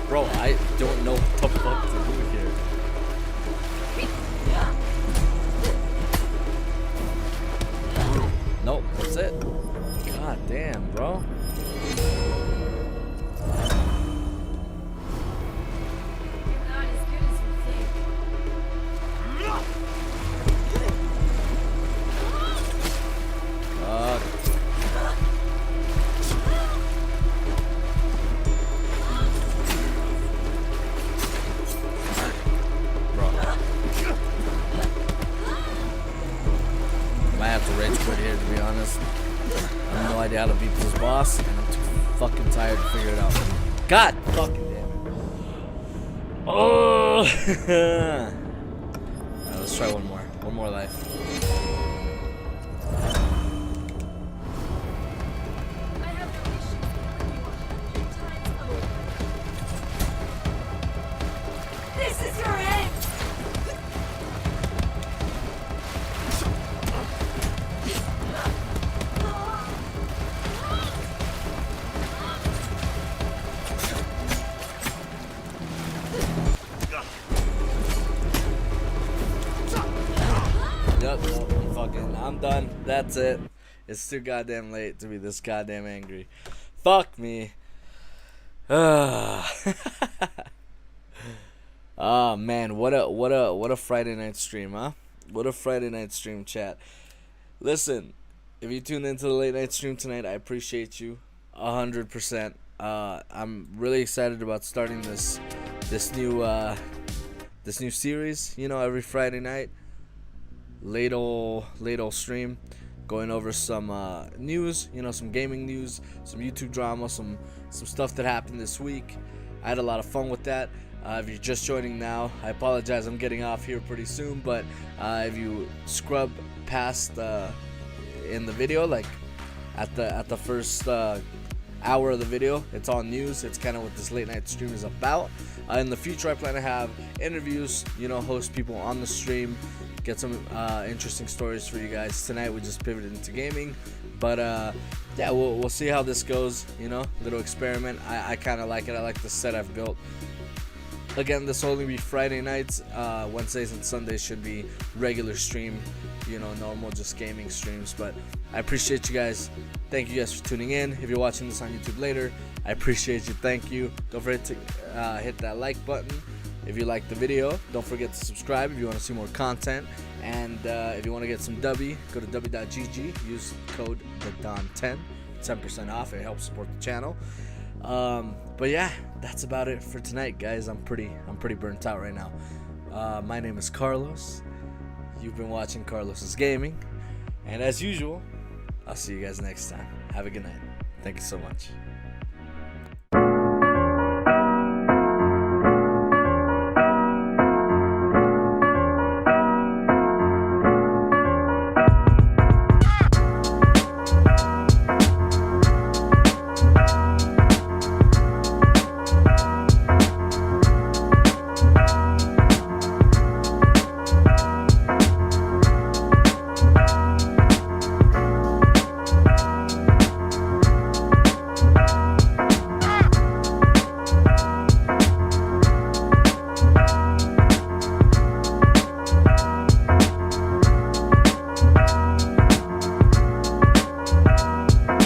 Bro, I don't know what the fuck to do here. Nope, that's it. God damn, bro. Not as good as you think. Fuck. Might have to rage quit here, to be honest. I have no idea how to beat this boss, and I'm too fucking tired to figure it out. God fucking damn it. Oh! Alright, let's try one more. One more life. I have no issue killing you 100 times over. This is your end! Yep, I'm done. That's it. It's too goddamn late to be this goddamn angry. Fuck me. Oh man, what a Friday night stream, huh? What a Friday night stream, chat. Listen, if you tuned into the late night stream tonight, I appreciate you 100%. I'm really excited about starting this new series. You know, every Friday night. Late old stream, going over some news, you know, some gaming news, some YouTube drama, some stuff that happened this week. I had a lot of fun with that. If you're just joining now, I apologize, I'm getting off here pretty soon, but if you scrub past in the video, like at the first hour of the video, it's all news. It's kind of what this late night stream is about. In the future, I plan to have interviews, you know, host people on the stream, get some interesting stories for you guys. Tonight we just pivoted into gaming, but yeah, we'll see how this goes. You know, little experiment. I kind of like it. I like the set I've built. Again, this will only be Friday nights. Wednesdays and Sundays should be regular stream. you know, normal just gaming streams. But I appreciate you guys. Thank you guys for tuning in. If you're watching this on YouTube later, I appreciate you. Thank you. Don't forget to hit that like button if you like the video. Don't forget to subscribe if you want to see more content. And if you want to get some W, go to w.gg. Use code TheDon10, 10% off. It helps support the channel. But yeah, that's about it for tonight, guys. I'm pretty burnt out right now. My name is Carlos. You've been watching Carlos's Gaming, and as usual, I'll see you guys next time. Have a good night. Thank you so much.